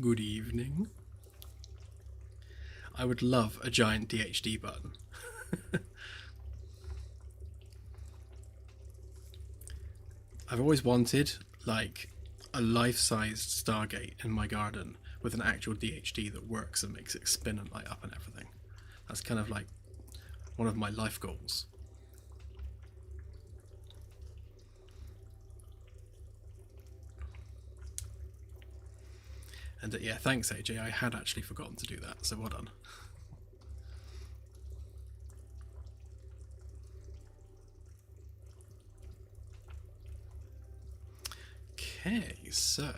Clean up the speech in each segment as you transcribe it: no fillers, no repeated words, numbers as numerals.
Good evening. I would love a giant DHD button. I've always wanted, like, a life-sized Stargate in my garden with an actual DHD that works and makes it spin and light up and everything. That's kind of like one of my life goals. And yeah, thanks AJ, I had actually forgotten to do that, so well done. Okay, so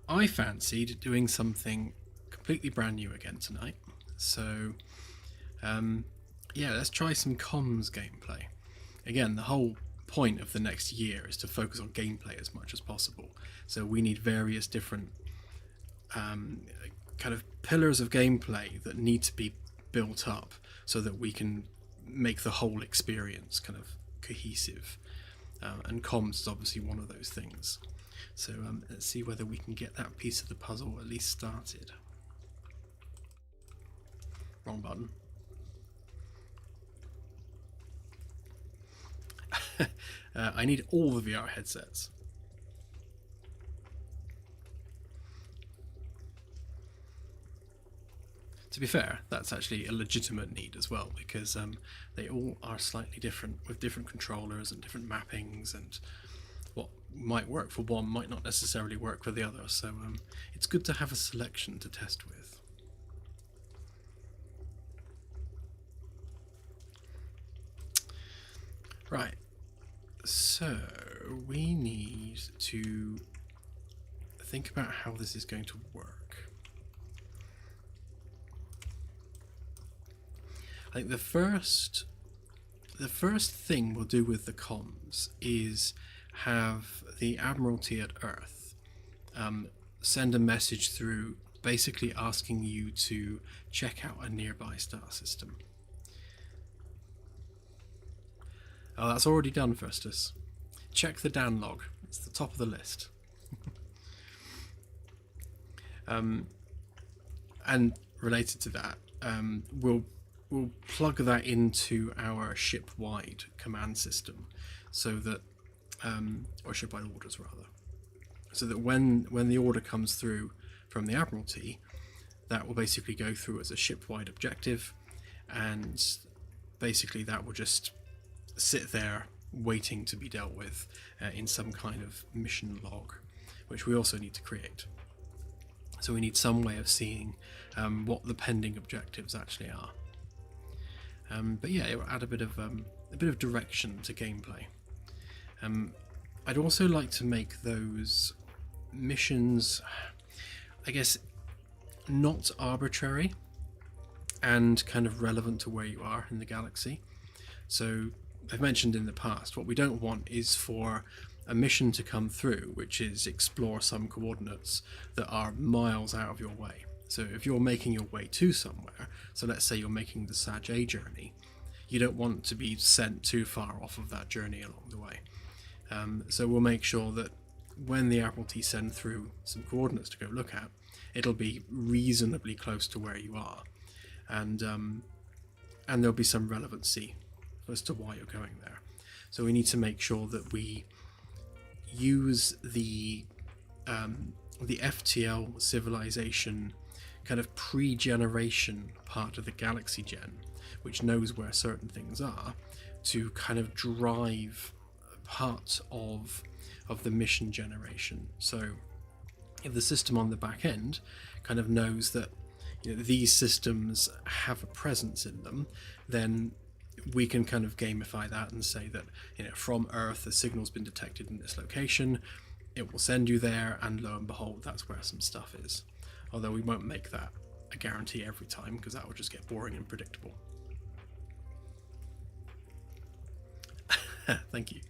I fancied doing something completely brand new again tonight. So yeah, let's try some comms gameplay. Again, the whole point of the next year is to focus on gameplay as much as possible. So we need various different kind of pillars of gameplay that need to be built up so that we can make the whole experience kind of cohesive. And comms is obviously one of those things. So let's see whether we can get that piece of the puzzle at least started. Wrong button. I need all the VR headsets. To be fair, that's actually a legitimate need as well, because they all are slightly different with different controllers and different mappings, and what might work for one might not necessarily work for the other, so it's good to have a selection to test with. Right, so we need to think about how this is going to work. I think the first thing we'll do with the comms is have the Admiralty at Earth send a message through basically asking you to check out a nearby star system. Oh, that's already done, Festus. Check the Dan log. It's the top of the list. And related to that, we'll plug that into our ship-wide command system, so that, or ship-wide orders rather, so that when the order comes through from the Admiralty, that will basically go through as a ship-wide objective, and basically that will just sit there waiting to be dealt with in some kind of mission log, which we also need to create. So we need some way of seeing what the pending objectives actually are. But yeah, it will add a bit of direction to gameplay. I'd also like to make those missions, I guess, not arbitrary and kind of relevant to where you are in the galaxy. So I've mentioned in the past, what we don't want is for a mission to come through which is explore some coordinates that are miles out of your way. So if you're making your way to somewhere, so let's say you're making the Sag A journey, you don't want to be sent too far off of that journey along the way. So we'll make sure that when the Admiralty send through some coordinates to go look at, it'll be reasonably close to where you are, and there'll be some relevancy as to why you're going there. So we need to make sure that we use the FTL civilization kind of pre-generation part of the galaxy gen, which knows where certain things are, to kind of drive part of the mission generation. So if the system on the back end kind of knows that, you know, these systems have a presence in them, then we can kind of gamify that and say that, you know, from Earth, the signal's been detected in this location, it will send you there, and lo and behold, that's where some stuff is. Although we won't make that a guarantee every time, because that will just get boring and predictable. Thank you.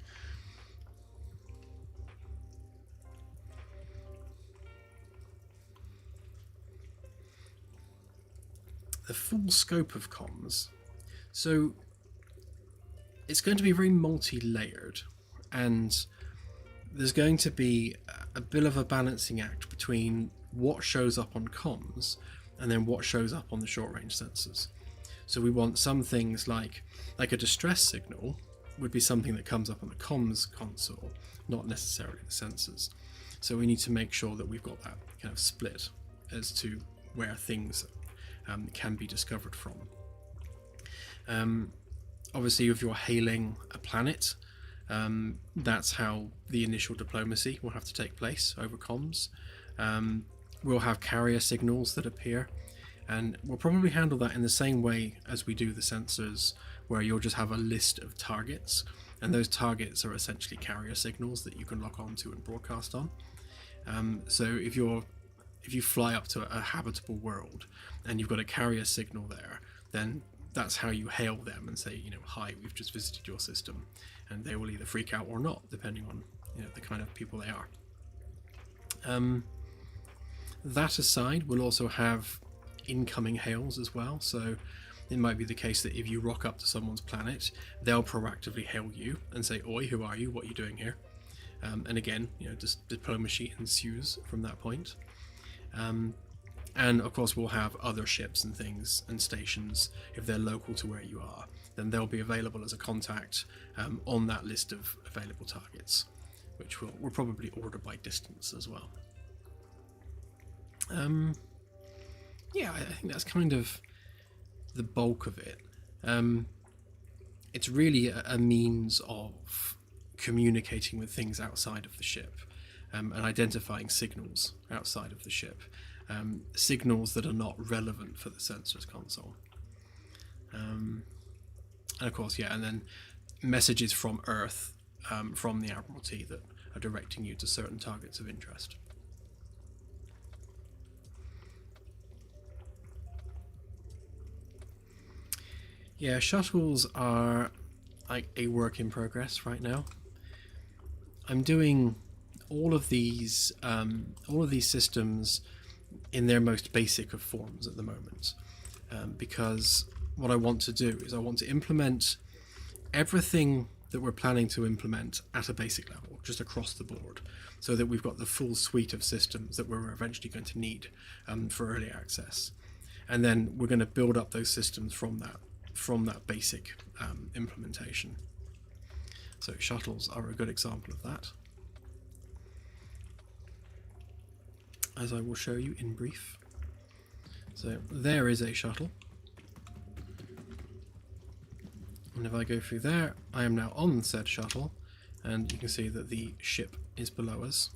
The full scope of comms. So it's going to be very multi-layered, and there's going to be a bit of a balancing act between what shows up on comms and then what shows up on the short range sensors. So we want some things like a distress signal would be something that comes up on the comms console, not necessarily the sensors. So we need to make sure that we've got that kind of split as to where things can be discovered from. Obviously, if you're hailing a planet, that's how the initial diplomacy will have to take place over comms. We'll have carrier signals that appear, and we'll probably handle that in the same way as we do the sensors, where you'll just have a list of targets, and those targets are essentially carrier signals that you can lock onto and broadcast on. So if you fly up to a habitable world and you've got a carrier signal there, then that's how you hail them and say, hi, we've just visited your system, and they will either freak out or not, depending on the kind of people they are. That aside, we'll also have incoming hails as well. So it might be the case that if you rock up to someone's planet, they'll proactively hail you and say, "Oi, who are you? What are you doing here?" And again, just diplomacy ensues from that point. And of course, we'll have other ships and things and stations, if they're local to where you are, then they'll be available as a contact on that list of available targets, which we'll probably order by distance as well. Yeah, I think that's kind of the bulk of it. It's really a means of communicating with things outside of the ship, and identifying signals outside of the ship, signals that are not relevant for the sensors console. And of course, and then messages from Earth, from the Admiralty, that are directing you to certain targets of interest. Yeah, shuttles are like a work in progress right now. I'm doing all of these systems in their most basic of forms at the moment, because what I want to do is I want to implement everything that we're planning to implement at a basic level, just across the board, so that we've got the full suite of systems that we're eventually going to need for early access. And then we're going to build up those systems from that basic implementation. So shuttles are a good example of that, as I will show you in brief. So there is a shuttle, and if I go through there, I am now on said shuttle, and you can see that the ship is below us.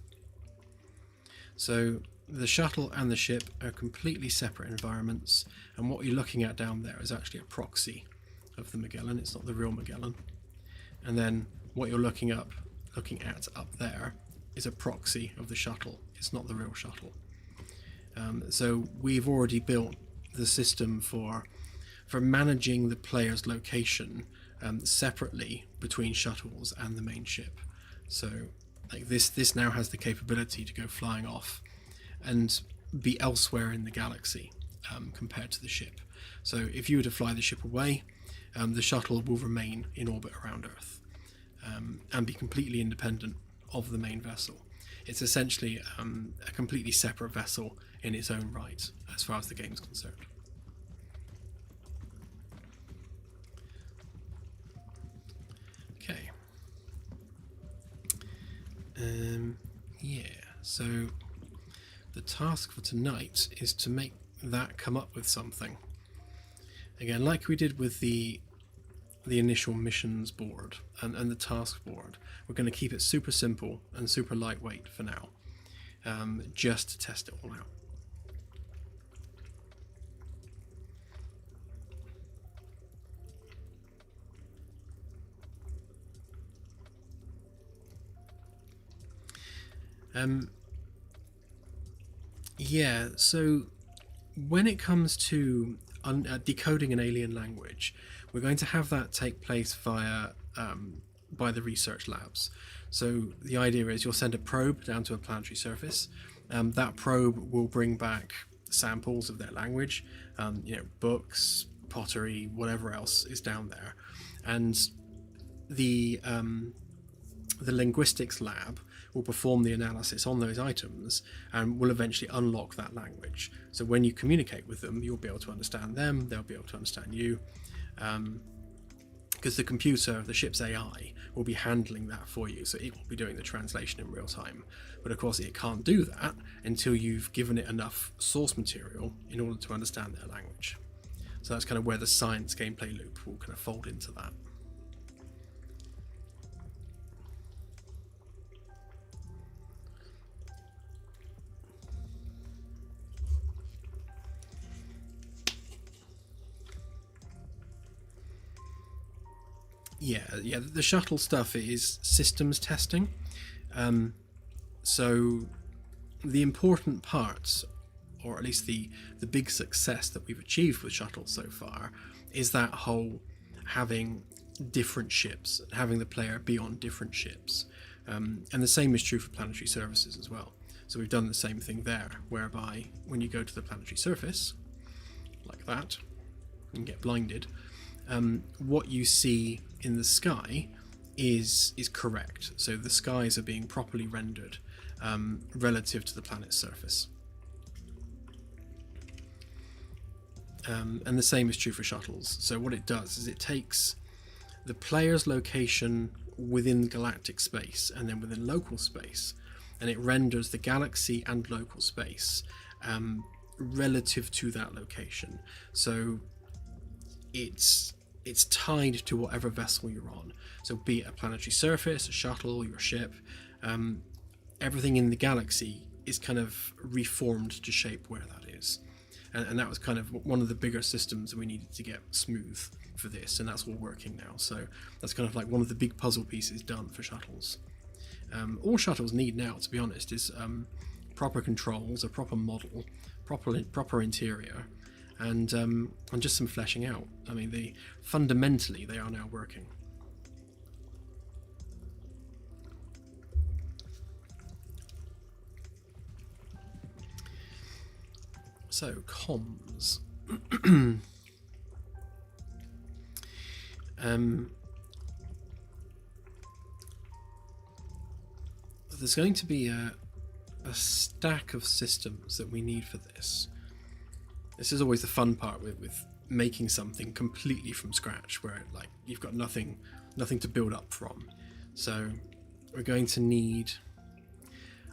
So the shuttle and the ship are completely separate environments, and what you're looking at down there is actually a proxy of the Magellan. It's not the real Magellan. And then what you're looking at up there is a proxy of the shuttle. It's not the real shuttle. So we've already built the system for managing the player's location separately between shuttles and the main ship. So like this now has the capability to go flying off and be elsewhere in the galaxy compared to the ship. So if you were to fly the ship away, the shuttle will remain in orbit around Earth and be completely independent of the main vessel. It's essentially a completely separate vessel in its own right, as far as the game is concerned. Okay. So the task for tonight is to make that come up with something. Again, like we did with the initial missions board and the task board, we're going to keep it super simple and super lightweight for now, just to test it all out. So when it comes to decoding an alien language, we're going to have that take place via by the research labs. So the idea is you'll send a probe down to a planetary surface. That probe will bring back samples of their language, books, pottery, whatever else is down there, and the the linguistics lab will perform the analysis on those items and will eventually unlock that language. So when you communicate with them, you'll be able to understand them, they'll be able to understand you, because the computer, the ship's AI, will be handling that for you, so it will be doing the translation in real time. But of course it can't do that until you've given it enough source material in order to understand their language. So that's kind of where the science gameplay loop will kind of fold into that. Yeah, the shuttle stuff is systems testing. So the important parts, or at least the big success that we've achieved with Shuttle so far, is that whole having different ships, having the player be on different ships. And the same is true for planetary surfaces as well. So we've done the same thing there, whereby when you go to the planetary surface, like that, and get blinded, what you see in the sky is correct. So the skies are being properly rendered relative to the planet's surface. And the same is true for shuttles. So what it does is it takes the player's location within galactic space and then within local space, and it renders the galaxy and local space relative to that location. So it's tied to whatever vessel you're on. So be it a planetary surface, a shuttle, your ship, everything in the galaxy is kind of reformed to shape where that is. And that was kind of one of the bigger systems that we needed to get smooth for this, and that's all working now. So that's kind of like one of the big puzzle pieces done for shuttles. All shuttles need now, to be honest, is proper controls, a proper model, proper interior, and just some fleshing out. I mean, fundamentally they are now working. So comms. There's going to be a stack of systems that we need for this. This is always the fun part with making something completely from scratch, where like you've got nothing to build up from. So we're going to need,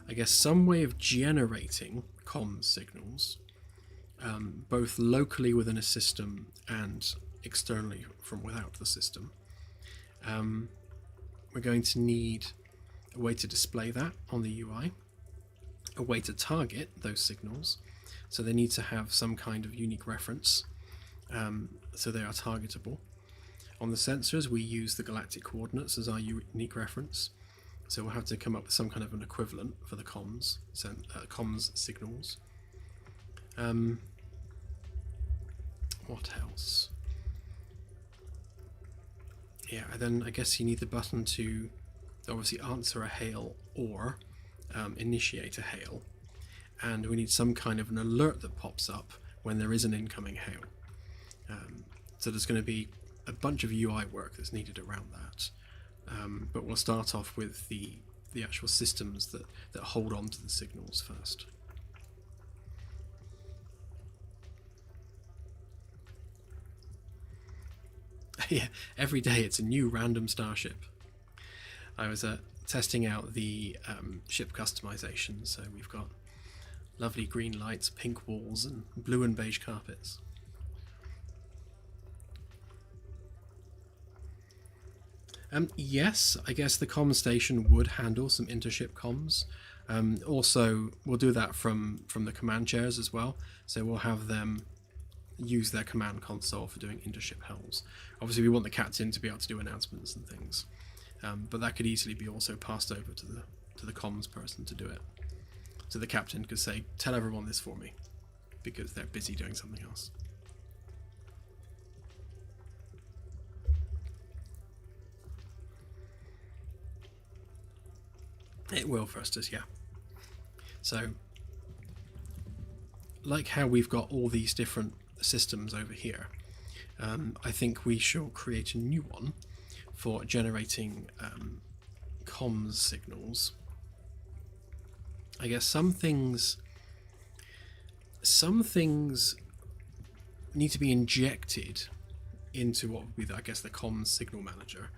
I guess, some way of generating comms signals, both locally within a system and externally from without the system. We're going to need a way to display that on the UI, a way to target those signals, so they need to have some kind of unique reference, so they are targetable. On the sensors, we use the galactic coordinates as our unique reference, so we'll have to come up with some kind of an equivalent for the comms signals. What else? Yeah, and then I guess you need the button to obviously answer a hail or initiate a hail, and we need some kind of an alert that pops up when there is an incoming hail. So there's going to be a bunch of UI work that's needed around that, but we'll start off with the actual systems that hold on to the signals first. Yeah, every day it's a new random starship. I was testing out the ship customization, so we've got lovely green lights, pink walls, and blue and beige carpets. Yes, I guess the comm station would handle some intership comms. Also, we'll do that from the command chairs as well, so we'll have them use their command console for doing intership helms. Obviously we want the captain to be able to do announcements and things, but that could easily be also passed over to the comms person to do it. So the captain could say, tell everyone this for me, because they're busy doing something else. It will for us, yeah. So like how we've got all these different systems over here, I think we shall create a new one for generating comms signals, I guess some things need to be injected into what would be, I guess, the comms signal manager.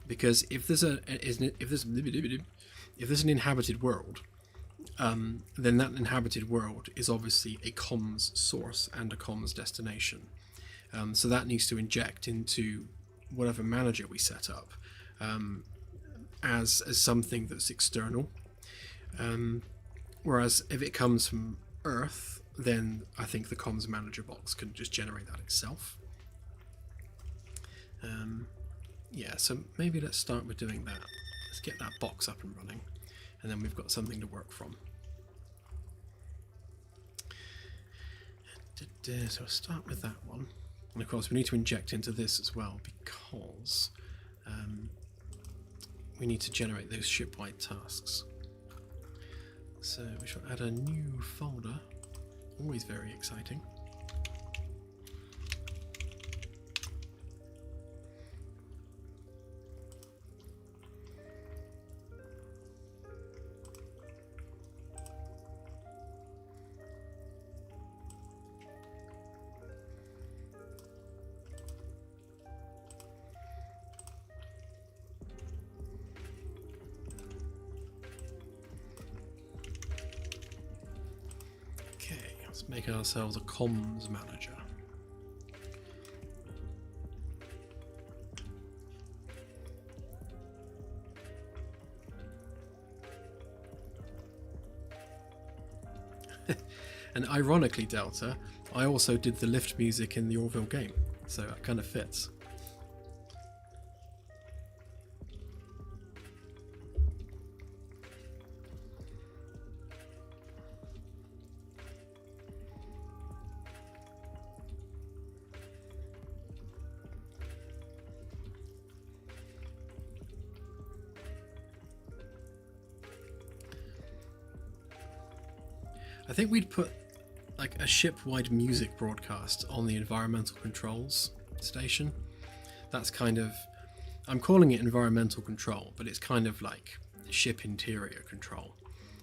Because if there's an inhabited world, then that inhabited world is obviously a comms source and a comms destination. So that needs to inject into whatever manager we set up as something that's external. Whereas if it comes from Earth, then I think the comms manager box can just generate that itself. Yeah, so maybe let's start with doing that. Let's get that box up and running, and then we've got something to work from. So I'll start with that one. And of course we need to inject into this as well, because we need to generate those ship-wide tasks. So we shall add a new folder. Always very exciting. Let's make ourselves a comms manager. And ironically, Delta, I also did the lift music in the Orville game, so it kind of fits. I think we'd put like a ship-wide music broadcast on the environmental controls station. That's kind of, I'm calling it environmental control, but it's kind of like ship interior control.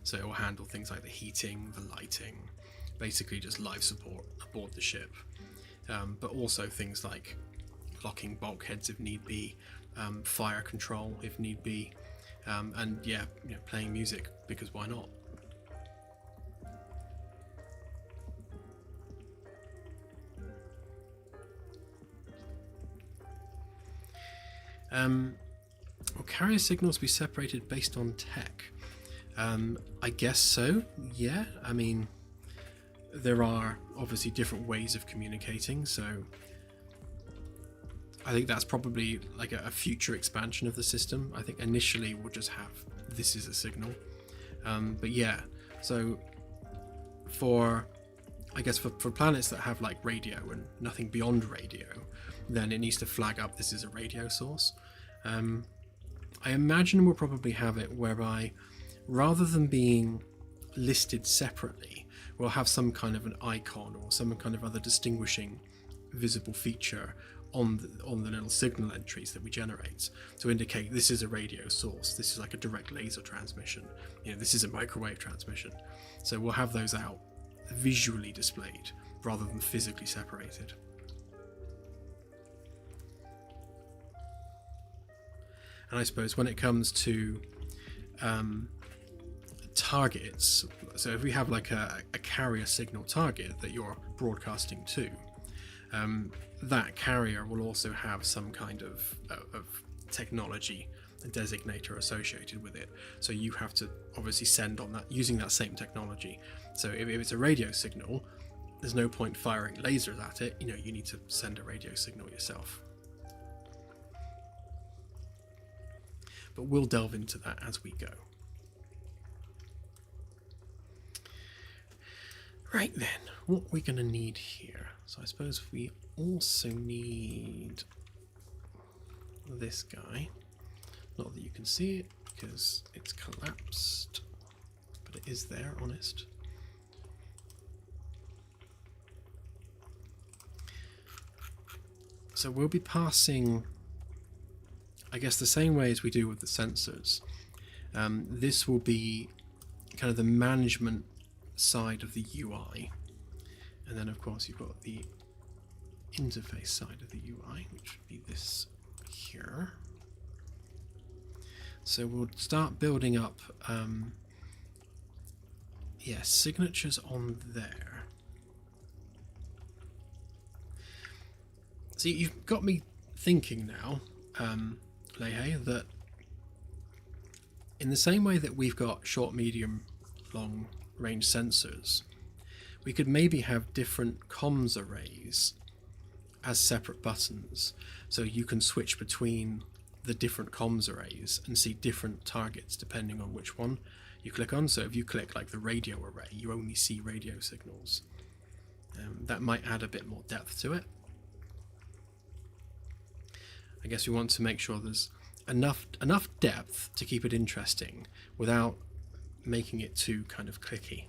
So it will handle things like the heating, the lighting, basically just life support aboard the ship. But also things like locking bulkheads if need be, fire control if need be, and yeah, you know, playing music, because why not? Will carrier signals be separated based on tech? I guess so, yeah. I mean, there are obviously different ways of communicating, so I think that's probably like a future expansion of the system. I think initially we'll just have this is a signal. But yeah, so for, I guess for planets that have like radio and nothing beyond radio, then it needs to flag up this is a radio source. I imagine we'll probably have it whereby rather than being listed separately, we'll have some kind of an icon or some kind of other distinguishing visible feature on the little signal entries that we generate to indicate this is a radio source, this is like a direct laser transmission, you know, this is a microwave transmission. So we'll have those out visually displayed rather than physically separated. And I suppose when it comes to targets, so if we have like a carrier signal target that you're broadcasting to, that carrier will also have some kind of technology designator associated with it. So you have to obviously send on that using that same technology. So if it's a radio signal, there's no point firing lasers at it. You know, you need to send a radio signal yourself. But we'll delve into that as we go. Right then, what we're going to need here. So I suppose we also need this guy. Not that you can see it because it's collapsed, but it is there, honest. So we'll be passing I guess the same way as we do with the sensors, this will be kind of the management side of the UI. And then of course you've got the interface side of the UI, which would be this here. So we'll start building up signatures on there. So you've got me thinking now, Lehe, that in the same way that we've got short, medium, long range sensors, we could maybe have different comms arrays as separate buttons, so you can switch between the different comms arrays and see different targets depending on which one you click on. So if you click like the radio array, you only see radio signals. That might add a bit more depth to it. I guess we want to make sure there's enough depth to keep it interesting without making it too kind of clicky.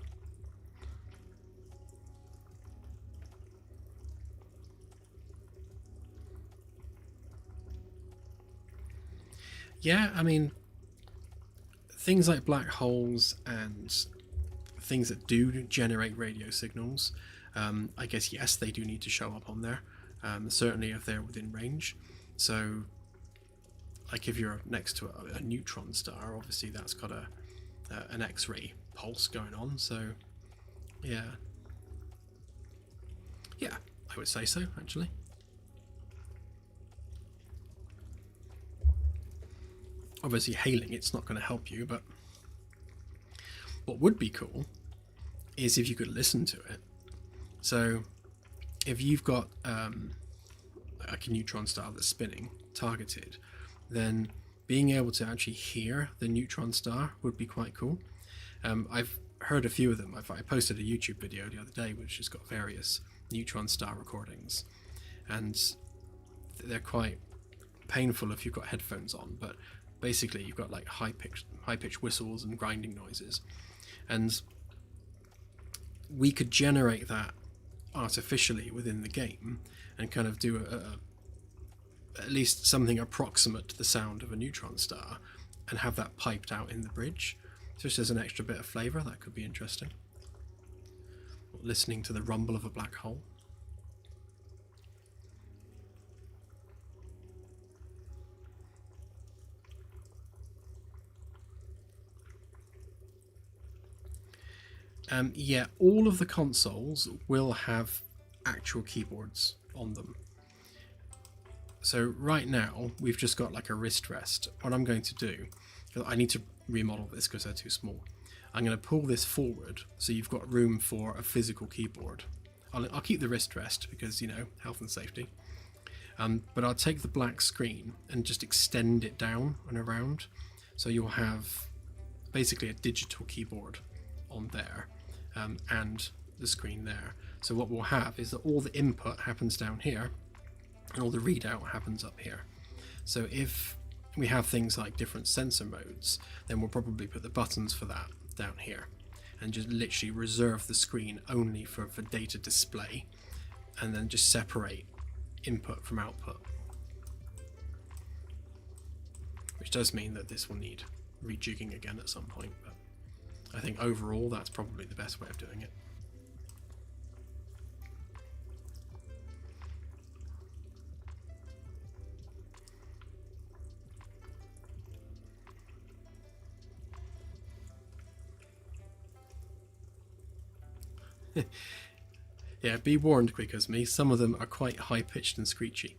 Yeah, I mean, things like black holes and things that do generate radio signals, I guess, yes, they do need to show up on there, certainly if they're within range. So, like if you're next to a neutron star, obviously that's got an X-ray pulse going on, so yeah. Yeah, I would say so, actually. Obviously hailing it's not going to help you, but what would be cool is if you could listen to it. So if you've got like a neutron star that's spinning, targeted, then being able to actually hear the neutron star would be quite cool. I've heard a few of them. I posted a YouTube video the other day which has got various neutron star recordings, and they're quite painful if you've got headphones on, but basically you've got like high-pitched whistles and grinding noises, and we could generate that artificially within the game and kind of do at least something approximate to the sound of a neutron star and have that piped out in the bridge, just as an extra bit of flavour. That could be interesting. Listening to the rumble of a black hole. Yeah, all of the consoles will have actual keyboards on them. So right now we've just got like a wrist rest. What I'm going to do, I need to remodel this because they're too small. I'm going to pull this forward so you've got room for a physical keyboard. I'll keep the wrist rest because, you know, health and safety. But I'll take the black screen and just extend it down and around, so you'll have basically a digital keyboard on there. And the screen there. So what we'll have is that all the input happens down here and all the readout happens up here. So if we have things like different sensor modes, then we'll probably put the buttons for that down here and just literally reserve the screen only for data display, and then just separate input from output, which does mean that this will need rejigging again at some point, but I think overall that's probably the best way of doing it. Yeah, be warned, quick as me, some of them are quite high-pitched and screechy.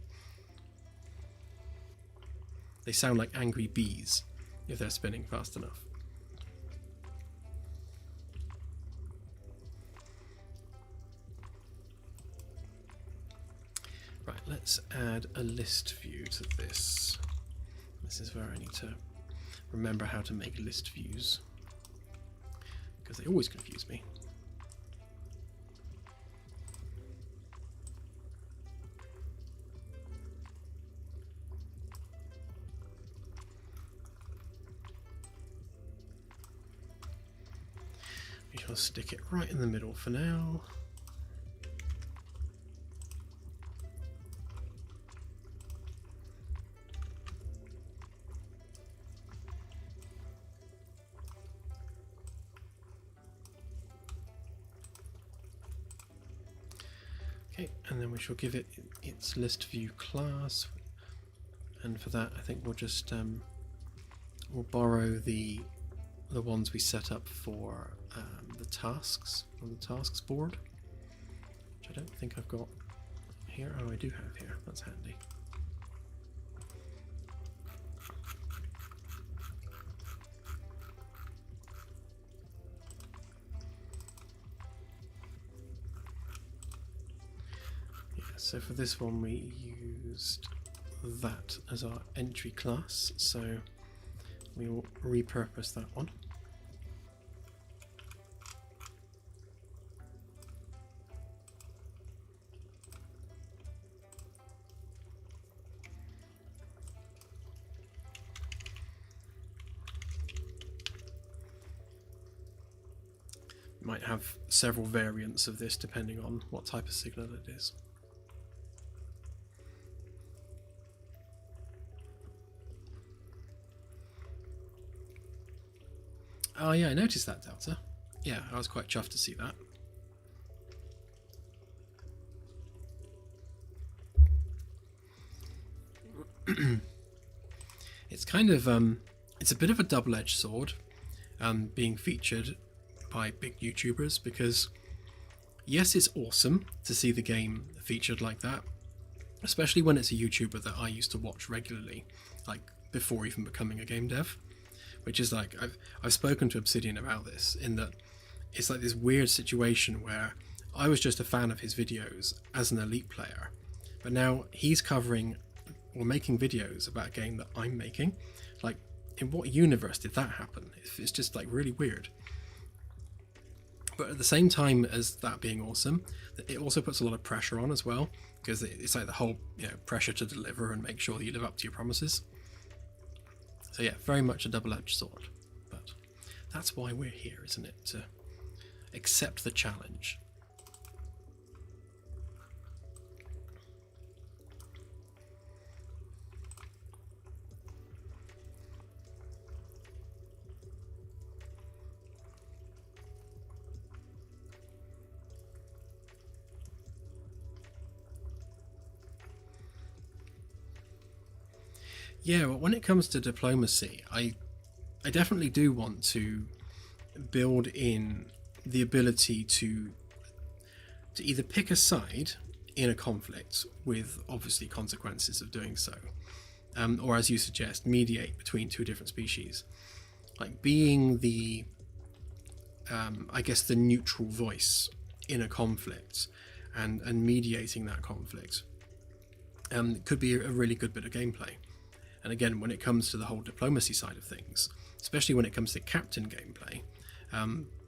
They sound like angry bees if they're spinning fast enough. Right, let's add a list view to this. This is where I need to remember how to make list views, because they always confuse me. We shall stick it right in the middle for now. and then we shall give it its list view class, and for that I think we'll just we'll borrow the ones we set up for the tasks on the tasks board, which I don't think I've got here. Oh, I do have here, that's handy. So for this one we used that as our entry class, so we will repurpose that one. Might have several variants of this depending on what type of signal it is. Oh yeah, I noticed that, Delta. Yeah, I was quite chuffed to see that. It's kind of it's a bit of a double-edged sword, being featured by big YouTubers, because yes, it's awesome to see the game featured like that, especially when it's a YouTuber that I used to watch regularly, like before even becoming a game dev. Which is like, I've spoken to Obsidian about this, in that it's like this weird situation where I was just a fan of his videos as an Elite player, but now he's covering or making videos about a game that I'm making. Like, in what universe did that happen? It's just like really weird. But at the same time as that being awesome, it also puts a lot of pressure on as well, because it's like the whole, you know, pressure to deliver and make sure that you live up to your promises. So yeah, very much a double-edged sword, but that's why we're here, isn't it? To accept the challenge. Yeah, well, when it comes to diplomacy, I definitely do want to build in the ability to either pick a side in a conflict, with obviously consequences of doing so, or as you suggest, mediate between two different species, like being the I guess the neutral voice in a conflict, and mediating that conflict could be a really good bit of gameplay. And again, when it comes to the whole diplomacy side of things, especially when it comes to captain gameplay,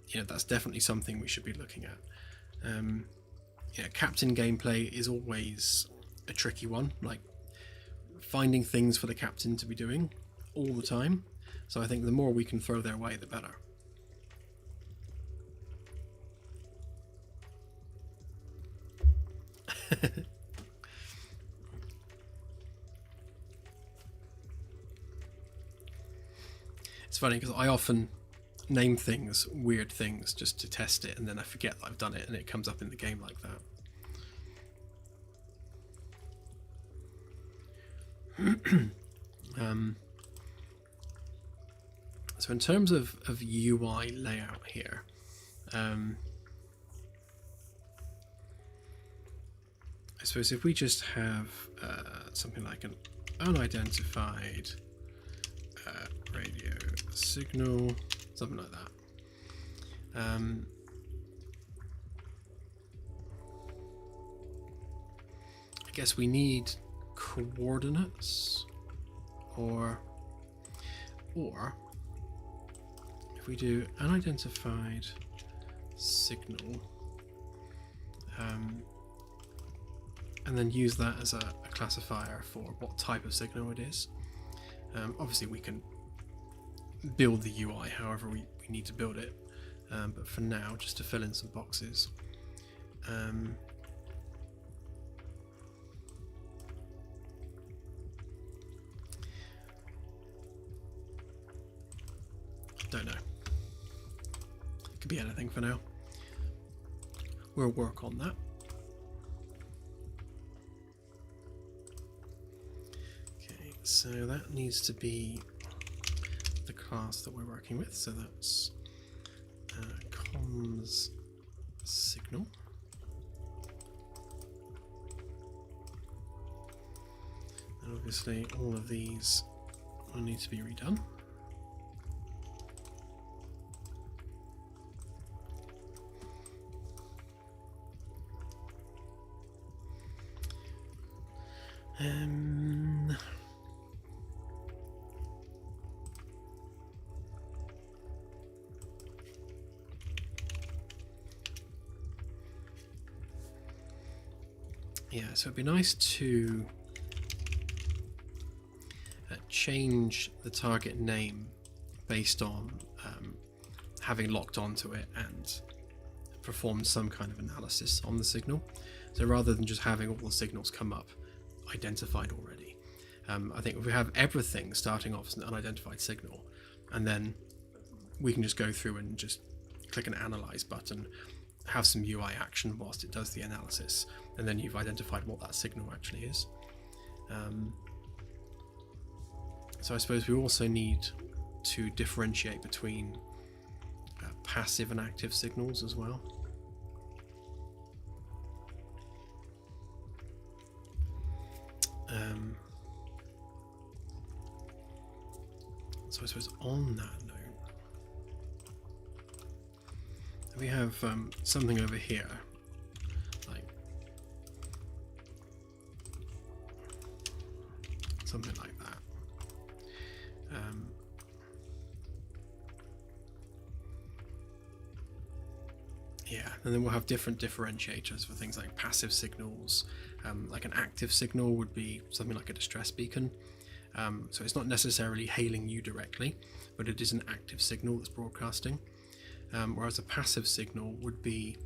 you know, that's definitely something we should be looking at. You know, captain gameplay is always a tricky one, like finding things for the captain to be doing all the time. So I think the more we can throw their way, the better. It's funny because I often name things weird things just to test it, and then I forget that I've done it and it comes up in the game like that. So in terms of UI layout here, I suppose if we just have something like an unidentified radio signal, something like that. I guess we need coordinates, or if we do unidentified signal, and then use that as a classifier for what type of signal it is. Obviously we can build the UI however we need to build it, but for now, just to fill in some boxes, don't know, it could be anything for now. We'll work on that. So that needs to be the class that we're working with. So that's comms signal. And obviously all of these will need to be redone. Yeah, so it'd be nice to change the target name based on having locked onto it and performed some kind of analysis on the signal. So rather than just having all the signals come up identified already, I think if we have everything starting off as an unidentified signal, and then we can just go through and just click an analyze button, have some UI action whilst it does the analysis, and then you've identified what that signal actually is. So I suppose we also need to differentiate between passive and active signals as well. So I suppose on that note, we have something over here, like something like that. Yeah, and then we'll have different differentiators for things like passive signals. Like an active signal would be something like a distress beacon. So it's not necessarily hailing you directly, but it is an active signal that's broadcasting. Whereas a passive signal would be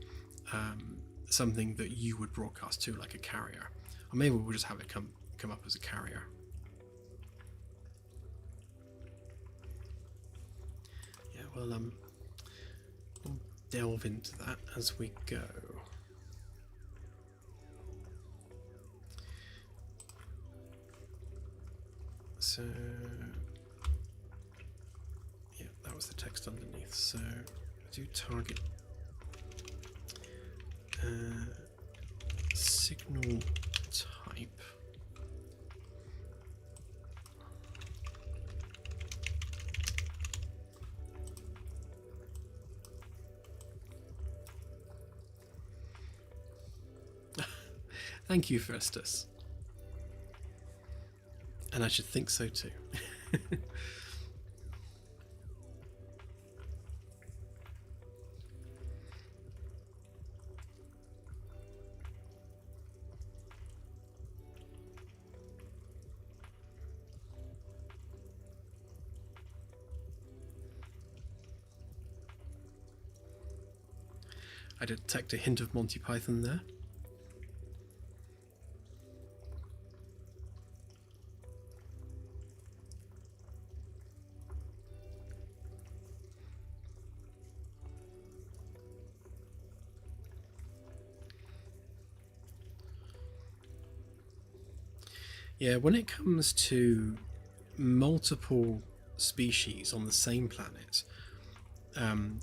something that you would broadcast to, like a carrier. Or maybe we'll just have it come up as a carrier. Yeah, well, we'll delve into that as we go. So, yeah, that was the text underneath. So, do target signal type. Thank you, Festus. And I should think so too. I detect a hint of Monty Python there. Yeah, when it comes to multiple species on the same planet,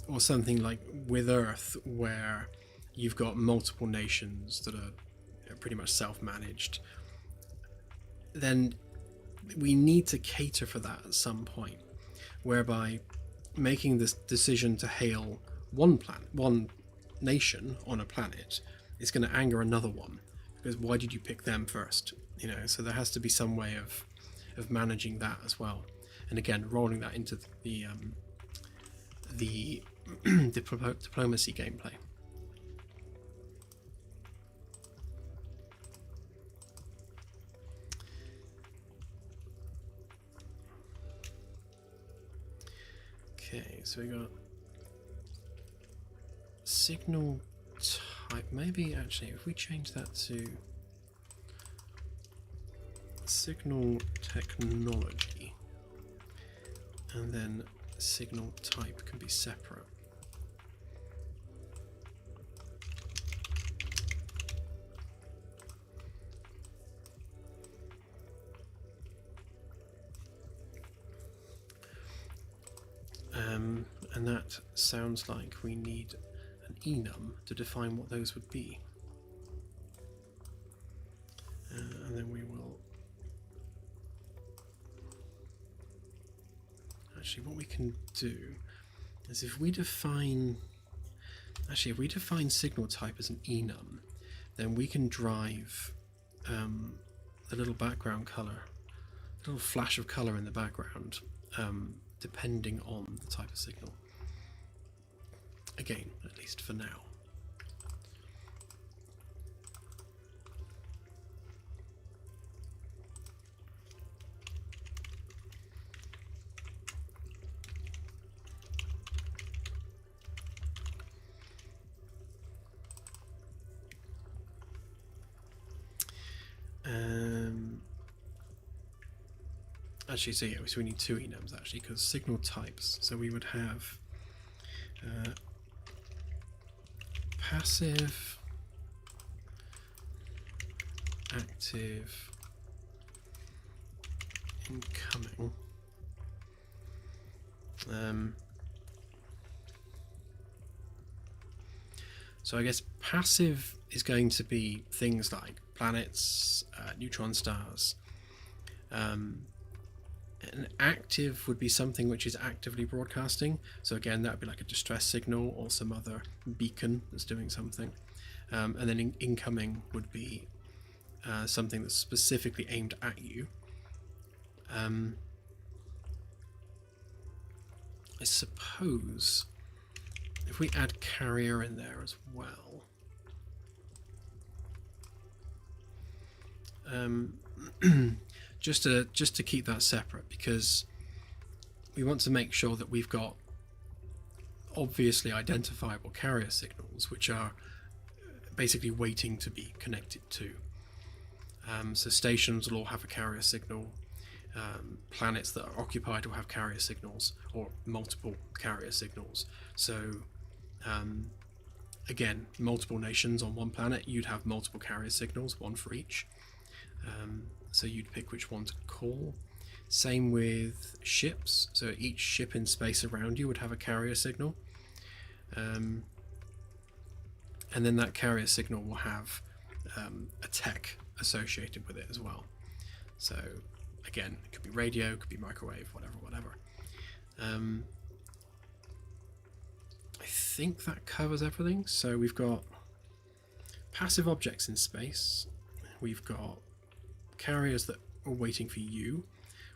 or something like with Earth, where you've got multiple nations that are pretty much self-managed, then we need to cater for that at some point, whereby making this decision to hail one nation on a planet is going to anger another one, because why did you pick them first? You know, so there has to be some way of managing that as well, and again rolling that into the diplomacy gameplay. Okay, so we got signal type. Maybe actually if we change that to signal technology, and then signal type can be separate. And that sounds like we need an enum to define what those would be. And then we will... Actually, what we can do is if we define... Actually, if we define signal type as an enum, then we can drive the little background color, a little flash of color in the background, depending on the type of signal. Again, at least for now. Actually, so yeah, so we need two enums actually, because signal types. So we would have passive, active, incoming. So I guess passive is going to be things like planets, neutron stars. An active would be something which is actively broadcasting. So again, that would be like a distress signal or some other beacon that's doing something. And then incoming would be something that's specifically aimed at you. I suppose if we add carrier in there as well, just to keep that separate, because we want to make sure that we've got obviously identifiable carrier signals which are basically waiting to be connected to. So stations will all have a carrier signal. Planets that are occupied will have carrier signals, or multiple carrier signals. So again, multiple nations on one planet, you'd have multiple carrier signals, one for each. So you'd pick which one to call. Same with ships, so each ship in space around you would have a carrier signal. And then that carrier signal will have a tech associated with it as well. So again, it could be radio, it could be microwave, whatever. I think that covers everything. So we've got passive objects in space, we've got carriers that are waiting for you,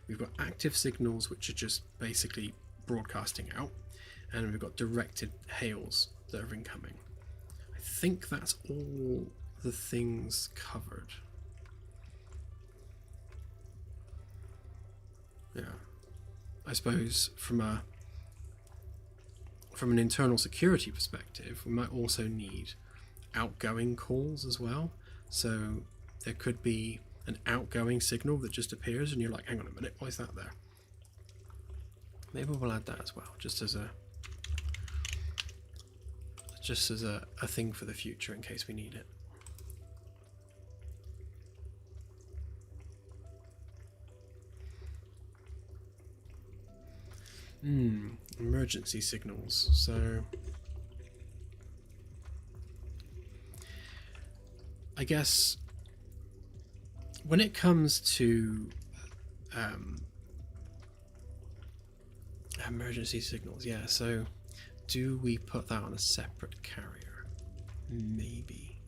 we've got active signals which are just basically broadcasting out, and we've got directed hails that are incoming. I think that's all the things covered. Yeah, I suppose from an internal security perspective, we might also need outgoing calls as well. So there could be an outgoing signal that just appears and you're like, hang on a minute, why is that there? Maybe we'll add that as well, just as a thing for the future in case we need it. Emergency signals. So I guess when it comes to emergency signals, yeah, so do we put that on a separate carrier? Maybe.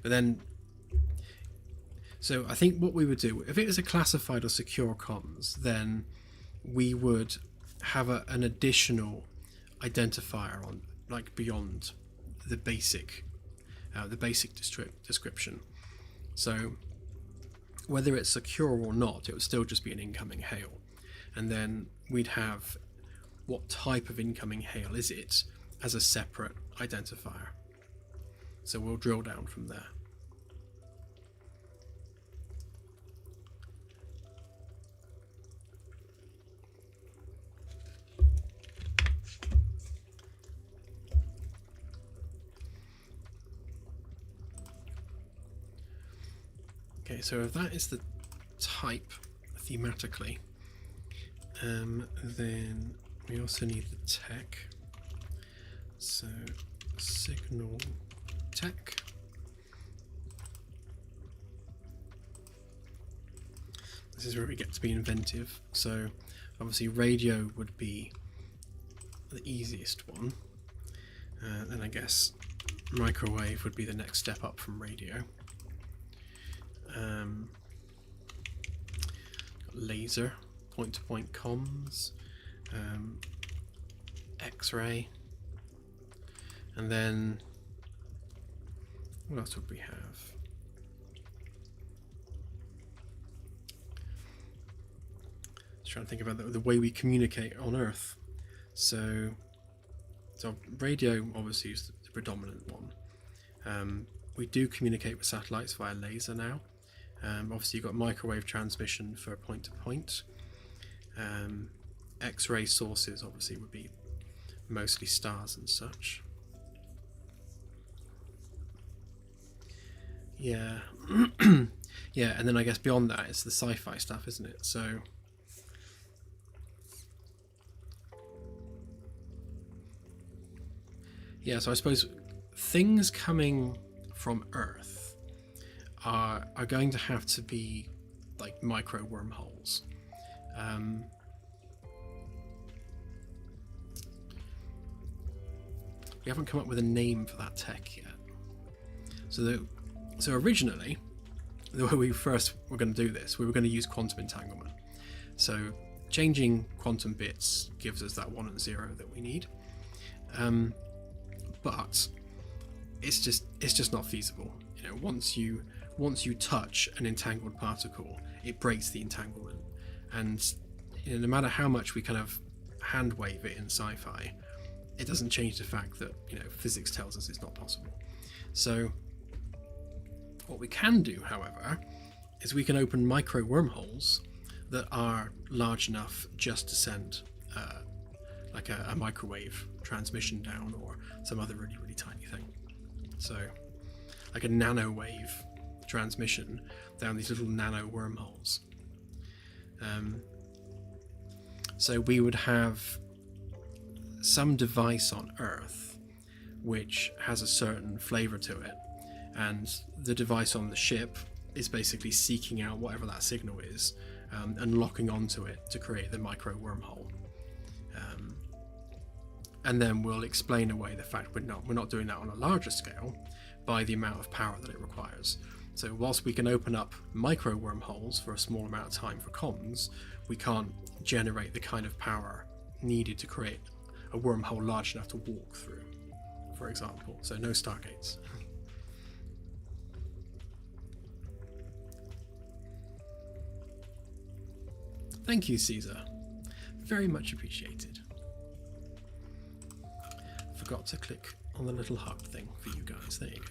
But then, so I think what we would do, if it was a classified or secure comms, then we would have an additional identifier on, like, beyond the basic description. So whether it's secure or not, it would still just be an incoming hail, and then we'd have what type of incoming hail is it as a separate identifier. So we'll drill down from there. Okay, so if that is the type thematically. Then we also need the tech. So signal tech. This is where we get to be inventive. So obviously radio would be the easiest one. Then I guess microwave would be the next step up from radio. Laser, point-to-point comms, X-ray, and then what else would we have? Just trying to think about the way we communicate on Earth. So radio obviously is the predominant one. We do communicate with satellites via laser now. Obviously you've got microwave transmission for point-to-point. X-ray sources obviously would be mostly stars and such. Yeah. Yeah, and then I guess beyond that it's the sci-fi stuff, isn't it? So yeah, so I suppose things coming from Earth are going to have to be like micro wormholes. We haven't come up with a name for that tech yet. So originally, the way we first were going to do this, we were going to use quantum entanglement. So changing quantum bits gives us that 1 and 0 that we need. But it's just not feasible. You know, once you touch an entangled particle, it breaks the entanglement, and you know, no matter how much we kind of hand wave it in sci-fi, it doesn't change the fact that, you know, physics tells us it's not possible. So what we can do, however, is we can open micro wormholes that are large enough just to send like a microwave transmission down, or some other really, really tiny thing. So like a nanowave transmission down these little nano wormholes. So we would have some device on Earth which has a certain flavor to it, and the device on the ship is basically seeking out whatever that signal is, and locking onto it to create the micro wormhole. And then we'll explain away the fact we're not doing that on a larger scale by the amount of power that it requires. So whilst we can open up micro wormholes for a small amount of time for comms, we can't generate the kind of power needed to create a wormhole large enough to walk through, for example. So no stargates. Thank you, Caesar. Very much appreciated. Forgot to click on the little heart thing for you guys. There you go.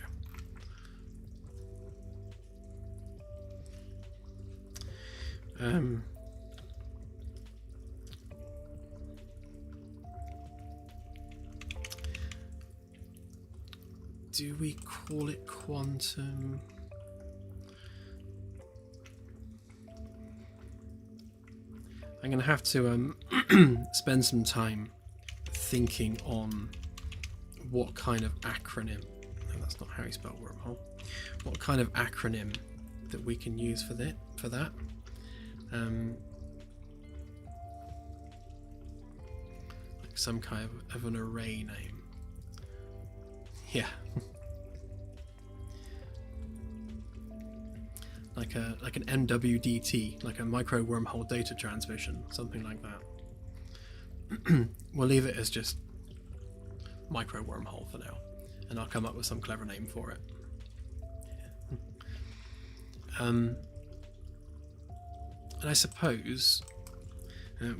Do we call it quantum? I'm going to have to spend some time thinking on what kind of acronym, no, that's not how you spell wormhole, what kind of acronym that we can use for that. Like some kind of an array name. Yeah. like an MWDT, like a micro wormhole data transmission, something like that. We'll leave it as just micro wormhole for now, and I'll come up with some clever name for it. And I suppose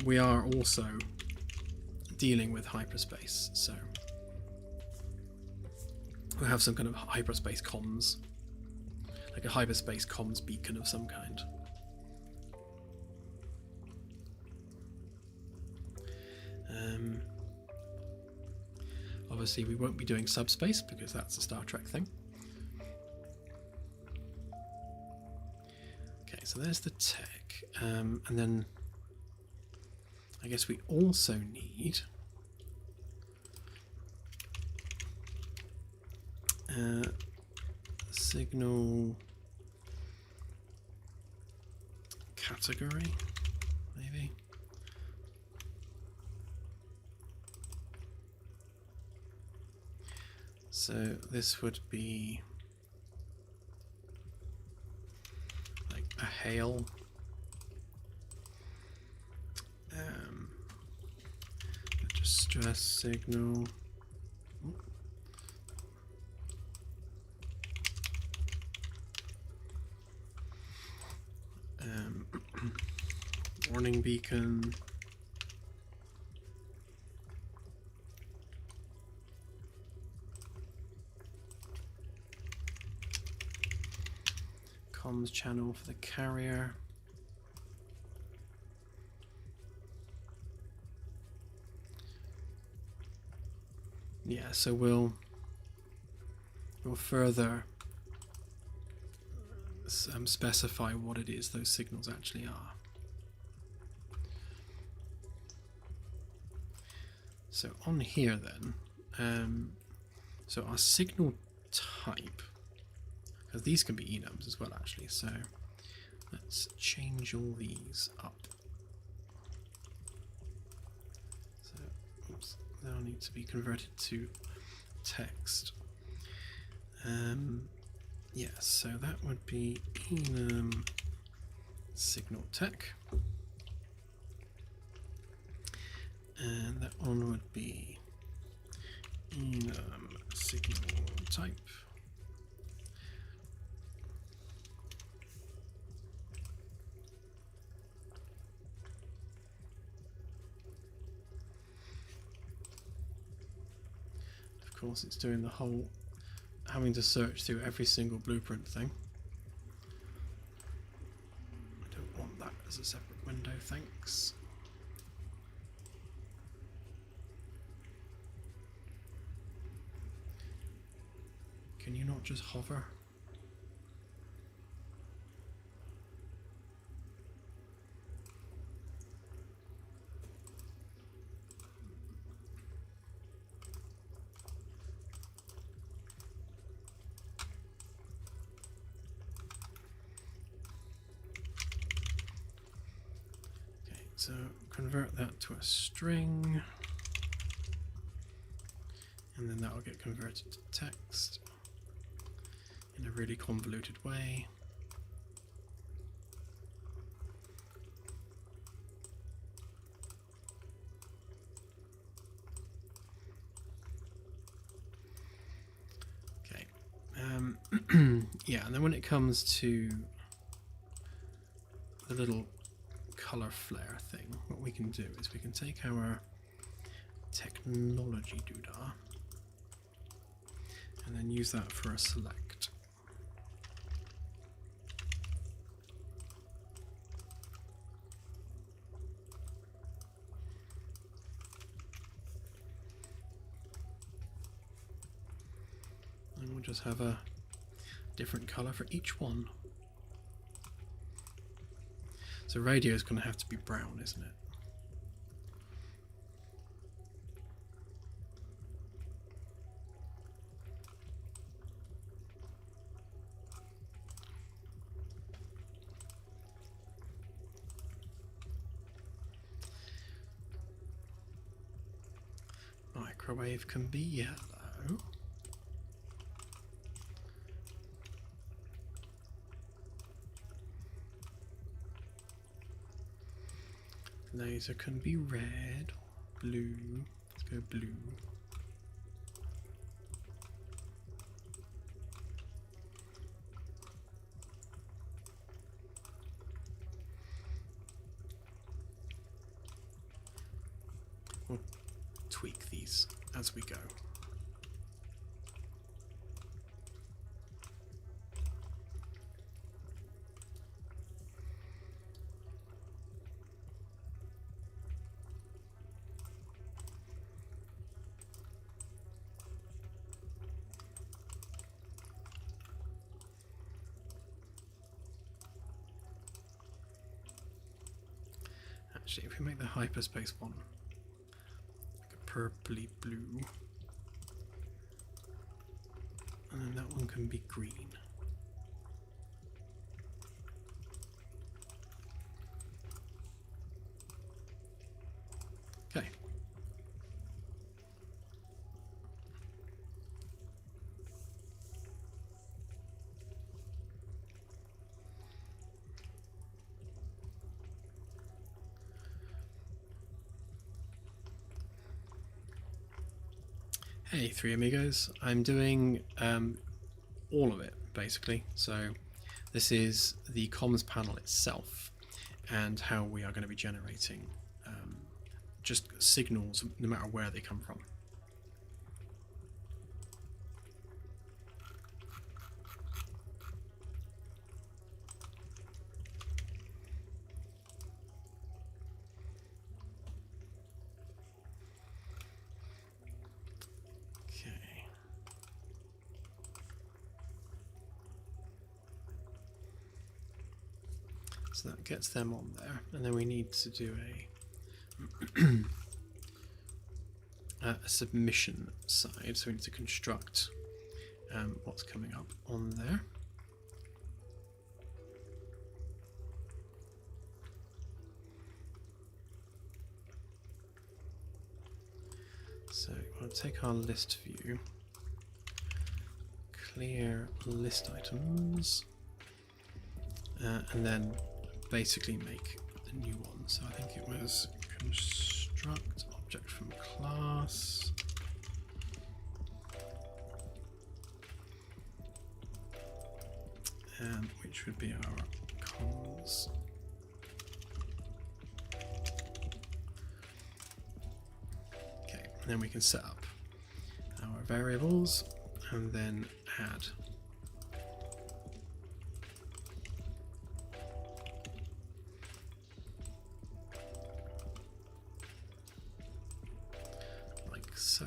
we are also dealing with hyperspace, so we'll have some kind of hyperspace comms, like a hyperspace comms beacon of some kind. Obviously we won't be doing subspace because that's a Star Trek thing. Okay, so there's the tech, and then I guess we also need signal category, maybe. So this would be like a hail, distress signal. Warning beacon. Comms channel for the carrier. Yeah, so we'll further specify what it is those signals actually are. So on here then, so our signal type, because these can be enums as well actually, so let's change all these up. So, oops, they'll need to be converted to text. Yeah, so that would be enum signal tech. And that one would be enum signal type. Of course, it's doing the whole having to search through every single blueprint thing. I don't want that as a separate window, thanks. Can you not just hover? Okay, so convert that to a string, and then that will get converted to text in a really convoluted way. Okay, yeah, and then when it comes to the little color flare thing, what we can do is we can take our technology doodah and then use that for a select. And we'll just have a different color for each one. So radio is going to have to be brown, isn't it? Microwave can be yellow. Laser can be red, blue. Let's go blue. We'll tweak these as we go. Actually, if we make the hyperspace one like a purpley blue, and then that one can be green. Okay. Hey, three amigos. I'm doing all of it basically. So this is the comms panel itself and how we are going to be generating just signals no matter where they come from. So that gets them on there, and then we need to do a submission side, so we need to construct what's coming up on there. So we'll take our list view, clear list items, and then basically make the new one. So I think it was construct object from class, which would be our comms. Okay, and then we can set up our variables and then add. So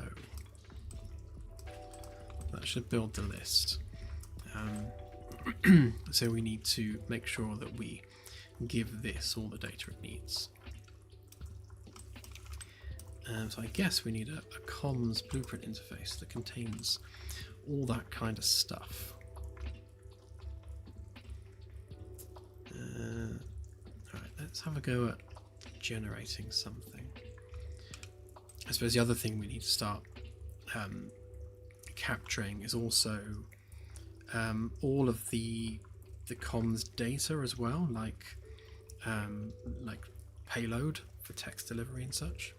that should build the list. So we need to make sure that we give this all the data it needs. So I guess we need a comms blueprint interface that contains all that kind of stuff. Alright, let's have a go at generating something. I suppose the other thing we need to start capturing is also all of the comms data as well, like payload for text delivery and such.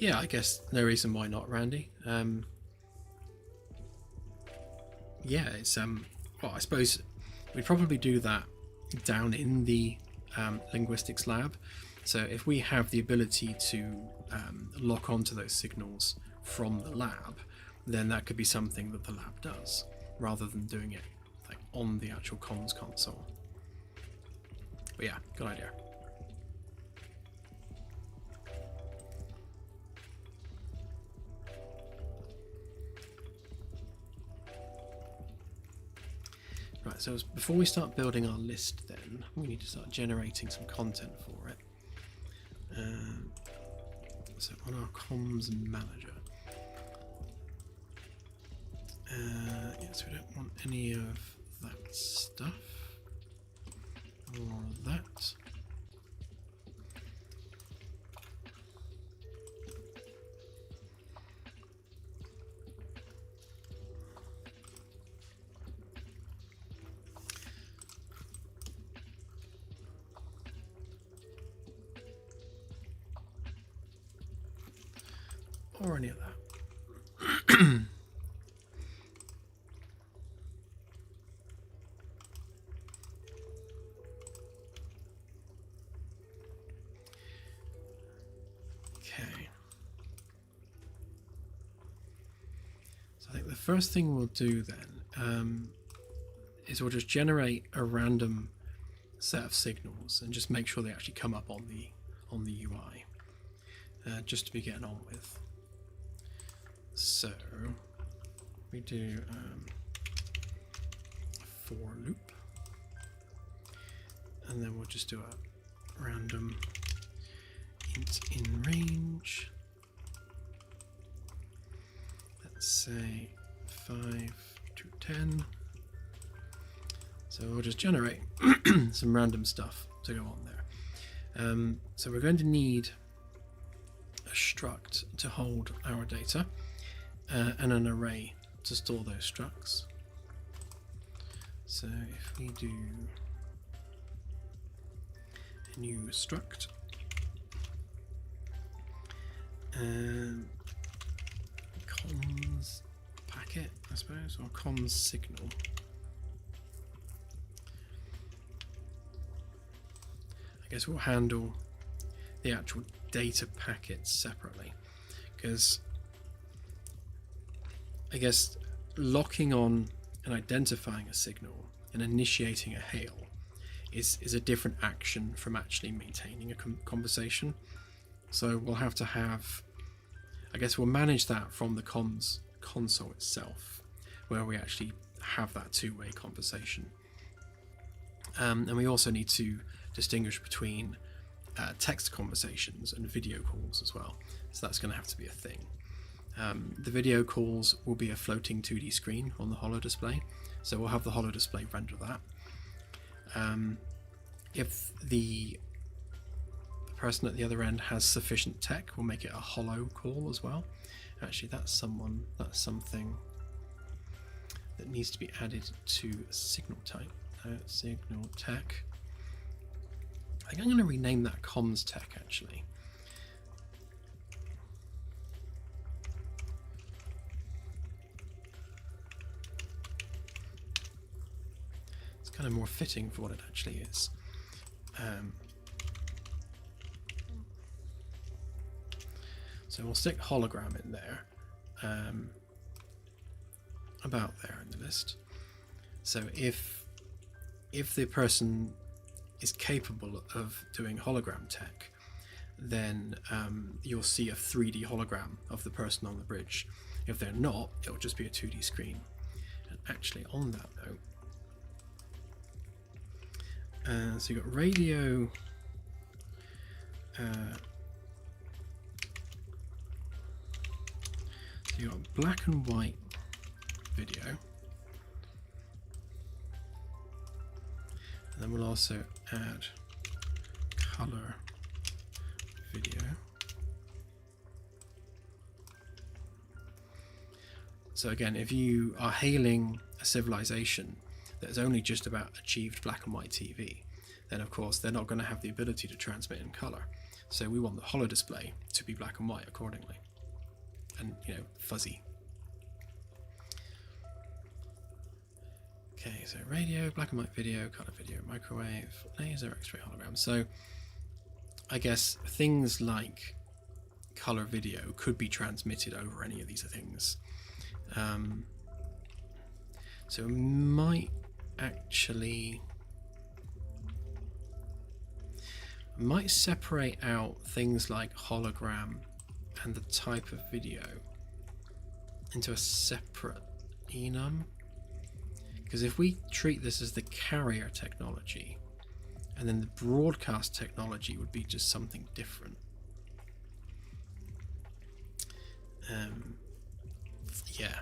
Yeah, I guess no reason why not, Randy. Yeah, it's well, I suppose we'd probably do that down in the linguistics lab. So if we have the ability to lock onto those signals from the lab, then that could be something that the lab does, rather than doing it like on the actual comms console. But yeah, good idea. Right, so before we start building our list then, we need to start generating some content for it. So on our comms manager. Yes, we don't want any of that stuff. Or that. Or any of that. Okay. So I think the first thing we'll do then is we'll just generate a random set of signals and just make sure they actually come up on the UI, just to be getting on with. So we do for loop, and then we'll just do a random int in range. Let's say 5 to 10. So we'll just generate some random stuff to go on there. So we're going to need a struct to hold our data, and an array to store those structs. So if we do a new struct, comms packet, I suppose, or comms signal. I guess we'll handle the actual data packets separately, because I guess locking on and identifying a signal and initiating a hail is a different action from actually maintaining a conversation. So we'll have to have, I guess we'll manage that from the comms console itself, where we actually have that two-way conversation. And we also need to distinguish between text conversations and video calls as well. So that's going to have to be a thing. The video calls will be a floating 2D screen on the holo display, so we'll have the holo display render that. If the person at the other end has sufficient tech, we'll make it a holo call as well. Actually, that's something that needs to be added to signal type. Signal tech. I think I'm going to rename that comms tech actually. It's kind of more fitting for what it actually is. So we'll stick hologram in there, about there in the list. So if the person is capable of doing hologram tech, then you'll see a 3D hologram of the person on the bridge. If they're not, it'll just be a 2D screen. And actually, on that note, so you've got radio, so you've got black and white video, and then we'll also add color video. So again, if you are hailing a civilization that has only just about achieved black and white TV, then of course they're not going to have the ability to transmit in color. So we want the holo display to be black and white accordingly, and fuzzy. Okay, so radio, black and white video, color video, microwave, laser, X-ray, hologram. So I guess things like color video could be transmitted over any of these things. So it might actually separate out things like hologram and the type of video into a separate enum. Because if we treat this as the carrier technology, and then the broadcast technology would be just something different. Yeah.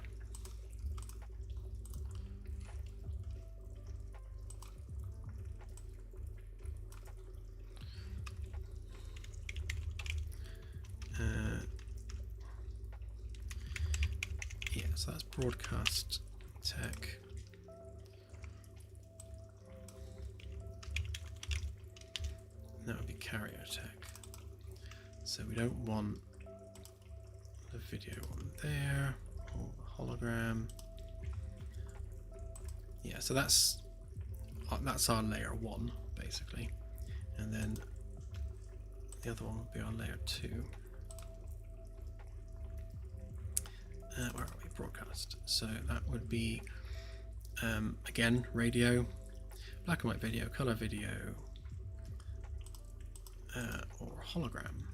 Yeah, so that's broadcast tech. That would be carrier tech. So we don't want the video on there, or the hologram. Yeah, so that's our layer 1 basically, and then the other one would be on layer 2. Where are we? Broadcast. So that would be Again, radio, black and white video, color video, or hologram.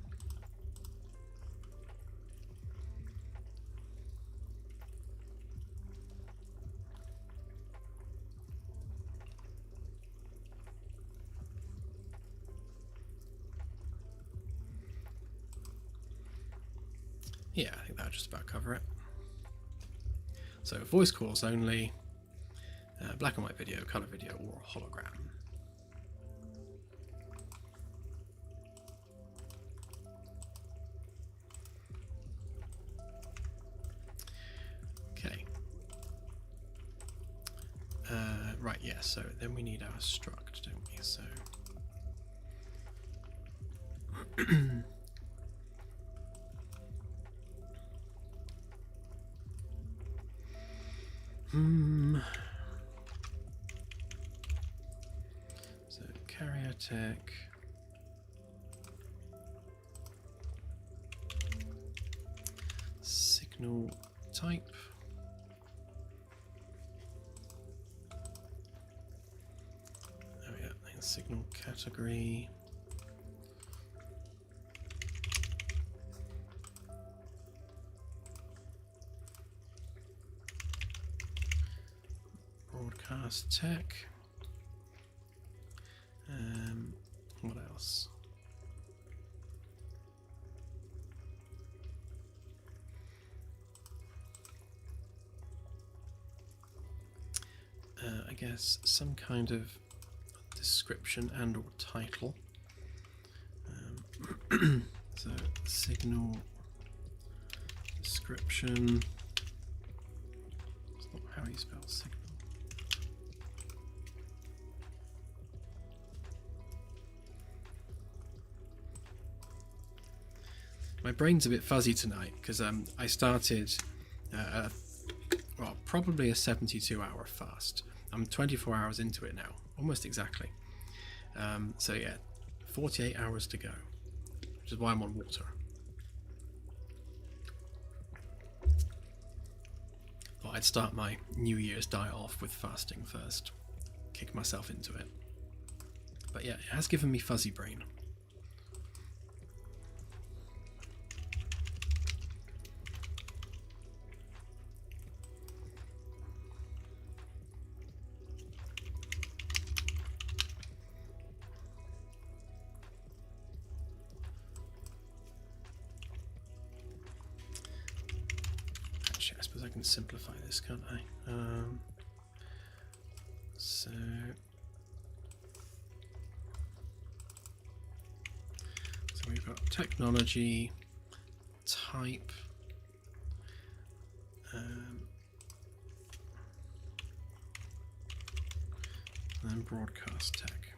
Yeah, I think that'll just about cover it. So voice calls only, black and white video, color video, or hologram. Okay. Right, yeah, so then we need our struct, don't we? So so carrier tech, signal type, oh yeah, signal category, broadcast tech, what else? I guess some kind of description and or title. So signal description. It's not how you spell signal. My brain's a bit fuzzy tonight because I started well, probably a 72-hour fast. I'm 24 hours into it now, almost exactly. So yeah, 48 hours to go, which is why I'm on water. Thought I'd start my New Year's diet off with fasting first, kick myself into it. But yeah, it has given me fuzzy brain. I suppose I can simplify this, can't I? So we've got technology, type, and then broadcast tech.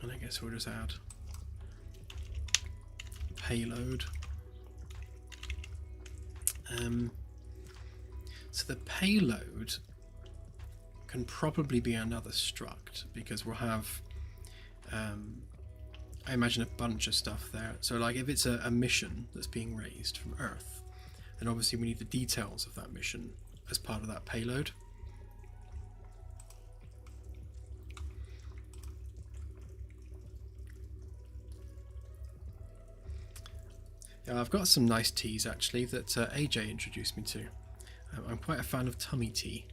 And I guess we'll just add payload. So the payload can probably be another struct because we'll have I imagine a bunch of stuff there. So like if it's a mission that's being raised from Earth, then obviously we need the details of that mission as part of that payload. I've got some nice teas actually that AJ introduced me to. I'm quite a fan of tummy tea.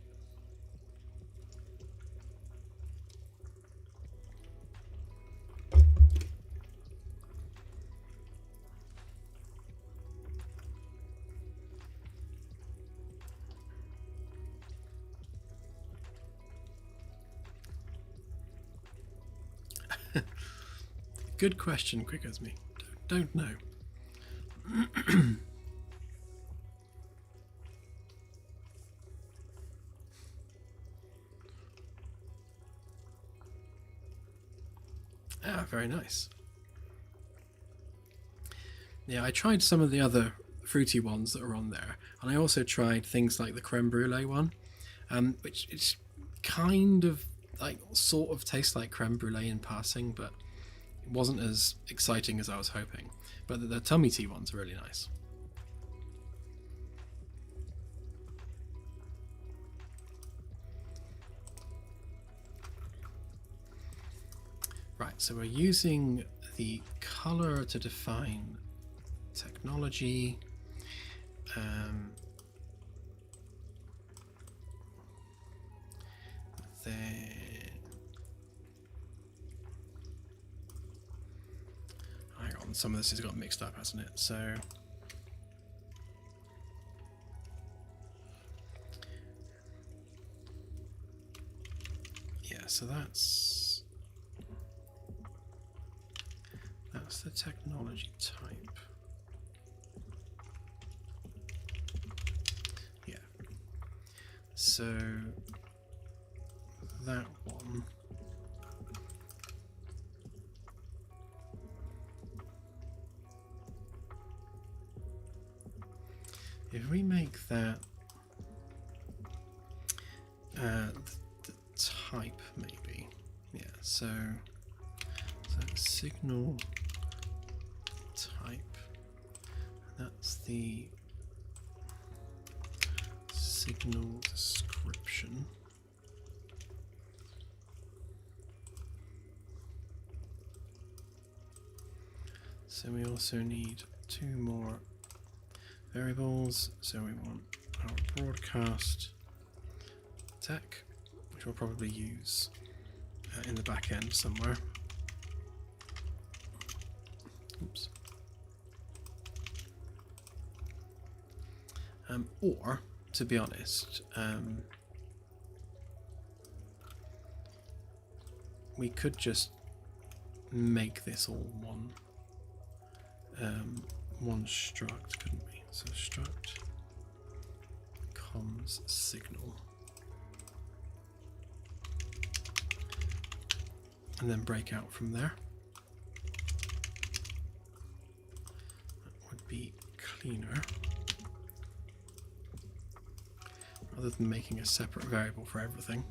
Good question, quick as me. Don't know. Ah, very nice. Yeah, I tried some of the other fruity ones that are on there, and I also tried things like the creme brulee one, which it's kind of like sort of tastes like creme brulee in passing, but it wasn't as exciting as I was hoping. But the tummy tea ones are really nice. so we're using the color to define technology. Then hang on, some of this has got mixed up, hasn't it? So yeah, so that's the technology type. Yeah. So that one. If we make that the type, maybe, yeah. So signal type. That's the signal description. So we also need two more variables. So we want our broadcast tech, which we'll probably use in the back end somewhere. Oops. Or, to be honest, we could just make this all one struct, couldn't we? So struct comms signal, and then break out from there. That would be cleaner, rather than making a separate variable for everything.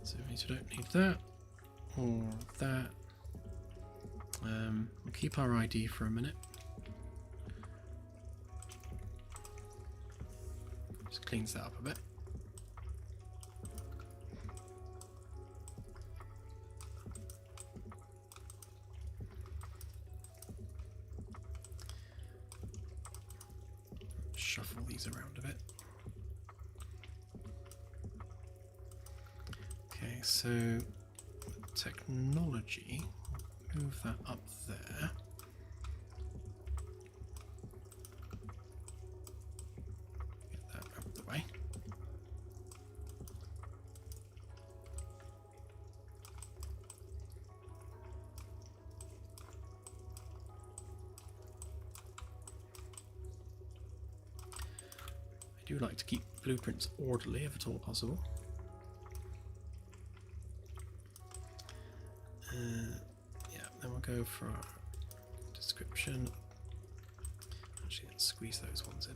So we don't need that or that. We'll keep our ID for a minute. Just cleans that up a bit. Shuffle these around a bit. Okay, so technology, move that up there. Get that out of the way. I do like to keep blueprints orderly if at all possible. Yeah, then we'll go for our description. Actually, let's squeeze those ones in.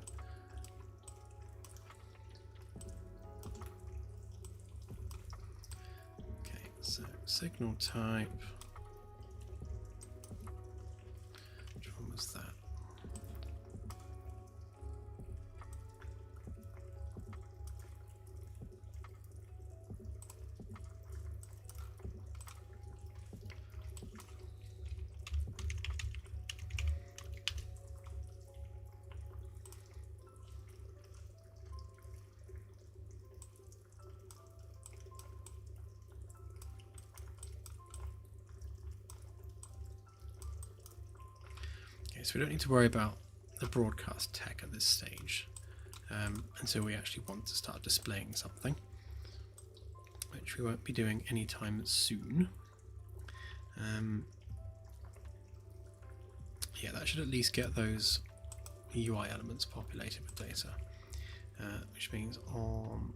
Okay, so signal type. Which one was that? So we don't need to worry about the broadcast tech at this stage until we actually want to start displaying something, which we won't be doing anytime soon. Yeah, that should at least get those UI elements populated with data, which means on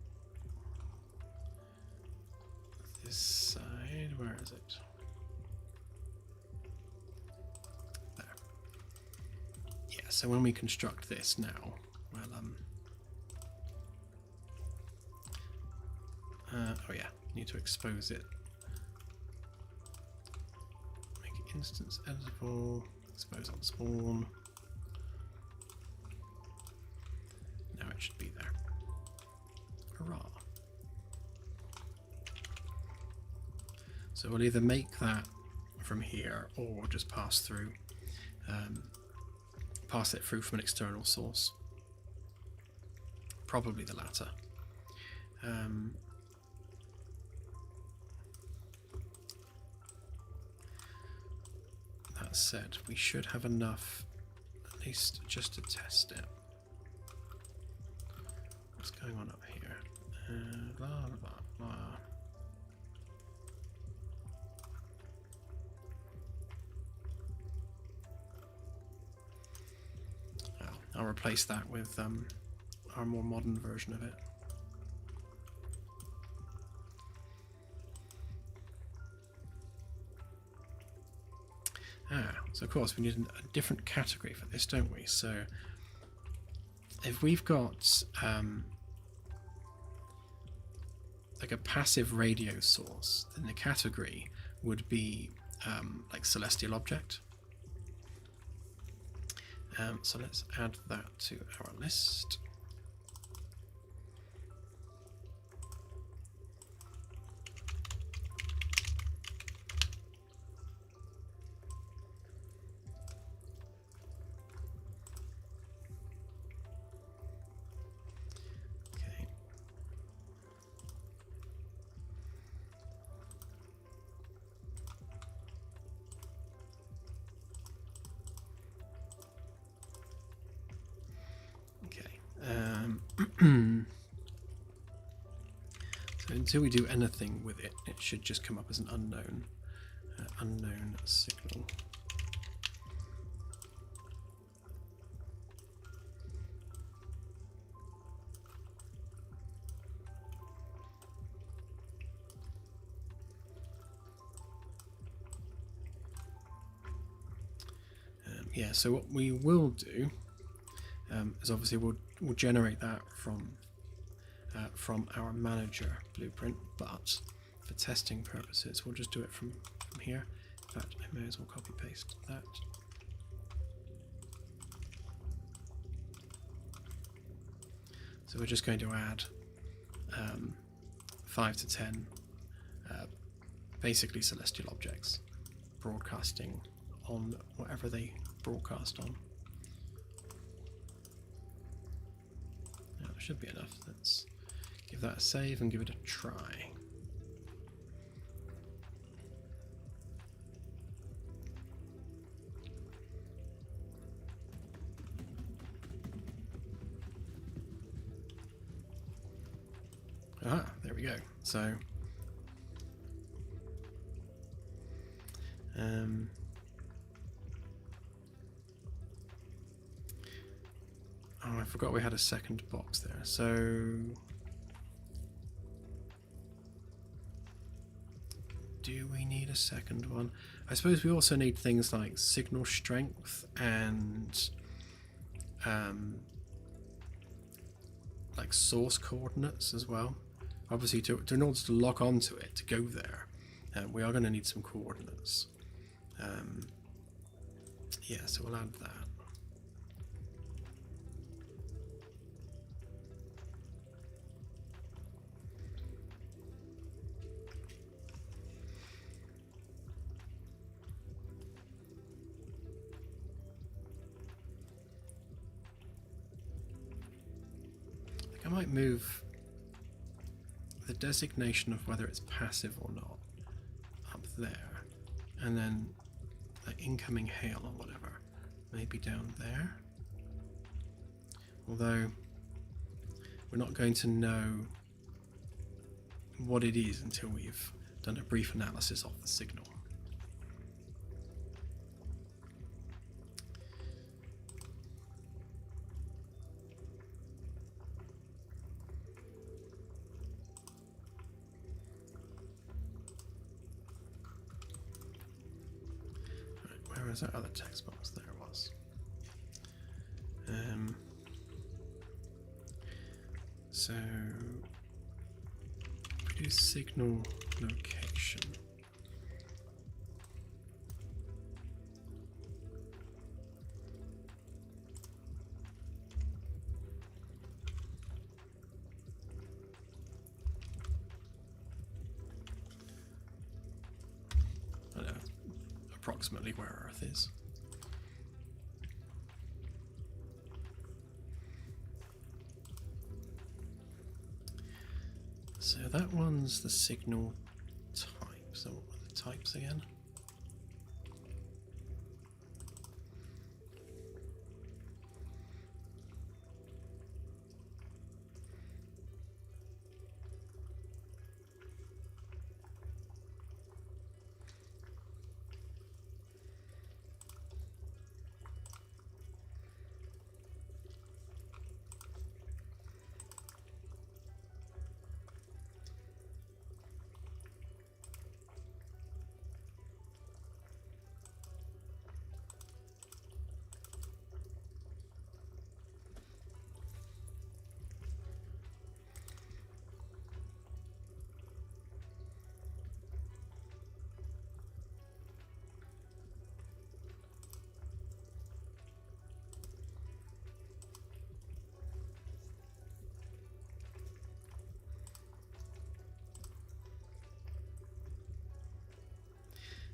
this side, where is it? So when we construct this now, well, oh yeah, need to expose it. Make it instance editable, expose on spawn. Now it should be there. Hurrah. So we'll either make that from here or just pass it through from an external source. Probably the latter. That said, we should have enough, at least just to test it. What's going on up here? Blah, blah, blah. I'll replace that with our more modern version of it. So of course we need a different category for this, don't we? So if we've got like a passive radio source, then the category would be like celestial object. So let's add that to our list. So until we do anything with it, it should just come up as an unknown signal. Yeah, so what we will do is obviously we'll generate that from our manager blueprint, but for testing purposes we'll just do it from here. In fact, I may as well copy paste that. So we're just going to add 5 to 10 basically celestial objects broadcasting on whatever they broadcast on. Now, that should be enough. Let's give that a save and give it a try. Ah, there we go. So oh, I forgot we had a second box there. So do we need a second one? I suppose we also need things like signal strength and like source coordinates as well. Obviously, in order to lock onto it, to go there, we are going to need some coordinates. Yeah, so we'll add that. I might move the designation of whether it's passive or not up there, and then like incoming hail or whatever maybe down there, although we're not going to know what it is until we've done a brief analysis of the signal. Where's that other text box? There it was. So we do signal location. approximately where Earth is. So that one's the signal type. So what were the types again?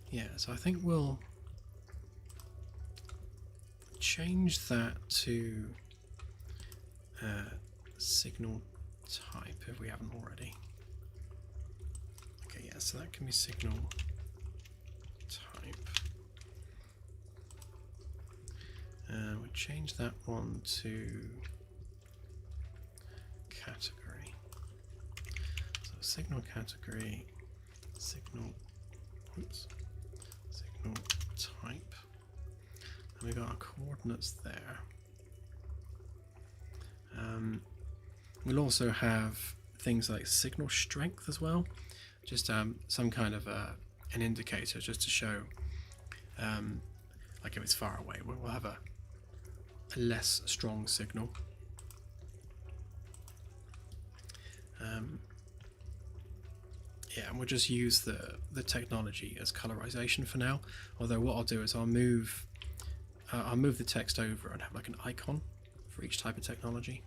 Yeah, so I think we'll change that to signal type if we haven't already. Okay, yeah, so that can be signal type. We'll change that one to category. So signal category, signal, oops, signal type. And we've got our coordinates there. We'll also have things like signal strength as well, just some kind of an indicator just to show, like if it's far away, we'll have a less strong signal. Yeah, and we'll just use the technology as colorization for now. Although what I'll do is I'll move the text over and have like an icon for each type of technology.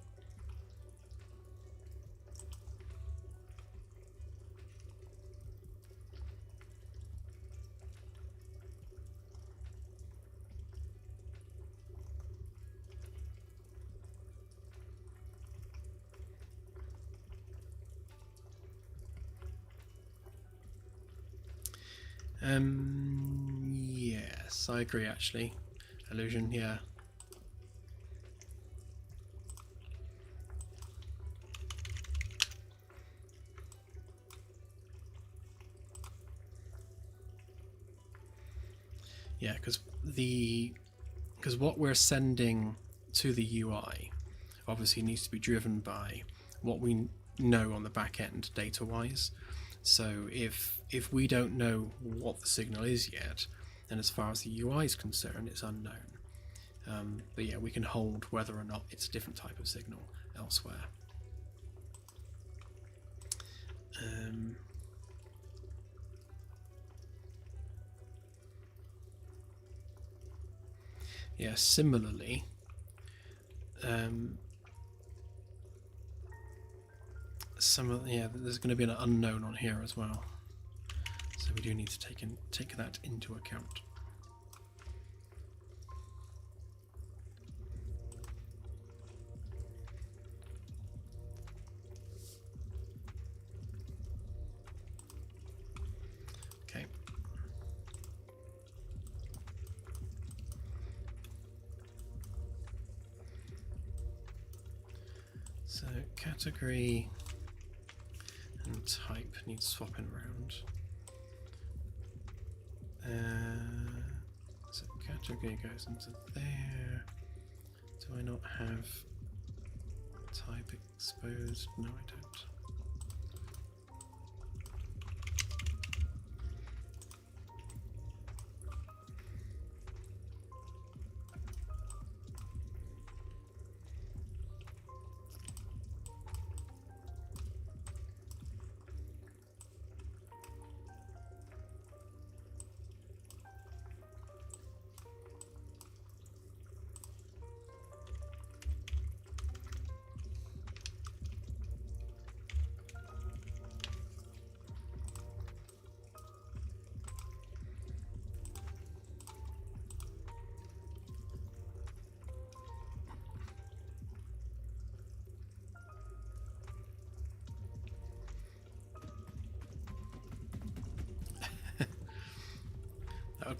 Yes, I agree actually. Illusion, yeah. Yeah, because what we're sending to the UI obviously needs to be driven by what we know on the back end data-wise. So if we don't know what the signal is yet, then as far as the UI is concerned, it's unknown. But yeah, we can hold whether or not it's a different type of signal elsewhere. Yeah, similarly, there's going to be an unknown on here as well, so we do need to take that into account. Okay. So category and type needs swapping around. So category goes into there. Do I not have type exposed? No, I don't.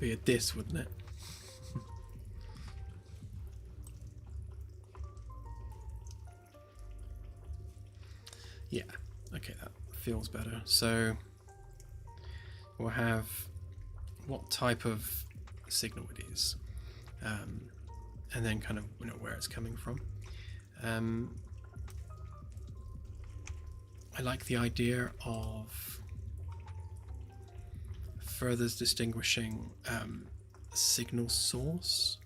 be a diss, wouldn't it? Yeah, okay, that feels better. So we'll have what type of signal it is, and then kind of where it's coming from. I like the idea of further distinguishing signal source.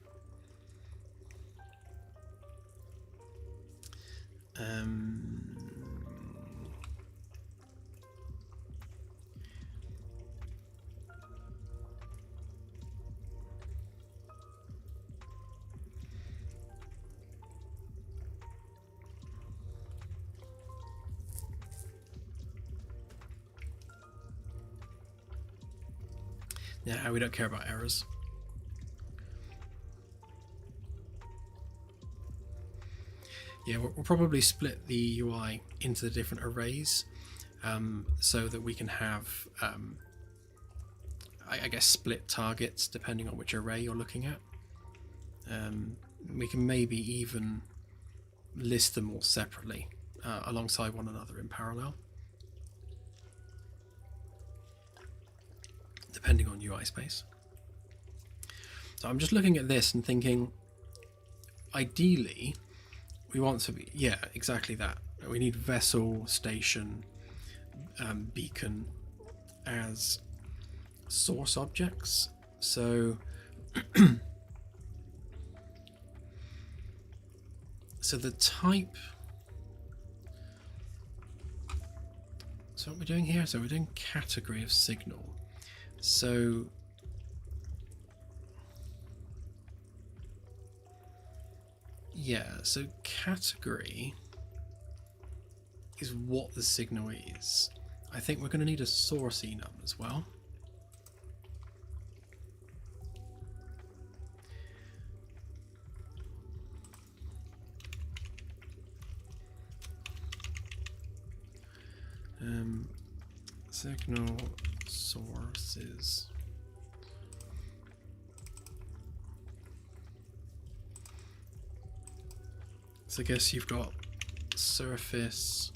Yeah, we don't care about errors. Yeah, we'll probably split the UI into the different arrays, so that we can have, I guess, split targets depending on which array you're looking at. We can maybe even list them all separately alongside one another in parallel, depending on UI space. So I'm just looking at this and thinking, ideally, we want to be, yeah, exactly that. We need vessel, station, beacon as source objects. So, so the type. So what we're doing here? So we're doing category of signal. So yeah, so category is what the signal is. I think we're going to need a source enum as well. Signal sources. So I guess you've got surface,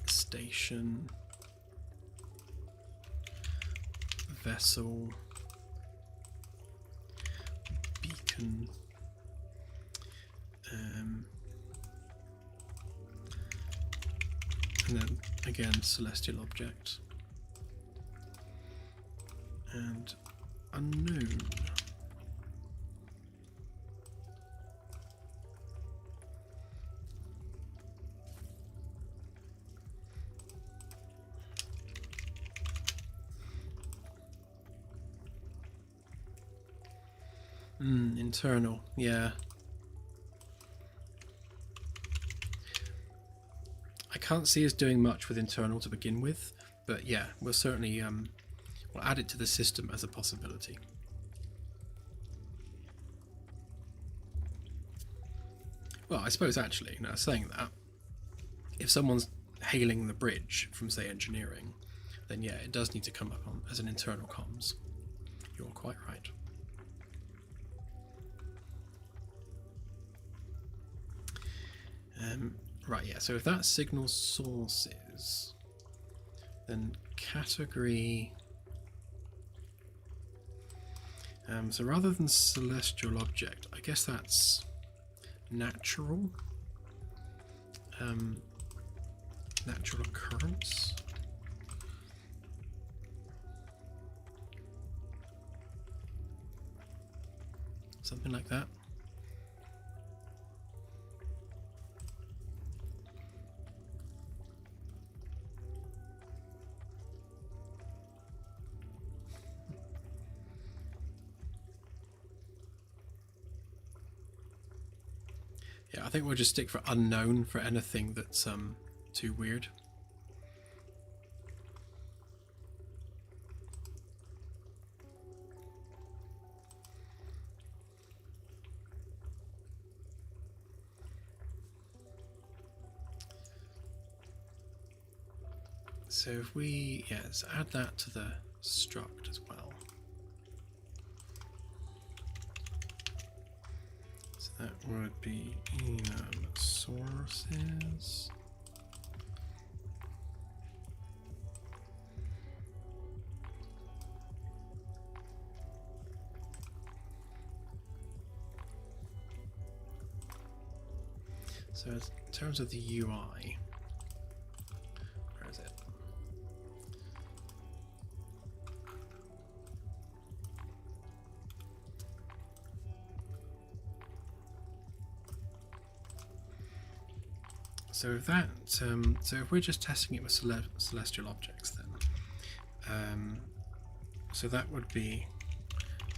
station, vessel, beacon, and then again celestial object, and unknown. Internal, yeah. I can't see us doing much with internal to begin with, but yeah, we'll certainly we'll add it to the system as a possibility. Well, I suppose actually, now saying that, if someone's hailing the bridge from, say, engineering, then yeah, it does need to come up on as an internal comms. You're quite right. Right, yeah, so if that signal source is, then category, so rather than celestial object, I guess that's natural, natural occurrence. Something like that. Yeah, I think we'll just stick for unknown for anything that's too weird. So if we, let's add that to the struct as well. So that would be enum sources. So in terms of the UI, where is it? So if that, so if we're just testing it with celestial objects, then, so that would be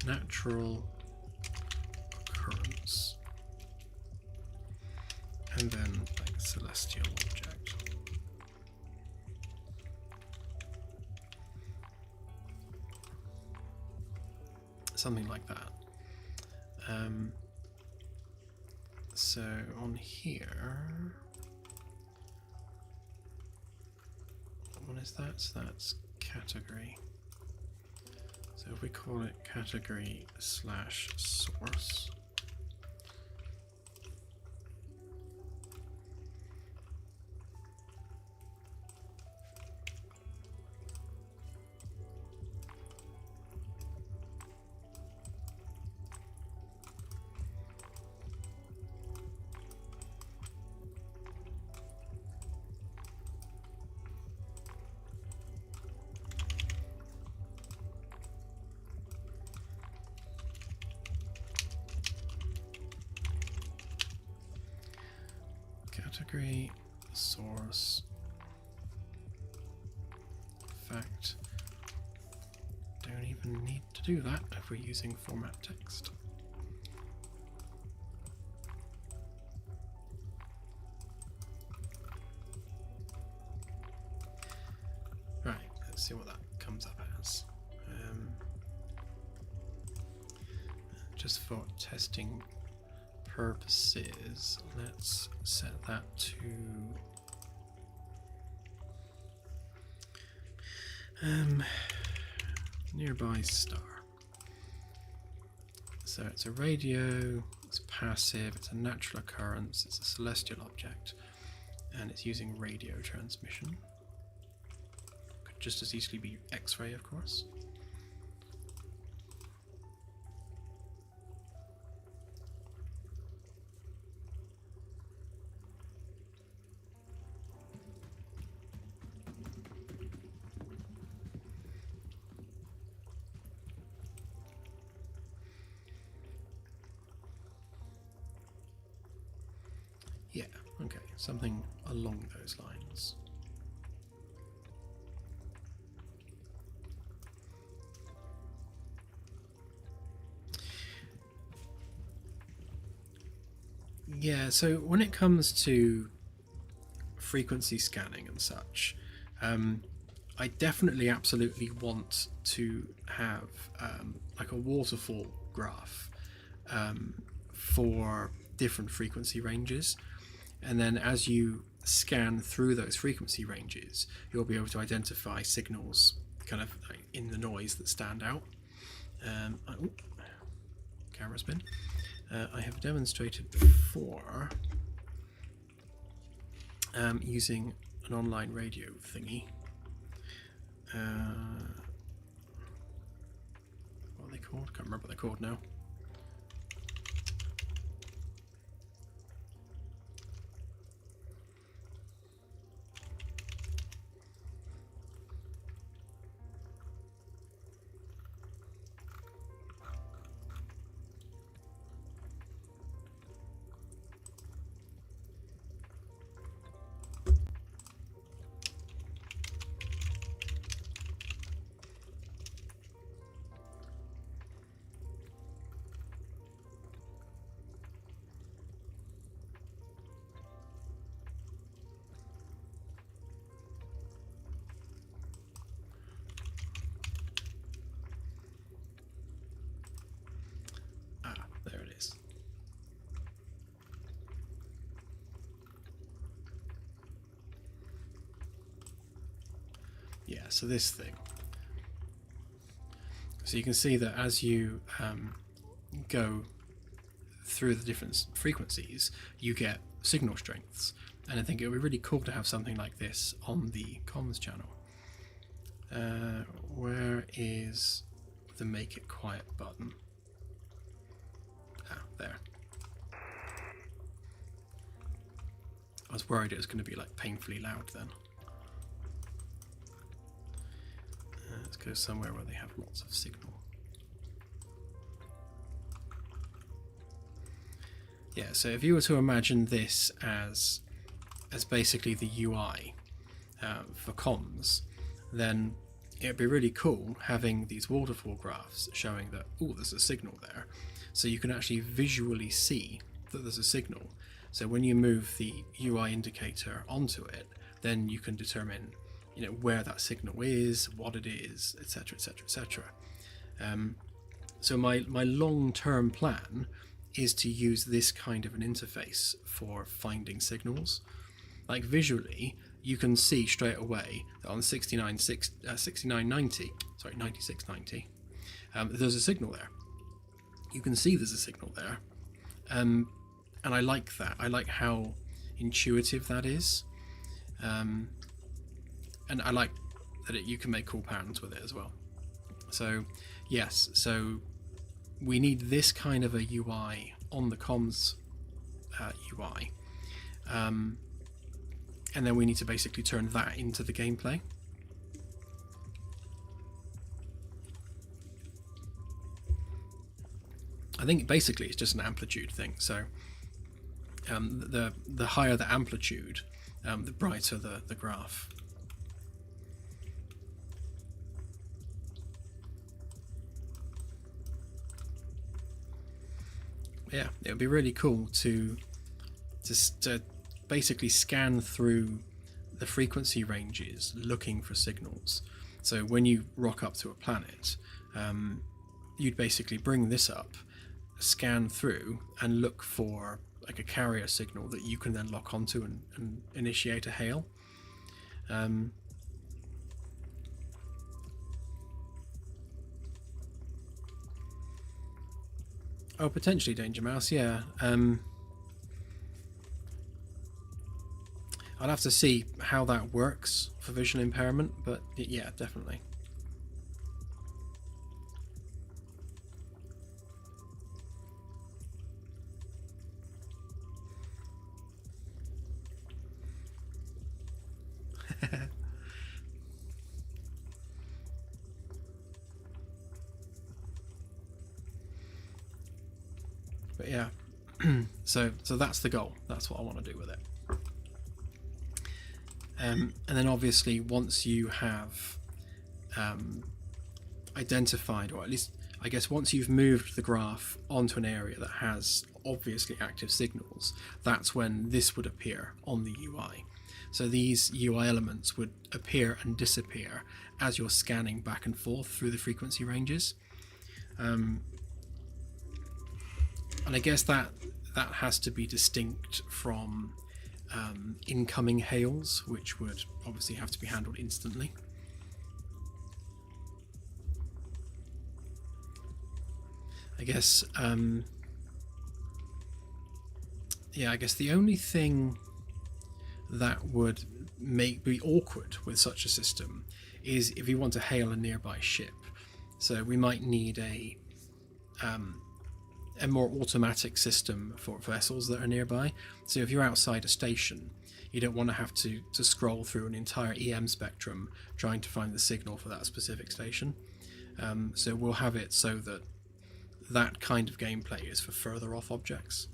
natural occurrence, and then like celestial object. Something like that. So on here, what is that? So that's category. So if we call it category slash source, category source fact. Don't even need to do that if we're using format text. Right, let's see what that comes up as. Just for testing purposes, let's set that to nearby star. So it's a radio, it's passive, it's a natural occurrence, it's a celestial object, and it's using radio transmission. Could just as easily be X-ray, of course. Yeah, okay, something along those lines. Yeah, so when it comes to frequency scanning and such, I definitely absolutely want to have like a waterfall graph for different frequency ranges, and then as you scan through those frequency ranges, you'll be able to identify signals kind of like in the noise that stand out. Camera spin. I have demonstrated before using an online radio thingy. What are they called? Can't remember what they're called now. so this thing. So you can see that as you go through the different frequencies, you get signal strengths, and I think it would be really cool to have something like this on the comms channel. Where is the make it quiet button? Ah, there. I was worried it was going to be like painfully loud then. Let's go somewhere where they have lots of signal. Yeah, so if you were to imagine this as basically the UI for comms, then it'd be really cool having these waterfall graphs showing that, oh, there's a signal there. So you can actually visually see that there's a signal. So when you move the UI indicator onto it, then you can determine, you know, where that signal is, what it is, etc., etc., etc. So my long-term plan is to use this kind of an interface for finding signals. Like visually, you can see straight away that on 9690, there's a signal there. You can see there's a signal there. And I like that. I like how intuitive that is. And I like that you can make cool patterns with it as well. So yes, so we need this kind of a UI on the comms UI. And then we need to basically turn that into the gameplay. I think basically it's just an amplitude thing. So the higher the amplitude, the brighter the graph. Yeah, it would be really cool to basically scan through the frequency ranges looking for signals. So when you rock up to a planet, you'd basically bring this up, scan through, and look for like a carrier signal that you can then lock onto and initiate a hail. Oh, potentially Danger Mouse, yeah. I'll have to see how that works for visual impairment, but yeah, definitely. But yeah, so that's the goal. That's what I want to do with it. And then obviously once you have identified, or at least I guess once you've moved the graph onto an area that has obviously active signals, that's when this would appear on the UI. So these UI elements would appear and disappear as you're scanning back and forth through the frequency ranges. And I guess that has to be distinct from incoming hails, which would obviously have to be handled instantly. I guess, yeah, I guess the only thing that would be awkward with such a system is if you want to hail a nearby ship. So we might need a more automatic system for vessels that are nearby. So if you're outside a station, you don't want to have to scroll through an entire EM spectrum trying to find the signal for that specific station. So we'll have it so that that kind of gameplay is for further off objects.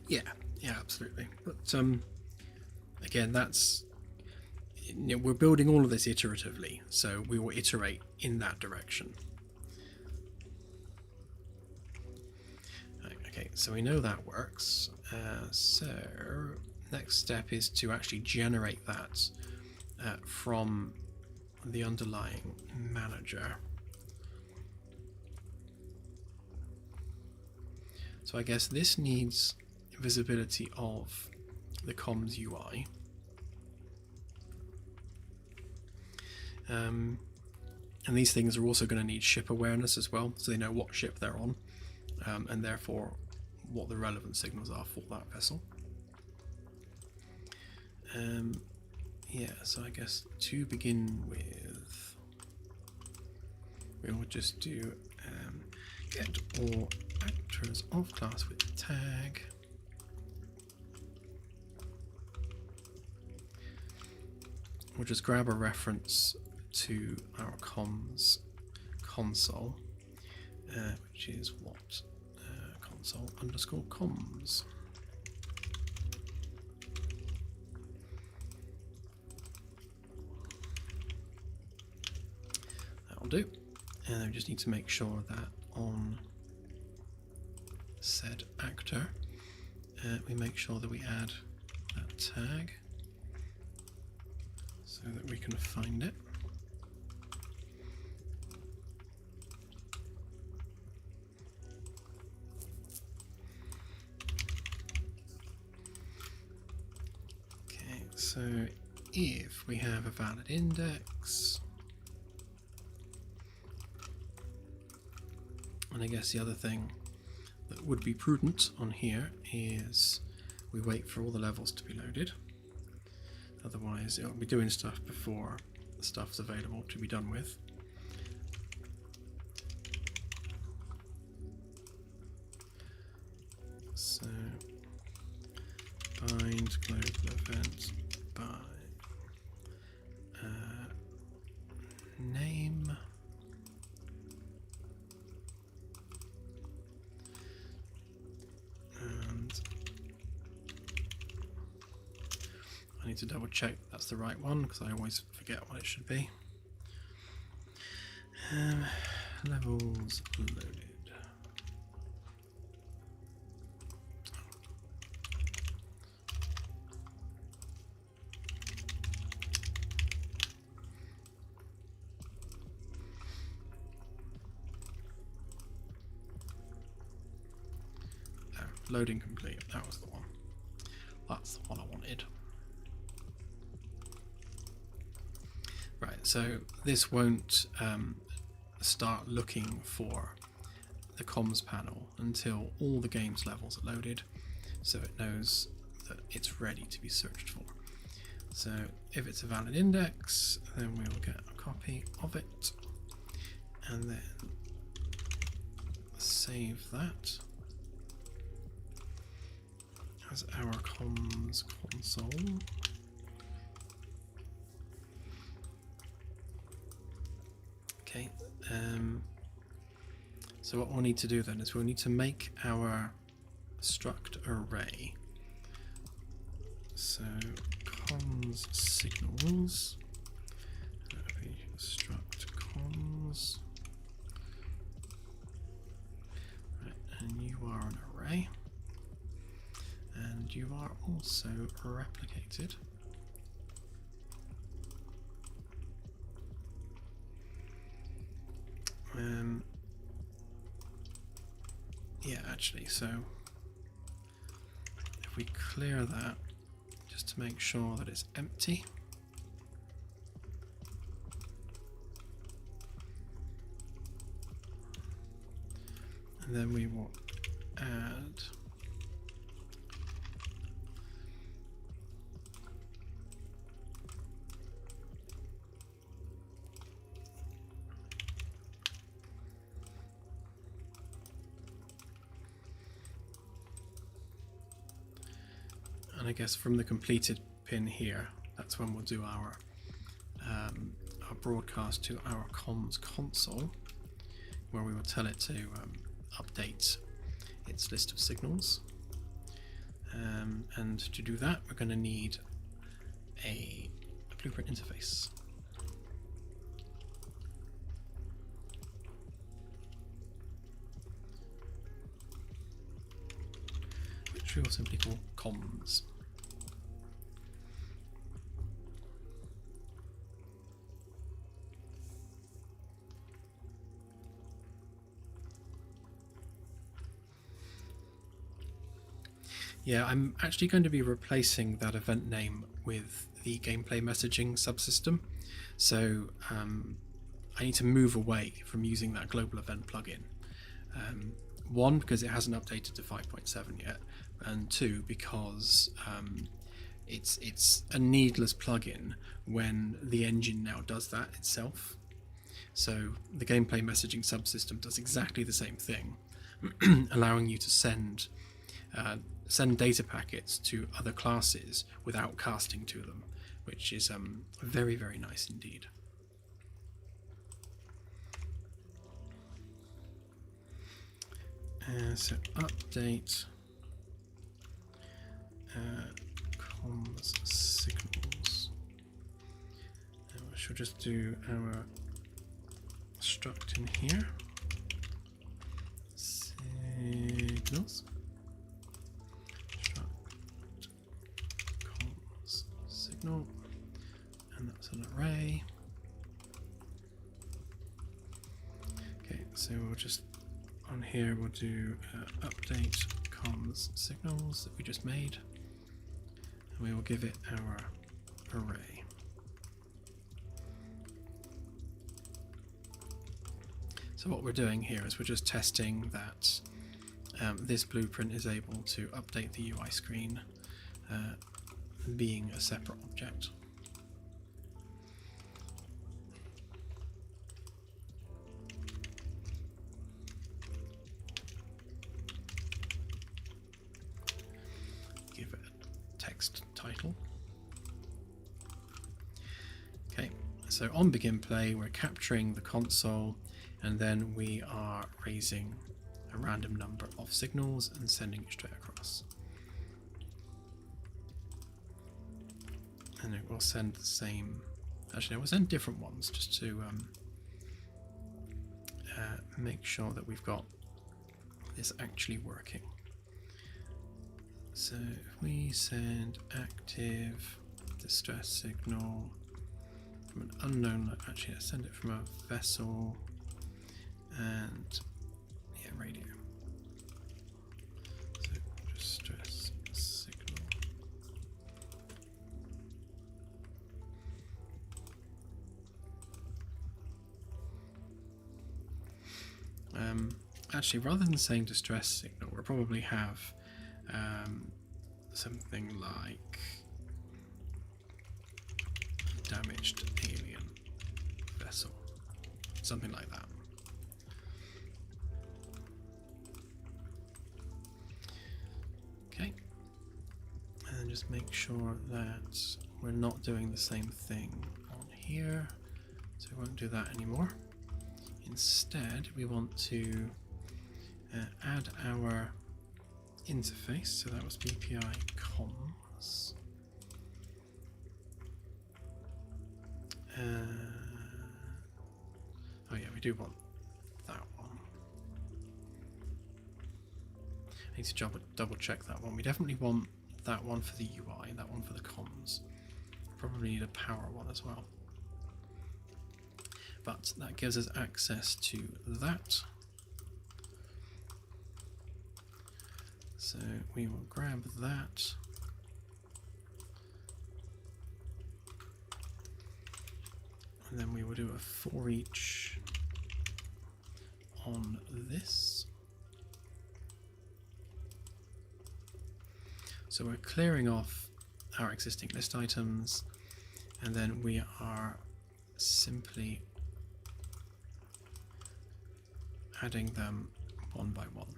Yeah, absolutely. But again, that's, you know, we're building all of this iteratively, so we will iterate in that direction. Okay, so we know that works. So next step is to actually generate that from the underlying manager. So I guess this needs visibility of the comms UI. And these things are also going to need ship awareness as well, so they know what ship they're on, and therefore what the relevant signals are for that vessel. Yeah, so I guess to begin with, we'll just do get all actors of class with tag. We'll just grab a reference to our comms console, which is what? Console underscore comms. That'll do. And then we just need to make sure that on said actor, we make sure that we add that tag so that we can find it. Okay, so if we have a valid index, and I guess the other thing that would be prudent on here is we wait for all the levels to be loaded. Otherwise it'll be doing stuff before the stuff's available to be done with. So bind global event by name. And I need to double check that's the right one because I always forget what it should be. Levels loaded. Loading complete, that was the one. That's the one I wanted. Right, so this won't start looking for the comms panel until all the game's levels are loaded, so it knows that it's ready to be searched for. So if it's a valid index, then we'll get a copy of it and then save that as our comms console. Okay, so what we'll need to do then is we'll need to make our struct array. So comms signals, struct comms, right, and you are an array. And you are also replicated. Yeah, actually, so if we clear that just to make sure that it's empty. And then we will add I guess from the completed pin here, that's when we'll do our broadcast to our comms console, where we will tell it to update its list of signals. And to do that, we're going to need a blueprint interface. Which we will simply call comms. Yeah, I'm actually going to be replacing that event name with the gameplay messaging subsystem. So I need to move away from using that global event plugin. One, because it hasn't updated to 5.7 yet, and two, because it's a needless plugin when the engine now does that itself. So the gameplay messaging subsystem does exactly the same thing, allowing you to send data packets to other classes without casting to them, which is very, very nice indeed. So update comms signals. I should just do our struct in here. Signals. Struct comms signal, and that's an array. Okay, so we'll just on here we'll do update comms signals that we just made, and we will give it our array. So what we're doing here is we're just testing that this blueprint is able to update the UI screen being a separate object. Give it a text title. Okay, so on begin play we're capturing the console, and then we are raising a random number of signals and sending it straight across. And it will send the same, actually it will send different ones just to make sure that we've got this actually working. So if we send active distress signal from an unknown, actually let's send it from a vessel and yeah, radio. So distress signal. Actually, rather than saying distress signal, we'll probably have something like damaged alien vessel, something like that. Okay, and just make sure that we're not doing the same thing on here, so we won't do that anymore. Instead, we want to add our interface, so that was BPI comms. Oh yeah, we do want that one. I need to double check that one. We definitely want that one for the UI, that one for the comms. Probably need a power one as well. But that gives us access to that. So we will grab that. And then we will do a for each on this. So we're clearing off our existing list items, and then we are simply adding them one by one.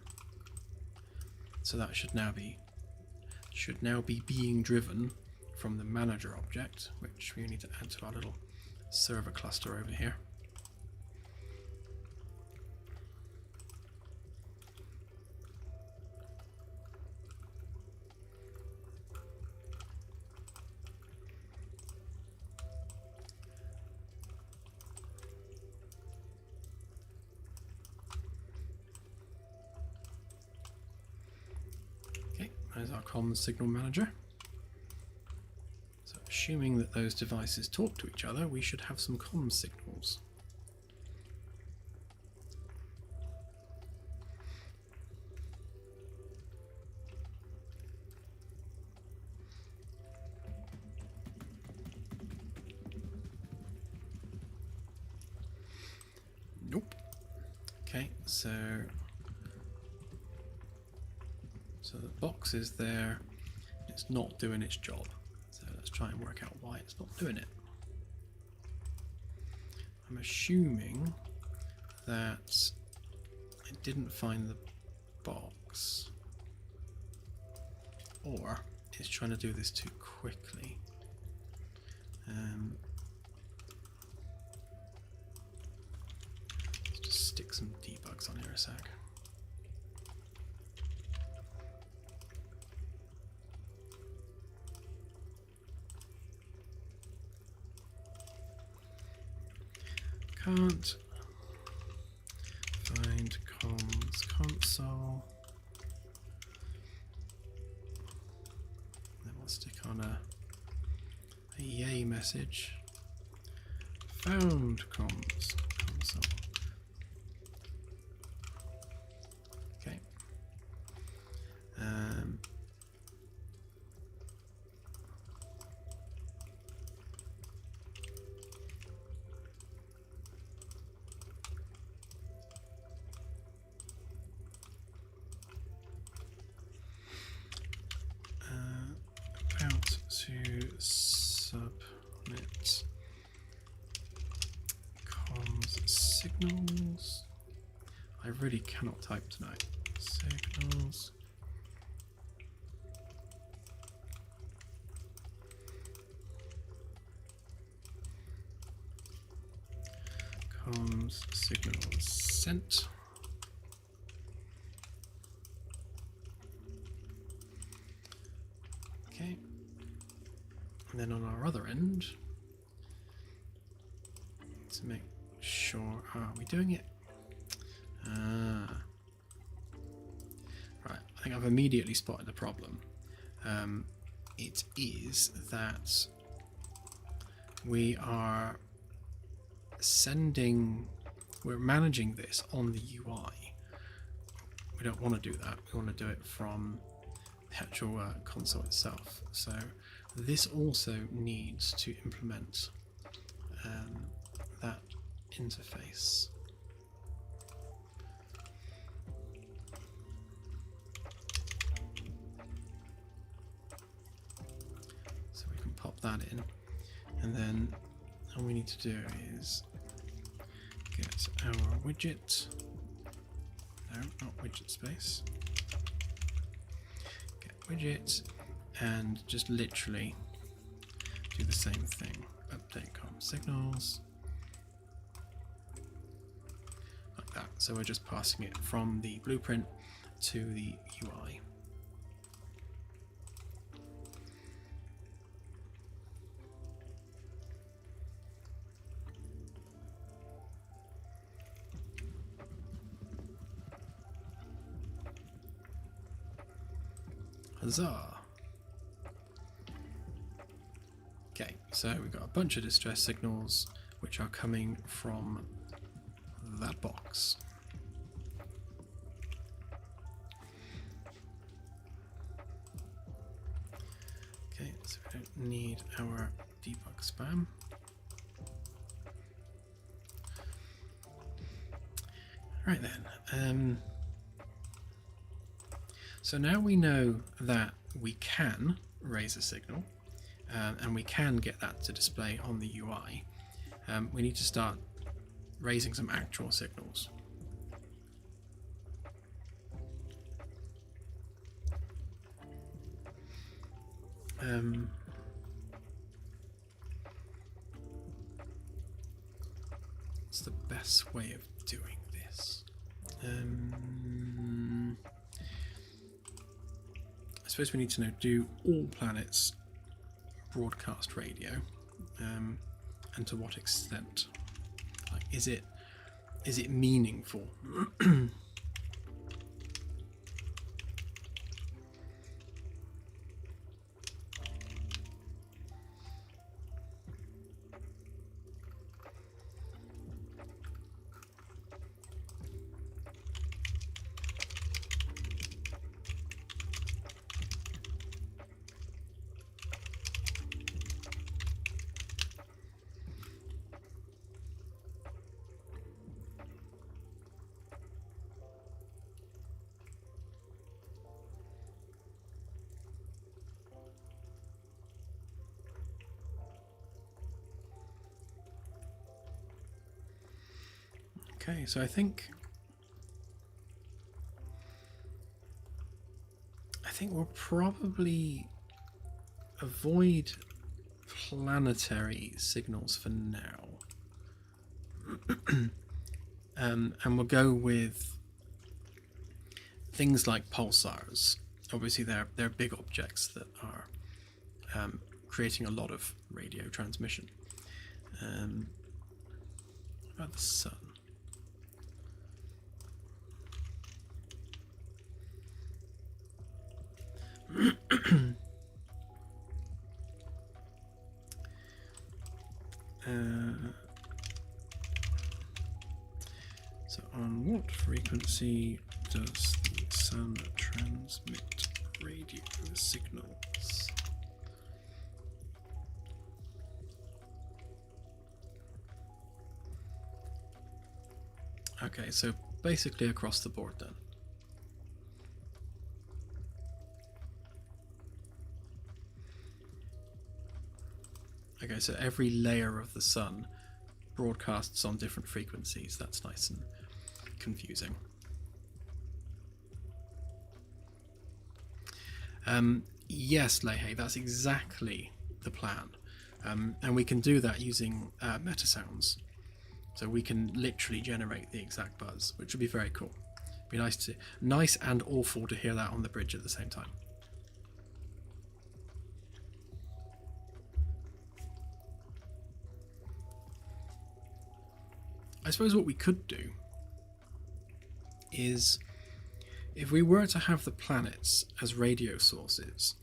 So that should now be being driven from the manager object, which we need to add to our little server cluster over here. There's our comms signal manager. So assuming that those devices talk to each other, we should have some comms signals. So the box is there. It's not doing its job. So let's try and work out why it's not doing it. I'm assuming that it didn't find the box, or it's trying to do this too quickly. Let's just stick some debugs on here a sec. Can't find comms console. Then we'll stick on a yay message. Found comms console. Okay. About to submit comms signals. I really cannot type tonight. Signals. Comms signals sent. Okay. And then on our other end, to make sure, are we doing it? Right, I think I've immediately spotted the problem. It is that we are we're managing this on the UI. We don't want to do that. We want to do it from the actual console itself. So this also needs to implement that interface. So we can pop that in, and then all we need to do is get our widget. No, not widget space. Get widget and just literally do the same thing. Update comm signals. Like that. So we're just passing it from the blueprint to the UI. Huzzah! Okay, so we've got a bunch of distress signals which are coming from that box. Okay, so we don't need our debug spam. Right then. So now we know that we can raise a signal and we can get that to display on the UI. We need to start raising some actual signals. What's the best way of doing this? I suppose we need to know, do all planets broadcast radio, and to what extent? Like, is it meaningful? Okay, so I think we'll probably avoid planetary signals for now. And we'll go with things like pulsars. Obviously, they're big objects that are creating a lot of radio transmission. What about the sun? So on what frequency does the sun transmit radio signals? Okay, so basically across the board then. Okay, so every layer of the sun broadcasts on different frequencies. That's nice and confusing. Yes, Lehe, that's exactly the plan. And we can do that using meta sounds. So we can literally generate the exact buzz, which would be very cool. Be nice and awful to hear that on the bridge at the same time. I suppose what we could do is, if we were to have the planets as radio sources,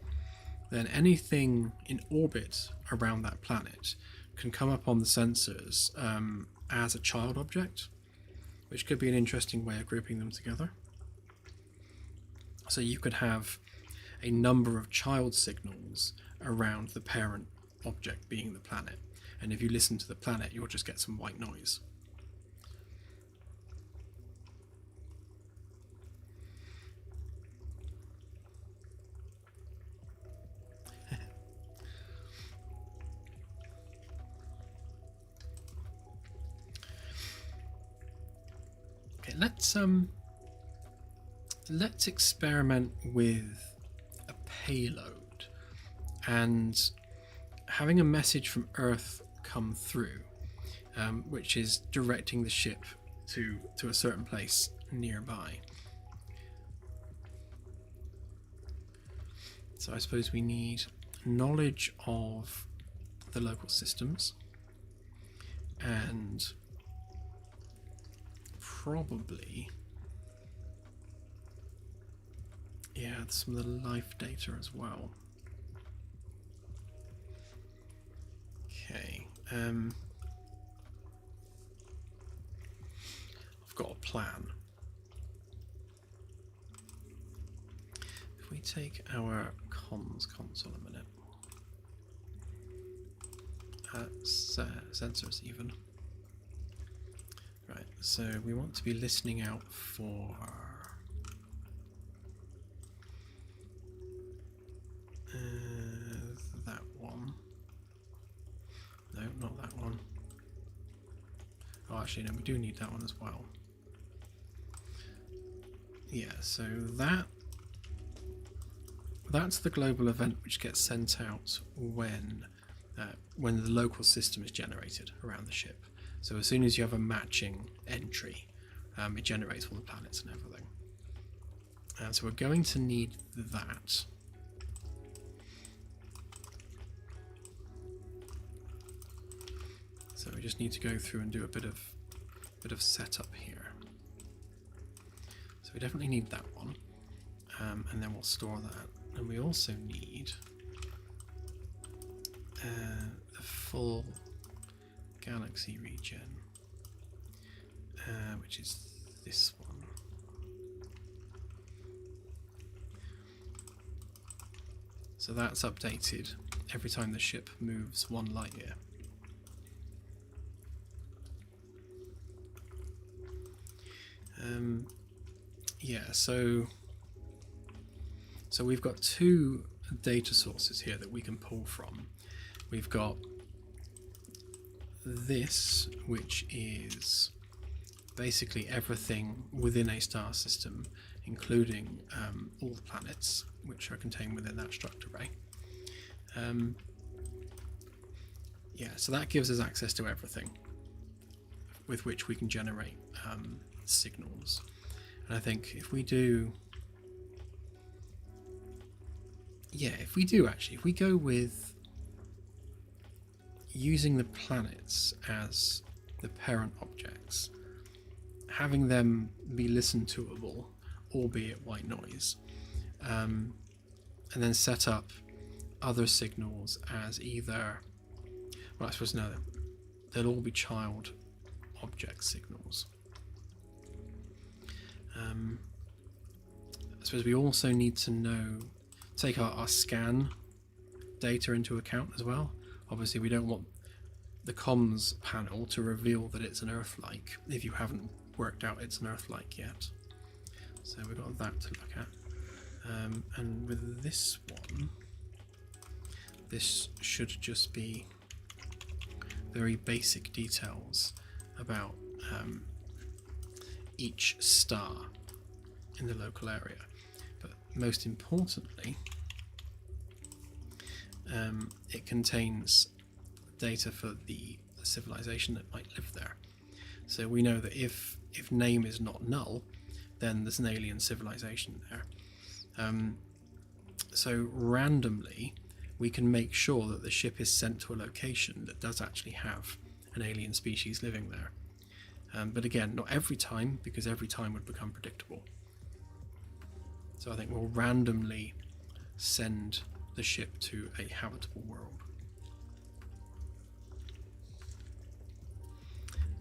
then anything in orbit around that planet can come up on the sensors as a child object, which could be an interesting way of grouping them together. So you could have a number of child signals around the parent object being the planet, and if you listen to the planet, you'll just get some white noise. Let's experiment with a payload and having a message from Earth come through, which is directing the ship to a certain place nearby. So I suppose we need knowledge of the local systems and probably, yeah, some of the life data as well. Okay, I've got a plan. If we take our comms console a minute, sensors even. Right, so we want to be listening out for that one. No, not that one. Oh, actually, no, we do need that one as well. Yeah, so that's the global event which gets sent out when the local system is generated around the ship. So as soon as you have a matching entry, it generates all the planets and everything. So we're going to need that. So we just need to go through and do a bit of setup here. So we definitely need that one, and then we'll store that. And we also need the full galaxy region, which is this one. So that's updated every time the ship moves 1 light year. Yeah, so we've got 2 data sources here that we can pull from. We've got this, which is basically everything within a star system, including all the planets which are contained within that struct array. Yeah, so that gives us access to everything with which we can generate signals. And I think if we do, if we go with using the planets as the parent objects, having them be listen toable, albeit white noise, and then set up other signals as either, well, I suppose no, they'll all be child object signals. I suppose we also need to take our scan data into account as well. Obviously we don't want the comms panel to reveal that it's an Earth-like if you haven't worked out it's an Earth-like yet. So we've got that to look at. And with this one, this should just be very basic details about each star in the local area. But most importantly, it contains data for the civilization that might live there. So we know that if name is not null, then there's an alien civilization there. So randomly, we can make sure that the ship is sent to a location that does actually have an alien species living there. But again, not every time, because every time would become predictable. So I think we'll randomly send the ship to a habitable world.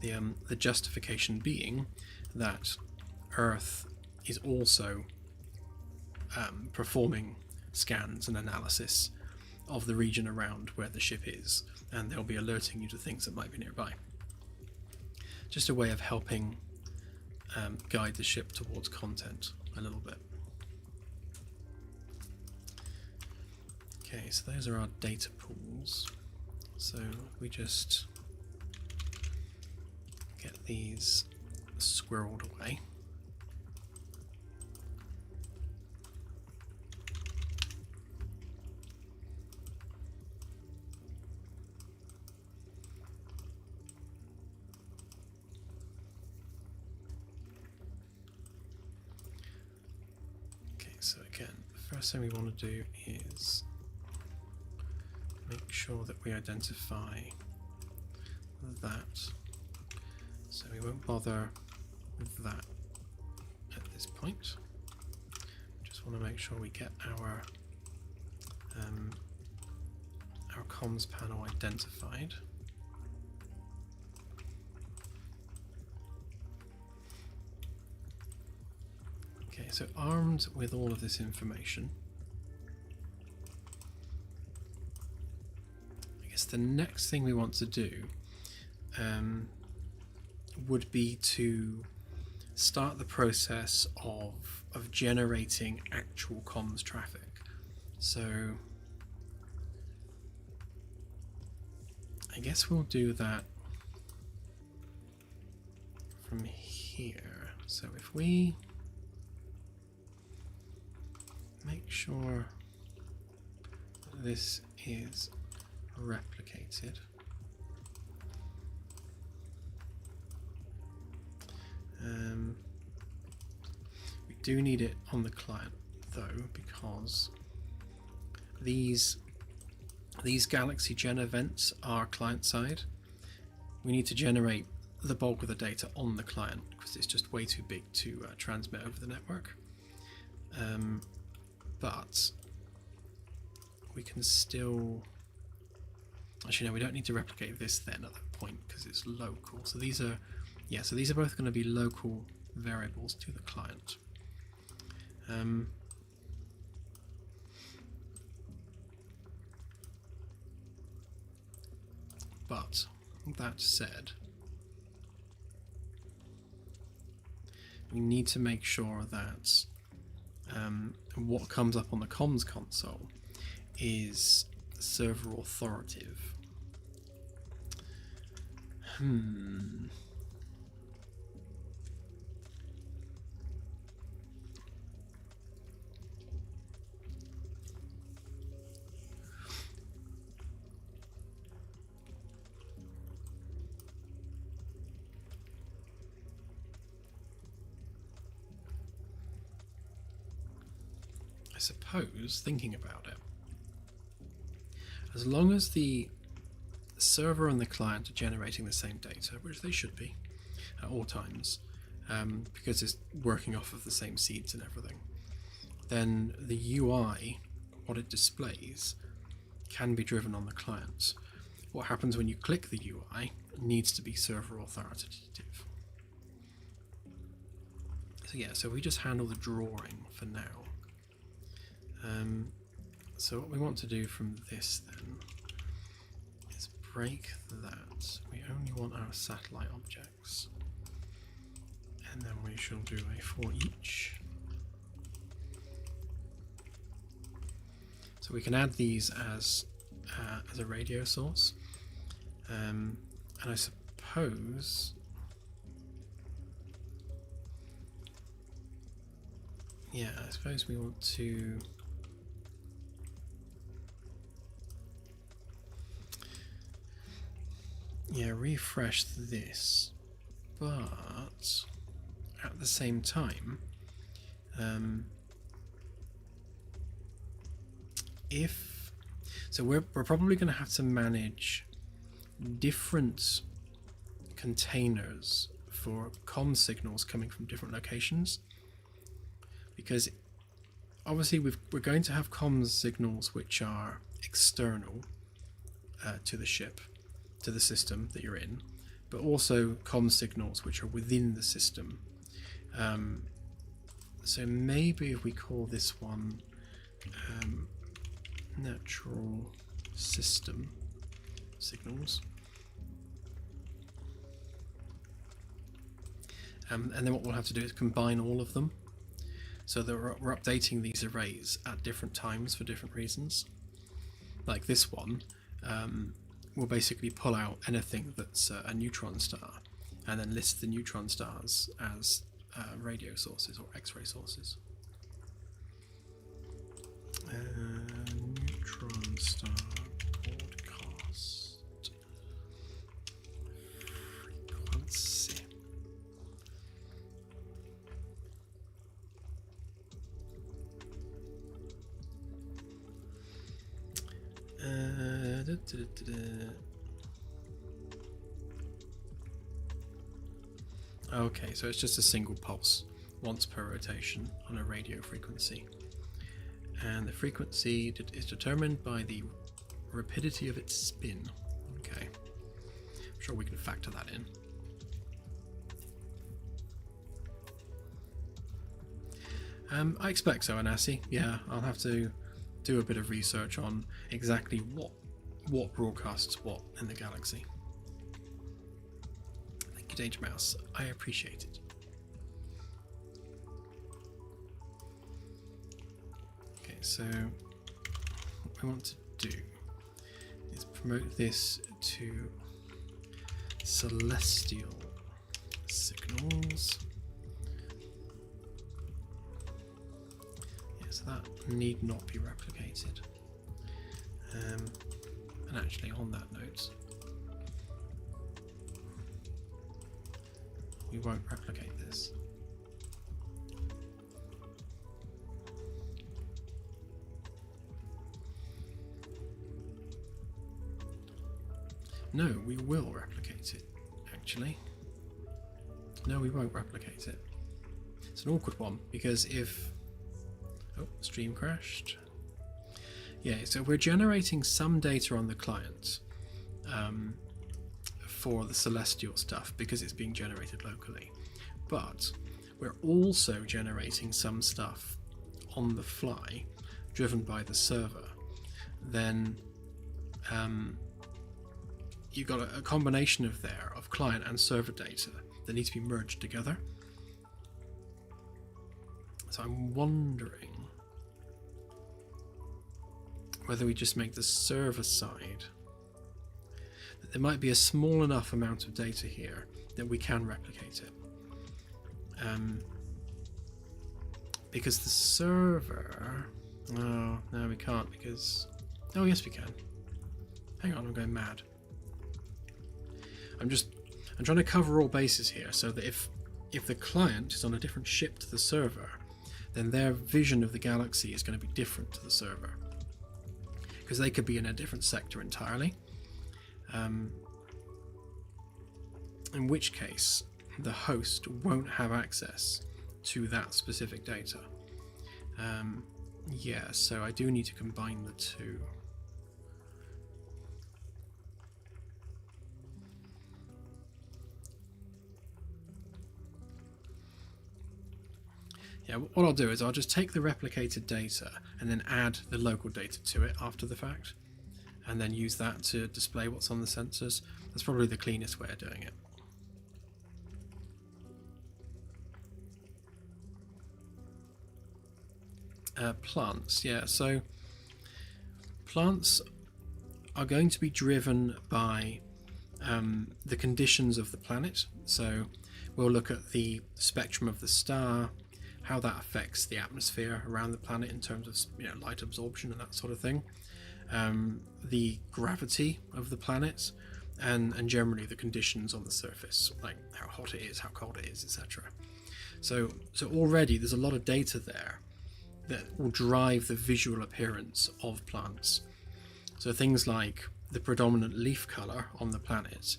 The justification being that Earth is also performing scans and analysis of the region around where the ship is, and they'll be alerting you to things that might be nearby. Just a way of helping guide the ship towards content a little bit. Okay, so those are our data pools. So we just get these squirreled away. Okay, so again, the first thing we want to do is make sure that we identify that. So we won't bother with that at this point. Just want to make sure we get our comms panel identified. Okay, so armed with all of this information, I guess the next thing we want to do would be to start the process of generating actual comms traffic. So I guess we'll do that from here. So if we make sure this is replicated, we do need it on the client though, because these Galaxy Gen events are client side. We need to generate the bulk of the data on the client because it's just way too big to transmit over the network. But we can still, actually no, we don't need to replicate this then at that point because it's local. So these are, so these are both going to be local variables to the client. But that said, we need to make sure that what comes up on the comms console is server authoritative. I suppose, thinking about it, as long as the server and the client are generating the same data, which they should be at all times, because it's working off of the same seeds and everything, then the UI, what it displays, can be driven on the client. What happens when you click the UI needs to be server authoritative. So yeah, so we just handle the drawing for now. So what we want to do from this then is break that. We only want our satellite objects. And then we shall do a for each. So we can add these as a radio source. And I suppose we want to refresh this, but at the same time, we're probably going to have to manage different containers for comm signals coming from different locations, because obviously we're going to have comms signals which are external to the ship, to the system that you're in, but also comm signals which are within the system. So maybe if we call this one natural system signals, and then what we'll have to do is combine all of them, so that we're updating these arrays at different times for different reasons. Like this one will basically pull out anything that's a neutron star, and then list the neutron stars as radio sources or X-ray sources. Neutron star broadcast frequency. Okay, so it's just a single pulse once per rotation on a radio frequency, and the frequency is determined by the rapidity of its spin. Okay, I'm sure we can factor that in. I expect so, Anasi. Yeah, I'll have to do a bit of research on exactly what broadcasts what in the galaxy. Thank you, Danger Mouse. I appreciate it. Okay, so what we want to do is promote this to celestial signals. So that need not be replicated. And actually, on that note, we won't replicate this. No, we will replicate it, actually. No, we won't replicate it. It's an awkward one, because if... Oh, stream crashed. Yeah, so we're generating some data on the client for the celestial stuff because it's being generated locally. But we're also generating some stuff on the fly, driven by the server. Then you've got a combination of client and server data that needs to be merged together. So I'm wondering whether we just make the server side, that there might be a small enough amount of data here that we can replicate it. Because the server... Oh, no, we can't because... Oh, yes, we can. Hang on, I'm going mad. I'm trying to cover all bases here so that if the client is on a different ship to the server, then their vision of the galaxy is going to be different to the server, because they could be in a different sector entirely. In which case, the host won't have access to that specific data. Yeah, so I do need to combine the two. Yeah, what I'll do is I'll just take the replicated data and then add the local data to it after the fact, and then use that to display what's on the sensors. That's probably the cleanest way of doing it. Plants, yeah, so plants are going to be driven by the conditions of the planet. So we'll look at the spectrum of the star, how that affects the atmosphere around the planet in terms of, you know, light absorption and that sort of thing, the gravity of the planet, and generally the conditions on the surface, like how hot it is, how cold it is, etc. So already there's a lot of data there that will drive the visual appearance of plants. So things like the predominant leaf color on the planet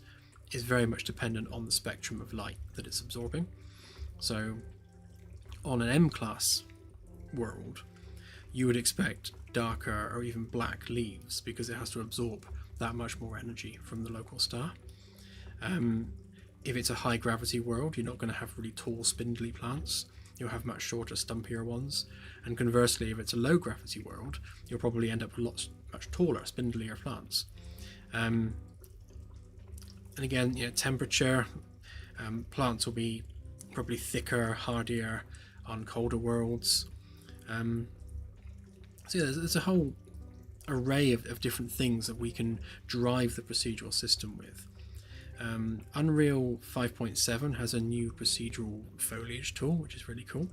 is very much dependent on the spectrum of light that it's absorbing. So on an M-class world, you would expect darker or even black leaves because it has to absorb that much more energy from the local star. If it's a high gravity world, you're not going to have really tall spindly plants. You'll have much shorter, stumpier ones. And conversely, if it's a low gravity world, you'll probably end up with much taller, spindlier plants. And again, you know, temperature, plants will be probably thicker, hardier on colder worlds. So yeah, there's a whole array of different things that we can drive the procedural system with. Unreal 5.7 has a new procedural foliage tool, which is really cool.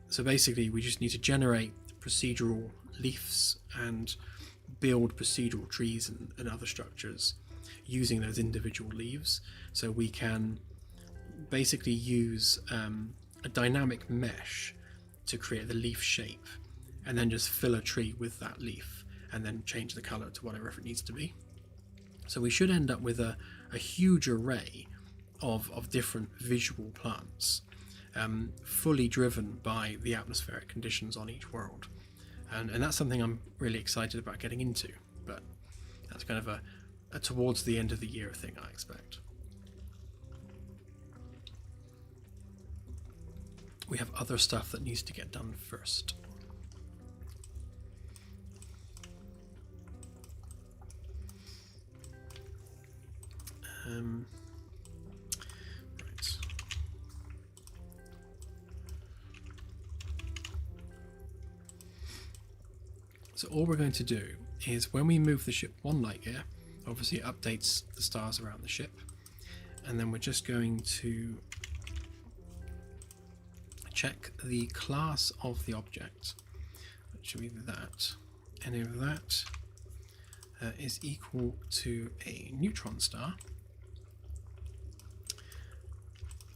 So basically we just need to generate procedural leaves and build procedural trees and other structures using those individual leaves. So we can basically use a dynamic mesh to create the leaf shape, and then just fill a tree with that leaf and then change the color to whatever it needs to be. So we should end up with a huge array of different visual plants, fully driven by the atmospheric conditions on each world. And that's something I'm really excited about getting into, but that's kind of a towards the end of the year thing, I expect. We have other stuff that needs to get done first. Right. So all we're going to do is when we move the ship 1 light year, obviously it updates the stars around the ship, and then we're just going to check the class of the object, which should be that, and if that is equal to a neutron star,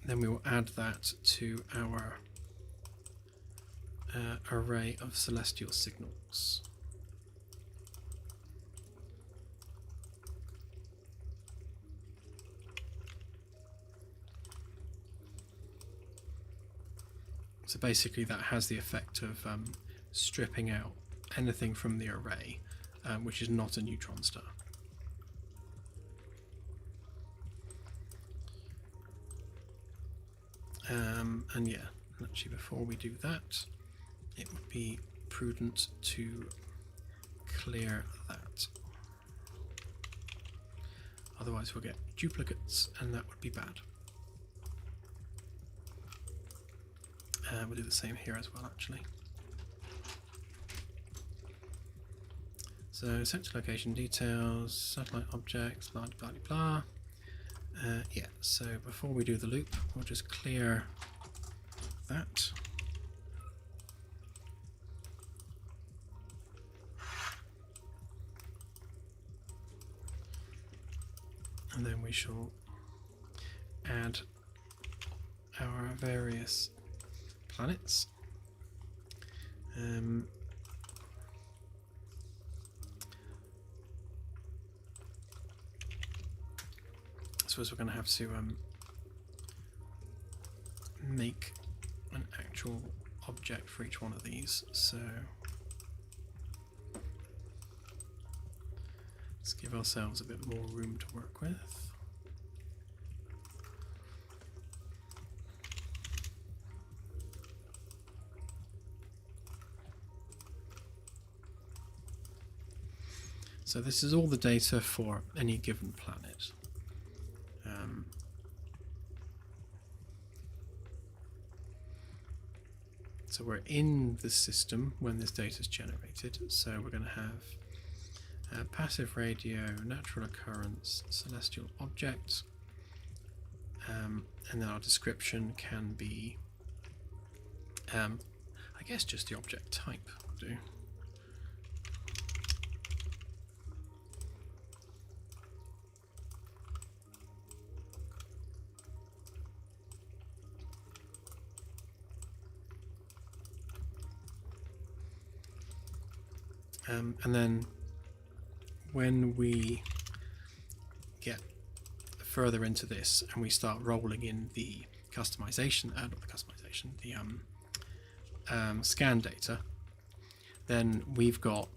then we will add that to our array of celestial signals. So basically that has the effect of stripping out anything from the array which is not a neutron star. And yeah, actually before we do that, it would be prudent to clear that. Otherwise we'll get duplicates and that would be bad. We'll do the same here as well, actually. So sector location details, satellite objects, blah blah blah. Yeah, so before we do the loop, we'll just clear that. And then we shall add our various planets. I suppose we're going to have to make an actual object for each one of these. So let's give ourselves a bit more room to work with. So this is all the data for any given planet. So we're in the system when this data is generated. So we're going to have passive radio, natural occurrence, celestial object, and then our description can be, I guess, just the object type will do. And then when we get further into this and we start rolling in the customization, not the customization, the scan data, then we've got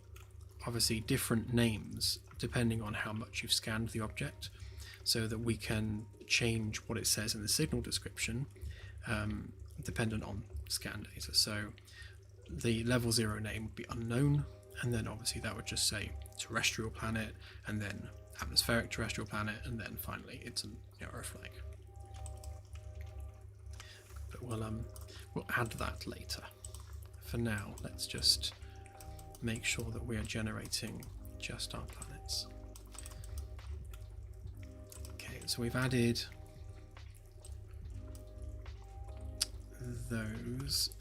obviously different names depending on how much you've scanned the object, so that we can change what it says in the signal description dependent on scan data. So the level 0 name would be unknown, and then obviously that would just say terrestrial planet, and then atmospheric terrestrial planet, and then finally it's an Earth flag. But we'll add that later. For now, let's just make sure that we are generating just our planets. Okay, so we've added those.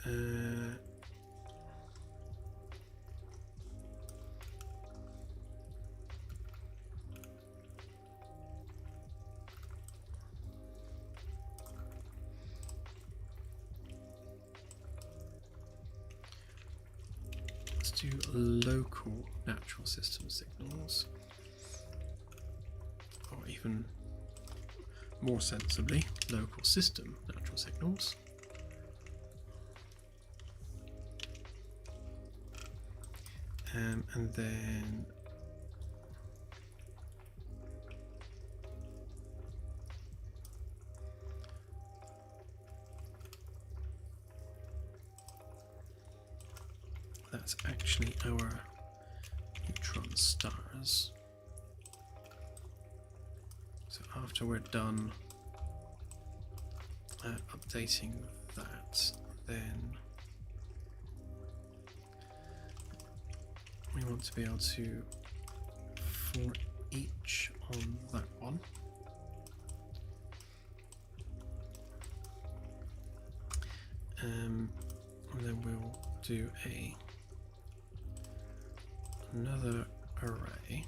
Do local natural system signals, or even more sensibly, local system natural signals. And then that's actually our neutron stars. So after we're done updating that, then we want to be able to, for each on that one, and then we'll do another array,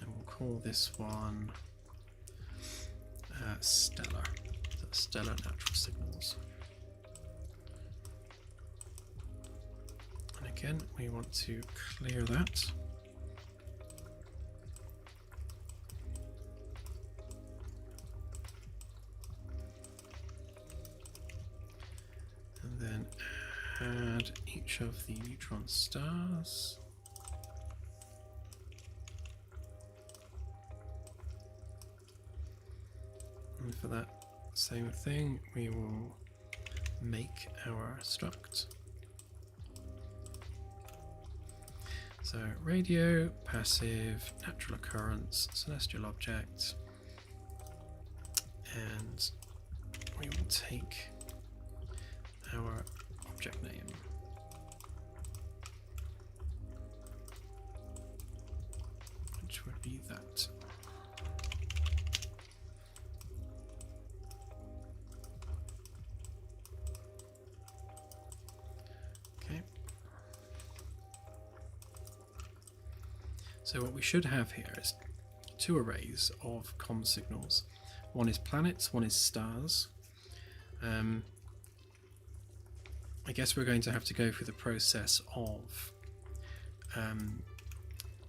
and we'll call this one stellar, so stellar natural signals. And again, we want to clear that. And then add each of the neutron stars. And for that same thing, we will make our struct. So radio, passive, natural occurrence, celestial object, and we will take our object name. Which would be that. So what we should have here is two arrays of comm signals. One is planets, one is stars. And I guess we're going to have to go through the process of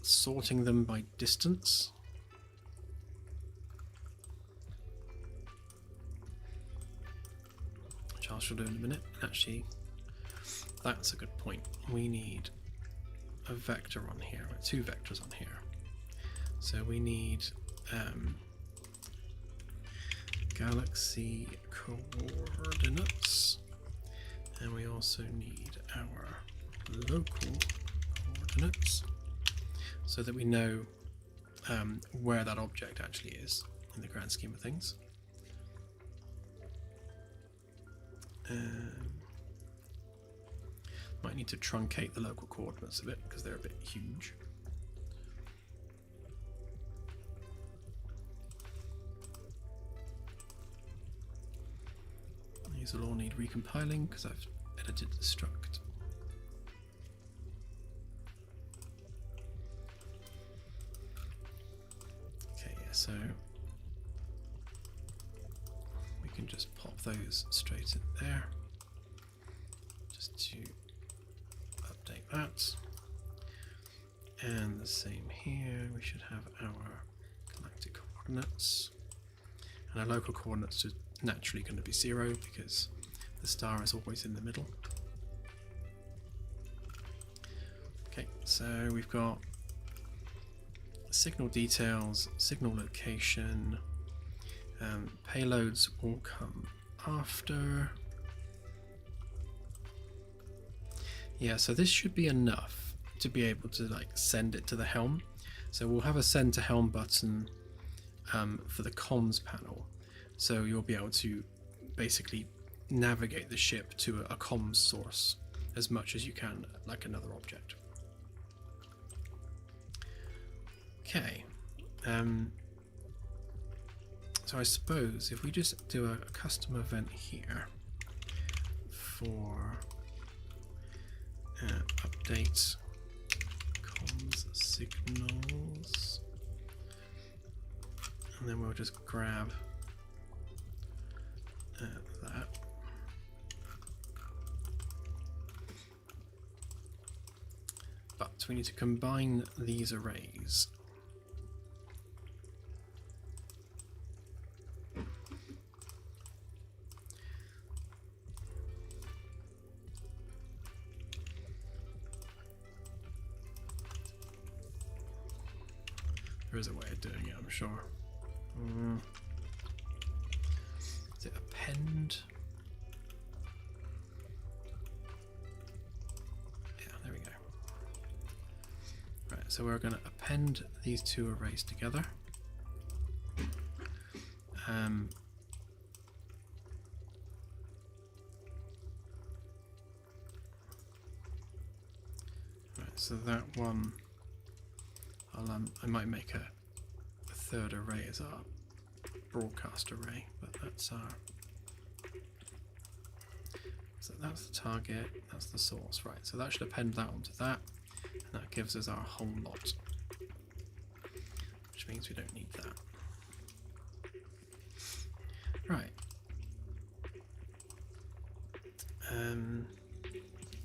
sorting them by distance. Which I shall do in a minute. Actually, that's a good point. We need a vector on here, or 2 vectors on here. So we need galaxy coordinates, and we also need our local coordinates so that we know where that object actually is in the grand scheme of things. Might need to truncate the local coordinates a bit because they're a bit huge. These will all need recompiling because I've edited the struct. Okay, yeah, so we can just pop those straight in there just to update that. And the same here, we should have our galactic coordinates, and our local coordinates are naturally going to be 0 because the star is always in the middle. Okay, so we've got signal details, signal location, payloads will come after. Yeah, so this should be enough to be able to like send it to the helm. So we'll have a send to helm button for the comms panel. So you'll be able to basically navigate the ship to a comms source as much as you can, like another object. Okay. So I suppose if we just do a custom event here for update comms signals, and then we'll just grab that. But we need to combine these arrays. There is a way of doing it, I'm sure. Is it append? Yeah, there we go. Right, so we're going to append these 2 arrays together. Right, so that one, I might make a 3rd array as our broadcast array, but that's our, so that's the target, that's the source, right? So that should append that onto that, and that gives us our whole lot, which means we don't need that. Right.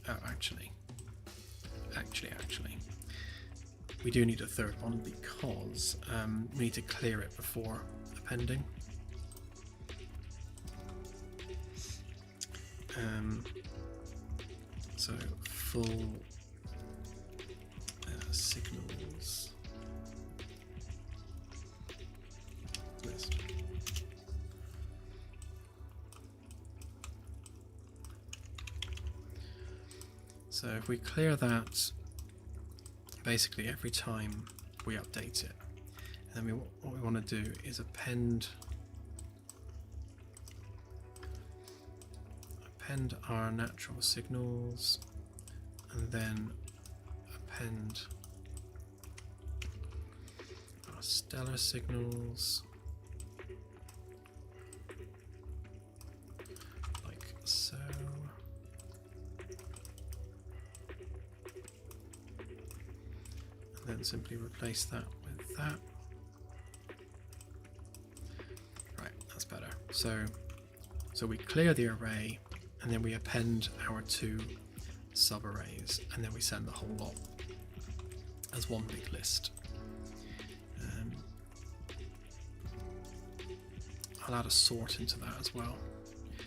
Oh, actually, we do need a 3rd one because we need to clear it before appending. So full signals list. So if we clear that basically every time we update it, and then what we want to do is append our natural signals, and then append our stellar signals like so. And then simply replace that with that. Right, that's better. So we clear the array, and then we append our 2 subarrays, and then we send the whole lot as one big list. I'll add a sort into that as well.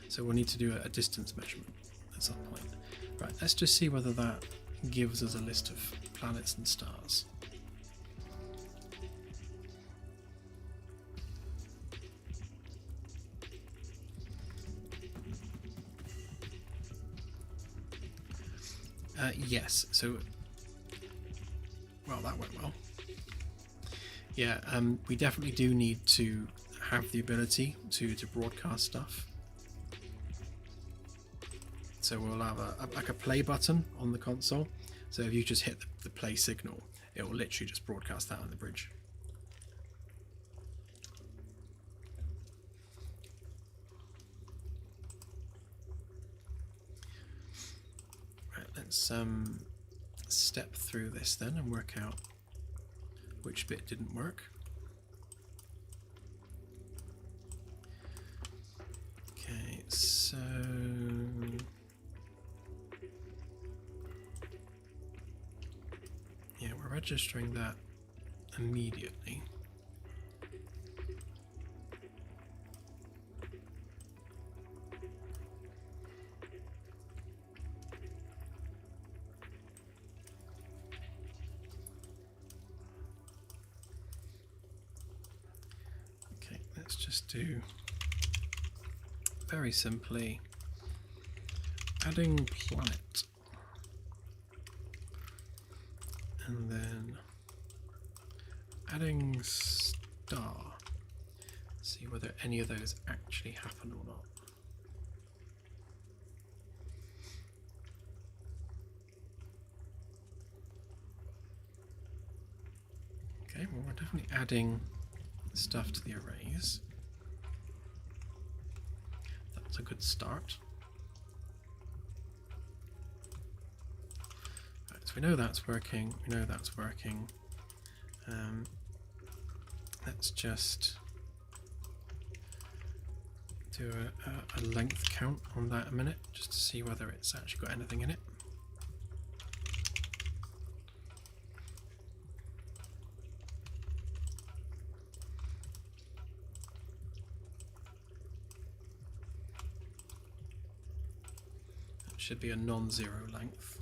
So we'll need to do a distance measurement at some point. Right, let's just see whether that gives us a list of planets and stars. Yes, so, well, that went well. Yeah, we definitely do need to have the ability to broadcast stuff. So we'll have like a play button on the console. So if you just hit the play signal, it will literally just broadcast that on the bridge. Right, let's step through this then and work out which bit didn't work. Okay, so yeah, we're registering that immediately. Okay, let's just do very simply adding planet, and then adding star. See whether any of those actually happen or not. Okay, well, we're definitely adding stuff to the arrays. That's a good start. Right, so we know that's working. We know that's working. Let's just do a length count on that a minute, just to see whether it's actually got anything in it. That should be a non-zero length.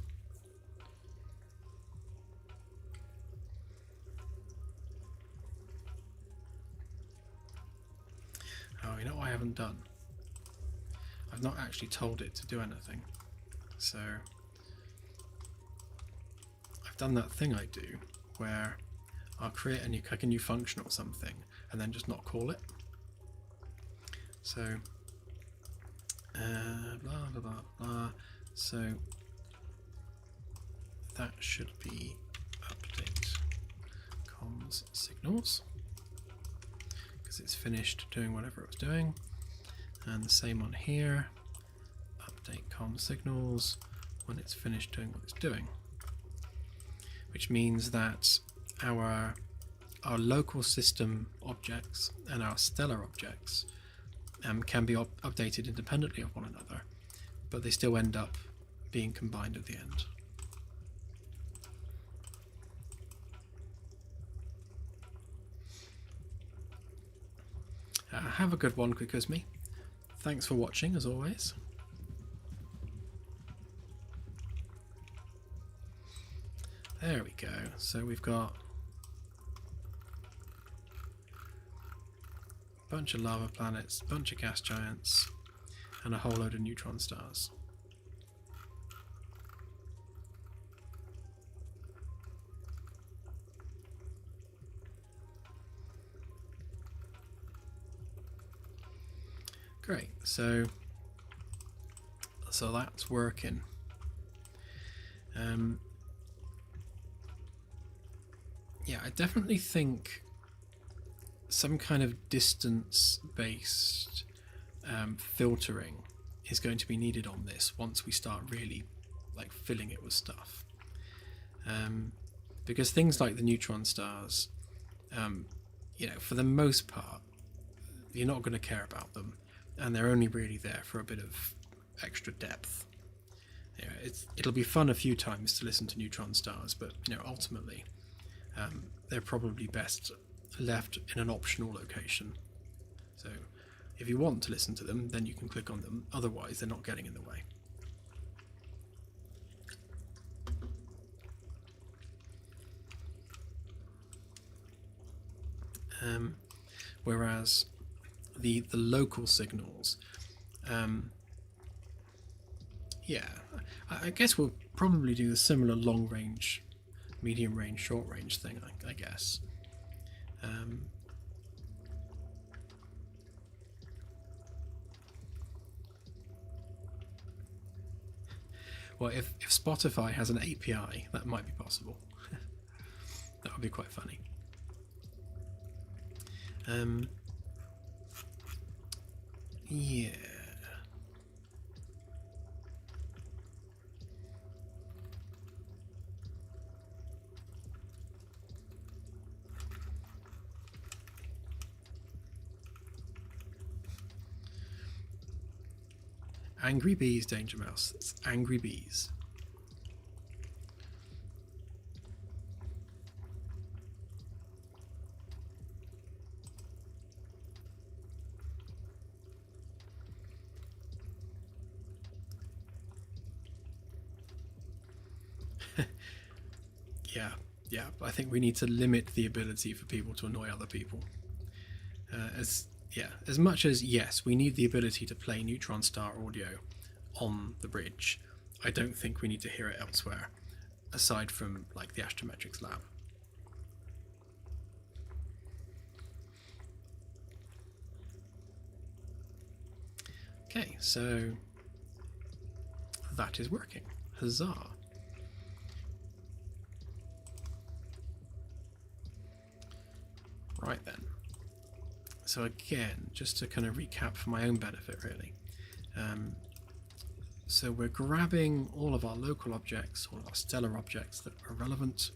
Oh, you know what I haven't done? I've not actually told it to do anything. So I've done that thing I do where I'll create a new function or something and then just not call it. So blah blah blah blah. So that should be update comms signals, because it's finished doing whatever it was doing. And the same on here, update comm signals when it's finished doing what it's doing, which means that our local system objects and our stellar objects can be updated independently of one another, but they still end up being combined at the end. Have a good one, Quick as me. Thanks for watching, as always. There we go. So we've got a bunch of lava planets, a bunch of gas giants, and a whole load of neutron stars. Great, so that's working. Yeah, I definitely think some kind of distance-based filtering is going to be needed on this once we start really like filling it with stuff. Because things like the neutron stars, you know, for the most part, you're not going to care about them. And they're only really there for a bit of extra depth. It'll be fun a few times to listen to neutron stars, but ultimately they're probably best left in an optional location. So if you want to listen to them, then you can click on them. Otherwise, they're not getting in the way. Whereas the local signals, yeah, I guess we'll probably do the similar long range, medium range, short range thing, I guess. Well, if Spotify has an API, that might be possible. That would be quite funny. Yeah. Angry bees, Danger Mouse. It's angry bees. Yeah, I think we need to limit the ability for people to annoy other people. As much as, yes, we need the ability to play neutron star audio on the bridge, I don't think we need to hear it elsewhere, aside from like the Astrometrics lab. Okay, so that is working. Huzzah. Right then. So again, just to kind of recap for my own benefit, really. So we're grabbing all of our local objects, all of our stellar objects that are relevant.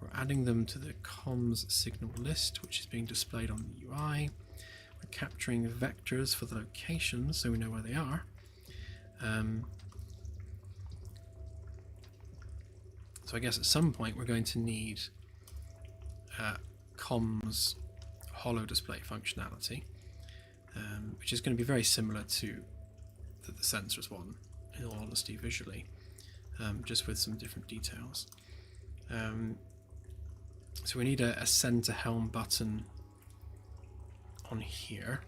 We're adding them to the comms signal list, which is being displayed on the UI. We're capturing vectors for the locations so we know where they are. So I guess at some point we're going to need comms holo display functionality, which is going to be very similar to the sensors one, in all honesty, visually, just with some different details. So we need a center helm button on here,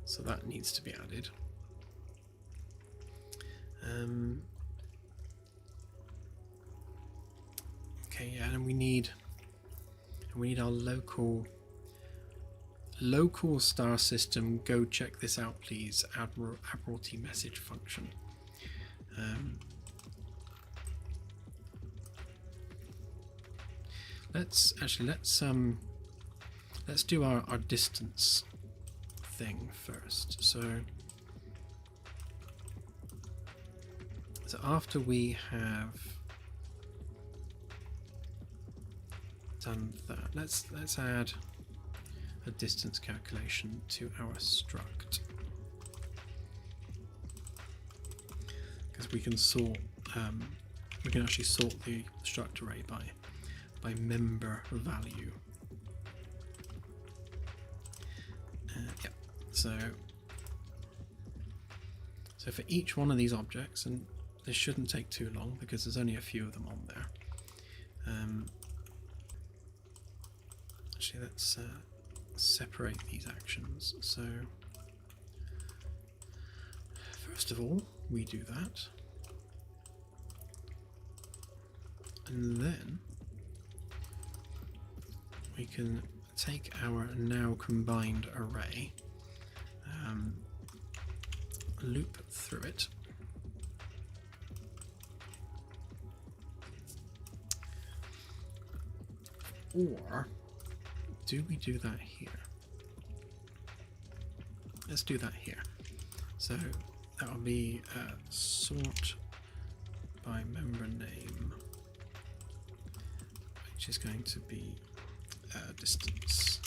so that needs to be added. Okay, yeah, and we need our local star system. Go check this out, please. Admiralty message function. Let's do our distance thing first. So after we have done that, let's add a distance calculation to our struct, because we can sort we can actually sort the struct array by member value. Yeah, so for each one of these objects, and this shouldn't take too long because there's only a few of them on there. Actually, let's separate these actions. So first of all, we do that, and then we can take our now combined array, loop through it, or do we do that here? Let's do that here. So that will be sort by member name, which is going to be distance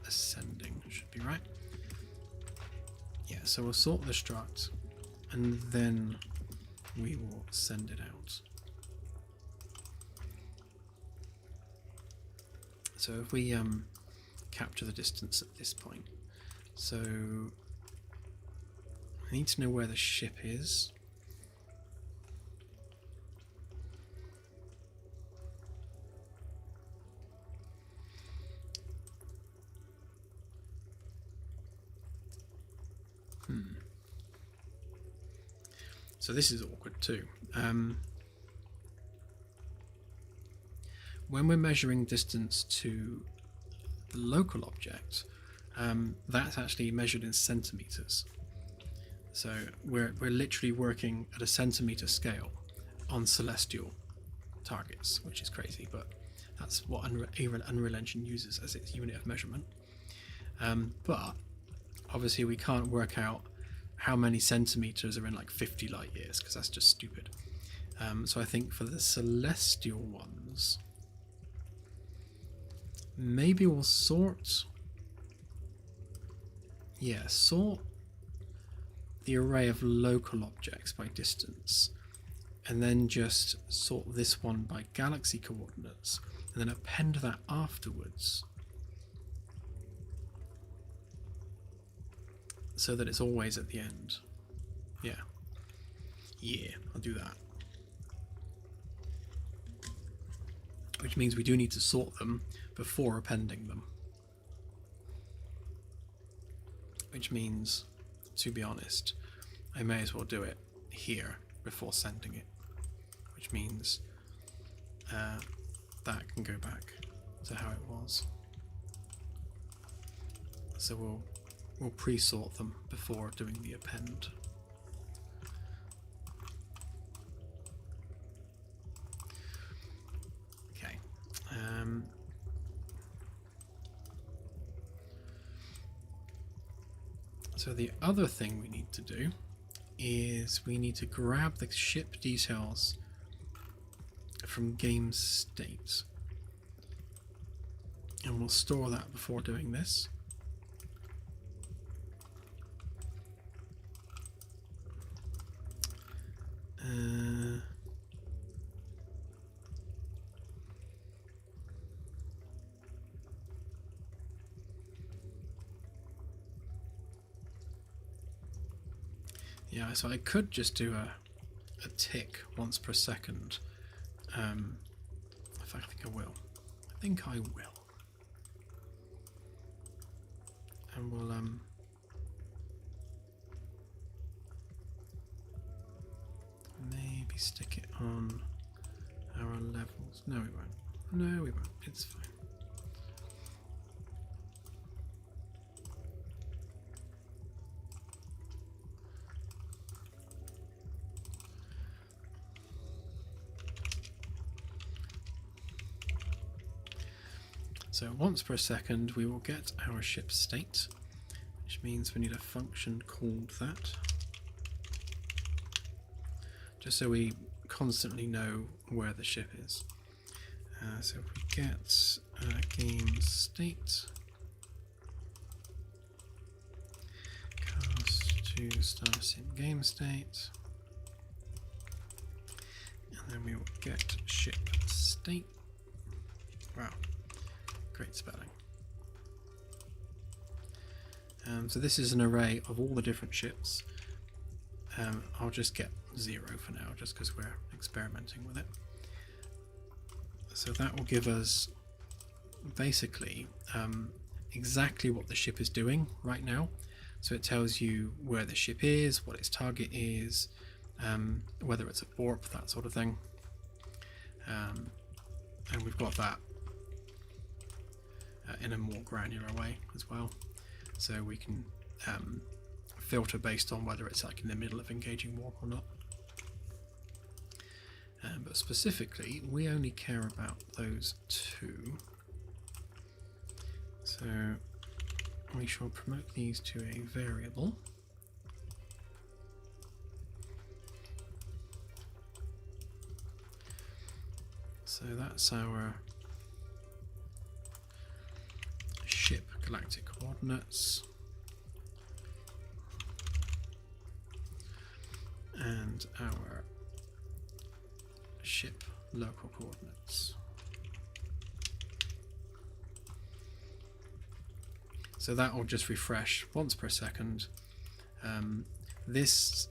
ascending, should be right. Yeah, so we'll sort the struct and then we will send it out. So if we capture the distance at this point, so I need to know where the ship is. So this is awkward too. When we're measuring distance to the local object, that's actually measured in centimeters. So we're literally working at a centimeter scale on celestial targets, which is crazy, but that's what Unreal Engine uses as its unit of measurement. But obviously we can't work out how many centimeters are in like 50 light years, because that's just stupid. So I think for the celestial ones, maybe we'll sort the array of local objects by distance, and then just sort this one by galaxy coordinates, and then append that afterwards so that it's always at the end. Yeah, I'll do that. Which means we do need to sort them before appending them. Which means, to be honest, I may as well do it here before sending it. Which means that can go back to how it was. So we'll pre-sort them before doing the append. Okay. So the other thing we need to do is we need to grab the ship details from game state, and we'll store that before doing this. Yeah, so I could just do a tick once per second. In fact, I think I will. And we'll maybe stick it on our levels. No, we won't. It's fine. So once per second we will get our ship state, which means we need a function called that, just so we constantly know where the ship is. So if we get game state, cast to Starship game state, and then we will get ship state. Wow. Great spelling. So this is an array of all the different ships. I'll just get 0 for now, just because we're experimenting with it. So that will give us basically exactly what the ship is doing right now. So it tells you where the ship is, what its target is, whether it's a warp, that sort of thing. And we've got that in a more granular way as well, so we can filter based on whether it's like in the middle of engaging warp or not. But specifically we only care about those two, so we shall promote these to a variable. So that's our ship galactic coordinates. and our ship local coordinates. So that will just refresh once per second. This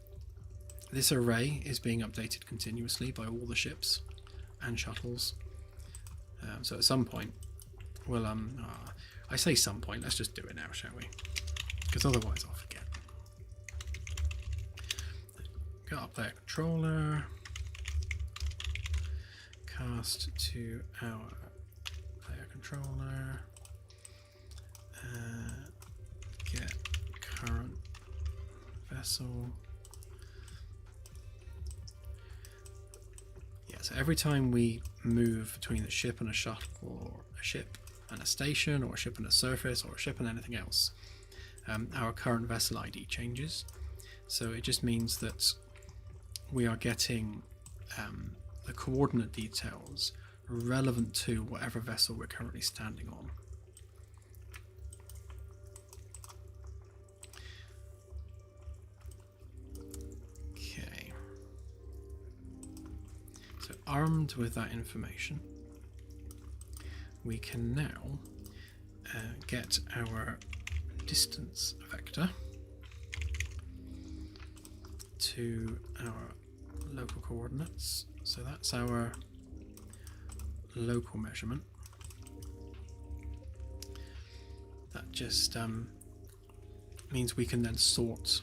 array is being updated continuously by all the ships and shuttles. So at some point, we'll I say some point. Let's just do it now, shall we? Because otherwise I'll forget. Get our player controller. Cast to our player controller. Get current vessel. Yeah, so every time we move between a ship and a shuttle, or a ship and a station, or a ship and a surface, or a ship and anything else, our current vessel ID changes. So it just means that we are getting the coordinate details relevant to whatever vessel we're currently standing on. Okay. So armed with that information, we can now get our distance vector to our local coordinates. So that's our local measurement. That just means we can then sort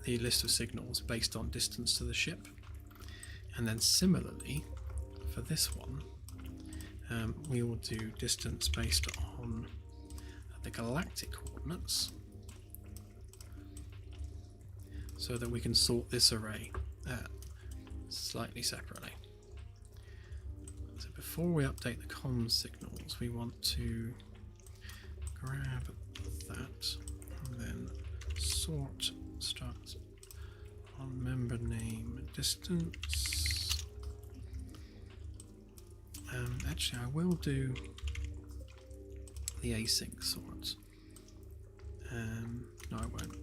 the list of signals based on distance to the ship. And then similarly, for this one, we will do distance based on the galactic coordinates, so that we can sort this array slightly separately. So before we update the comms signals, we want to grab that and then sort start on member name distance. Actually, I will do the async sort. No, I won't.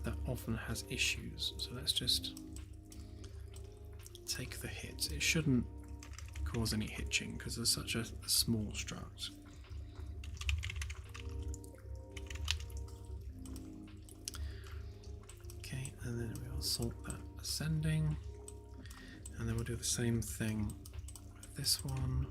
That often has issues, so let's just take the hit. It shouldn't cause any hitching because there's such a small struct. Okay, and then we'll sort that ascending, and then we'll do the same thing with this one.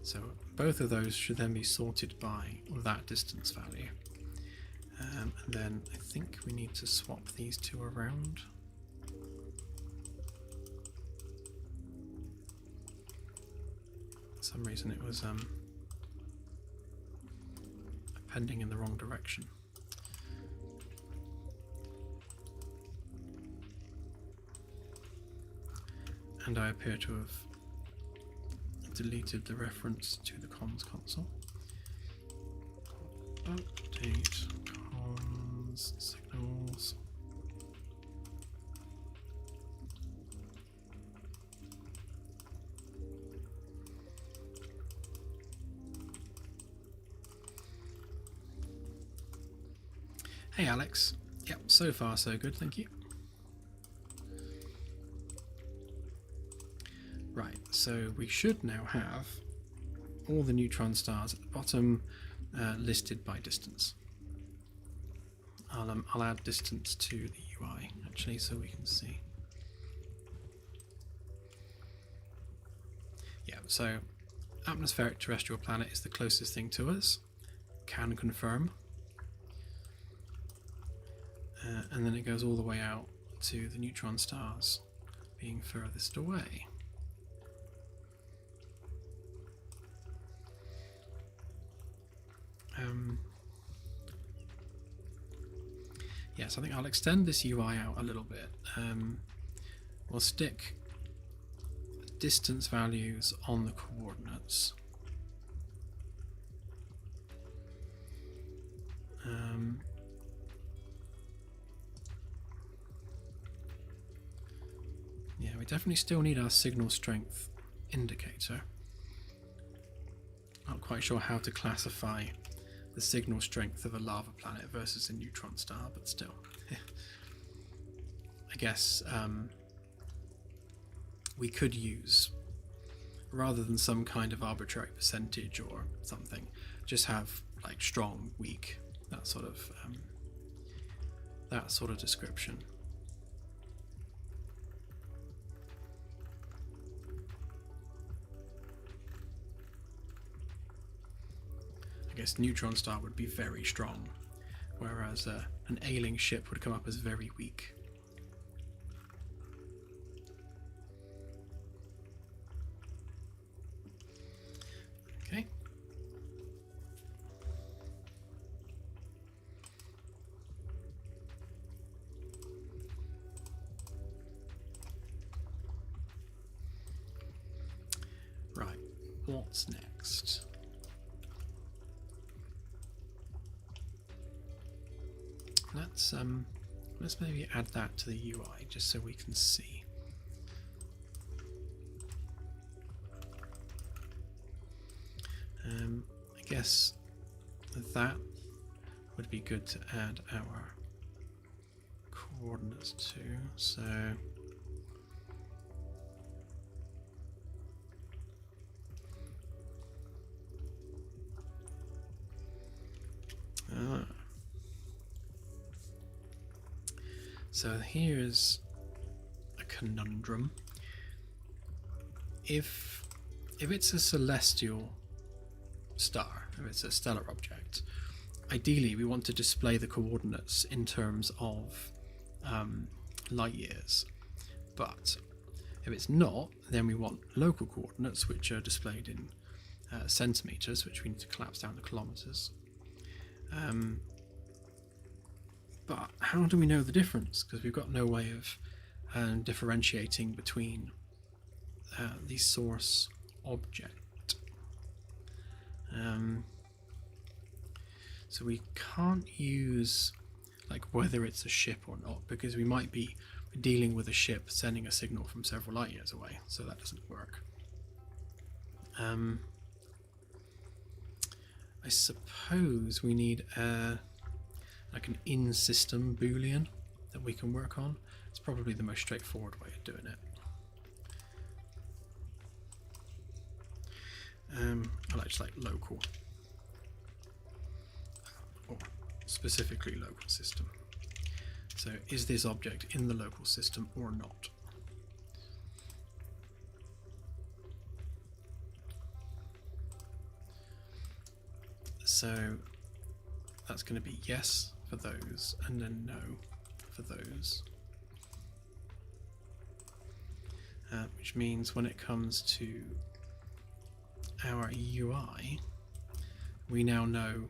So both of those should then be sorted by that distance value. And then I think we need to swap these two around. For some reason it was appending in the wrong direction. And I appear to have deleted the reference to the comms console. Update comms signals. Hey Alex. Yep, so far so good, thank you. Right, so we should now have all the neutron stars at the bottom listed by distance. I'll add distance to the UI actually so we can see. Yeah, so atmospheric terrestrial planet is the closest thing to us. Can confirm. And then it goes all the way out to the neutron stars being furthest away. Yes, I think I'll extend this UI out a little bit. We'll stick distance values on the coordinates. we definitely still need our signal strength indicator. Not quite sure how to classify the signal strength of a lava planet versus a neutron star, but still. I guess we could use, rather than some kind of arbitrary percentage or something, just have like strong, weak, that sort of description. I guess neutron star would be very strong, whereas an ailing ship would come up as very weak. Okay. Right, what's next? Let's maybe add that to the UI just so we can see. I guess that would be good to add our coordinates to. So so here's a conundrum. If it's a celestial star, if it's a stellar object, ideally we want to display the coordinates in terms of light years. But if it's not, then we want local coordinates, which are displayed in centimeters, which we need to collapse down to kilometers. But how do we know the difference? Because we've got no way of differentiating between the source object. So we can't use like whether it's a ship or not, because we might be dealing with a ship sending a signal from several light years away, so that doesn't work. I suppose we need like an in-system boolean that we can work on. It's probably the most straightforward way of doing it. I like just like local, or specifically local system. So is this object in the local system or not? So that's going to be yes for those, and then no for those. Which means when it comes to our UI, we now know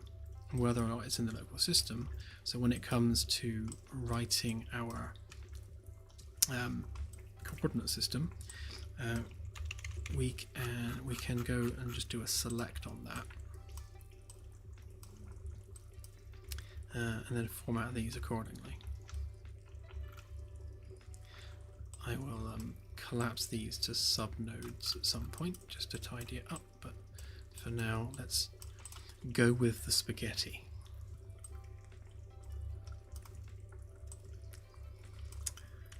whether or not it's in the local system. So when it comes to writing our coordinate system, we can go and just do a select on that. And then format these accordingly. I will collapse these to subnodes at some point just to tidy it up, but for now let's go with the spaghetti.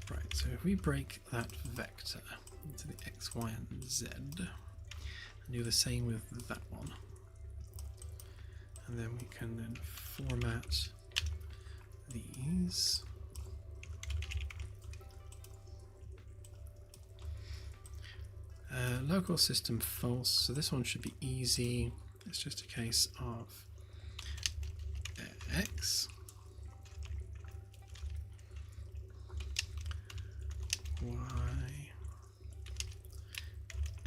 Right, so if we break that vector into the X, Y and Z and do the same with that one, and then we can then format these. Local system false, so this one should be easy. It's just a case of X, Y,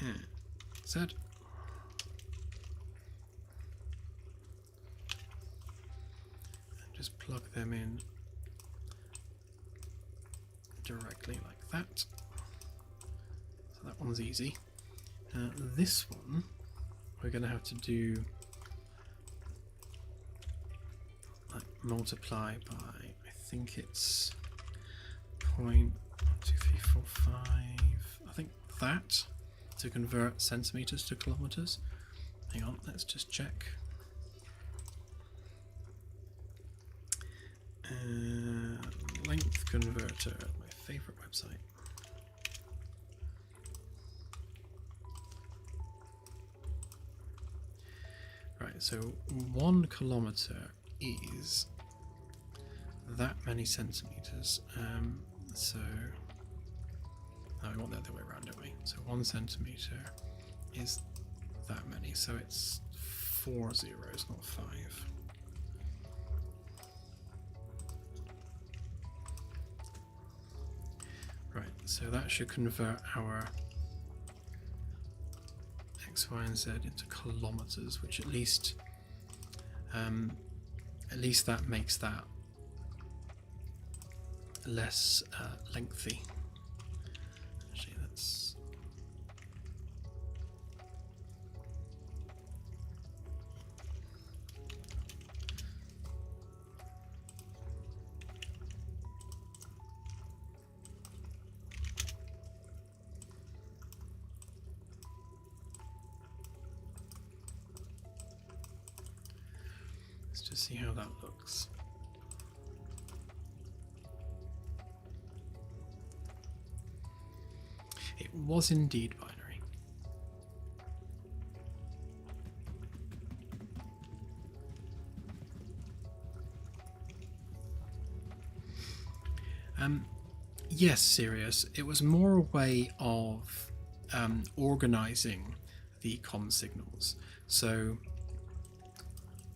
and Z. And just plug them in directly like that. So that one's easy. This one we're going to have to do like multiply by, I think it's 0.05 2, 3, 4, 5. I think that to convert centimeters to kilometers. Hang on, let's just check. Length converter, my favorite website. Right, so 1 kilometer is that many centimeters. So no, we want the other way around, don't we? So 1 centimeter is that many. So it's 4 zeros, not 5. Right, so that should convert our X, Y, and Z into kilometers, which at least that makes that less lengthy. Actually, that's let's just see how that looks. It was indeed binary. Yes, Sirius. It was more a way of organizing the comm signals. So,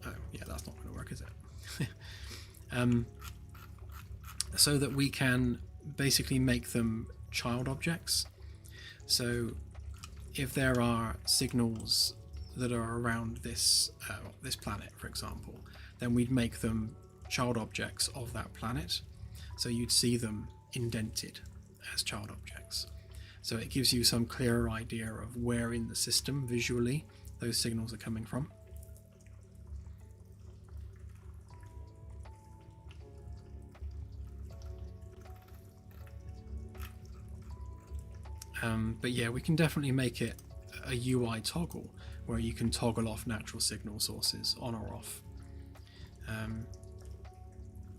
oh yeah, that's not going to work, is it? So that we can basically make them child objects. So if there are signals that are around this this planet, for example, then we'd make them child objects of that planet. So you'd see them indented as child objects. So it gives you some clearer idea of where in the system visually those signals are coming from. But yeah, we can definitely make it a UI toggle where you can toggle off natural signal sources on or off.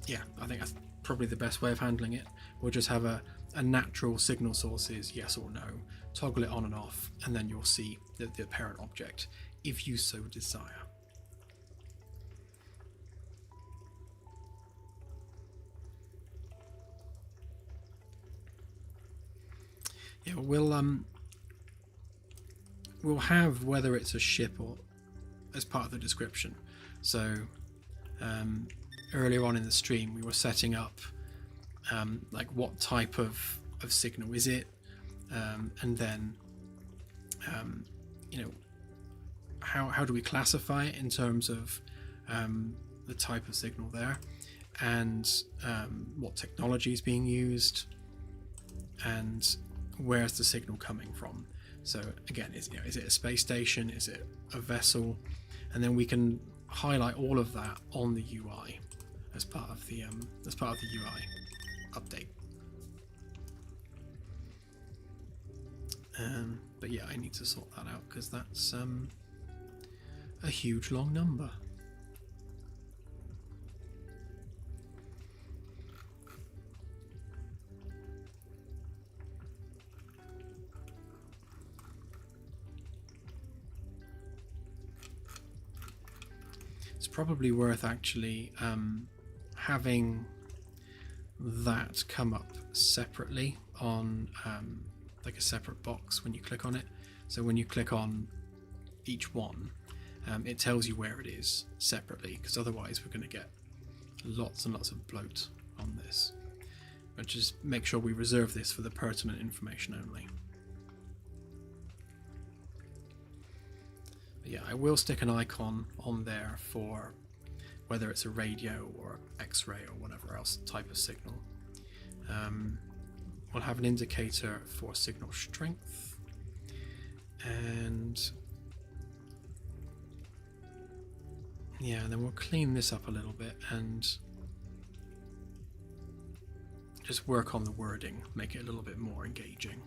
Yeah, I think that's probably the best way of handling it. We'll just have a natural signal sources, yes or no, toggle it on and off, and then you'll see the parent object if you so desire. Yeah, we'll have whether it's a ship or as part of the description. So earlier on in the stream we were setting up like what type of signal is it, and then you know, how do we classify it in terms of the type of signal there, and what technology is being used, and where's the signal coming from. So again, is it a space station, is it a vessel, and then we can highlight all of that on the UI as part of the UI update. But yeah, I need to sort that out because that's a huge long number. It's probably worth actually having that come up separately on like a separate box when you click on it. So when you click on each one, it tells you where it is separately, because otherwise we're going to get lots and lots of bloat on this. But just make sure we reserve this for the pertinent information only. But yeah, I will stick an icon on there for whether it's a radio or X-ray or whatever else type of signal. We'll have an indicator for signal strength, and yeah, then we'll clean this up a little bit and just work on the wording, make it a little bit more engaging.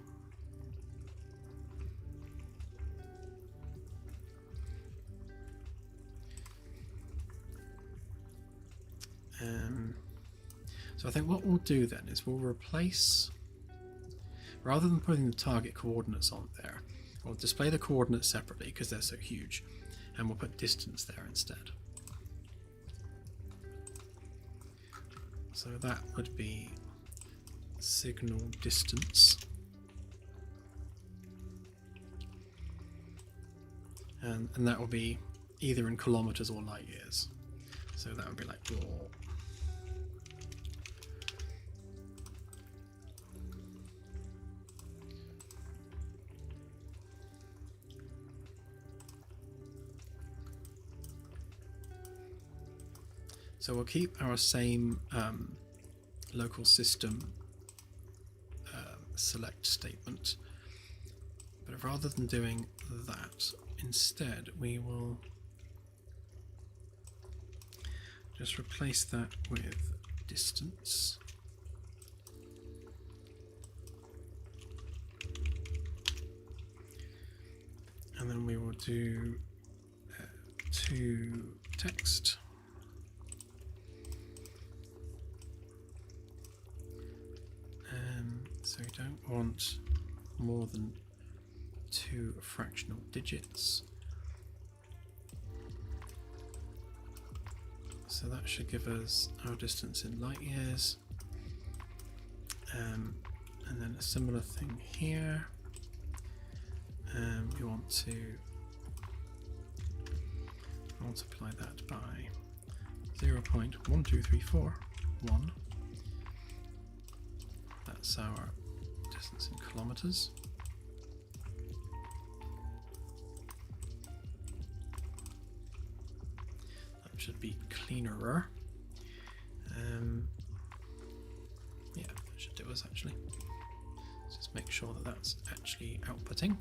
So I think what we'll do then is we'll replace, rather than putting the target coordinates on there, we'll display the coordinates separately because they're so huge, and we'll put distance there instead. So that would be signal distance, and that will be either in kilometers or light years. So that would be like raw. So we'll keep our same local system select statement, but rather than doing that, instead we will just replace that with distance. And then we will do to text. So we don't want more than 2 fractional digits. So that should give us our distance in light years. And then a similar thing here. We want to multiply that by 0.12341. That's our distance in kilometers. That should be cleaner. Yeah, that should do us actually. Let's just make sure that that's actually outputting.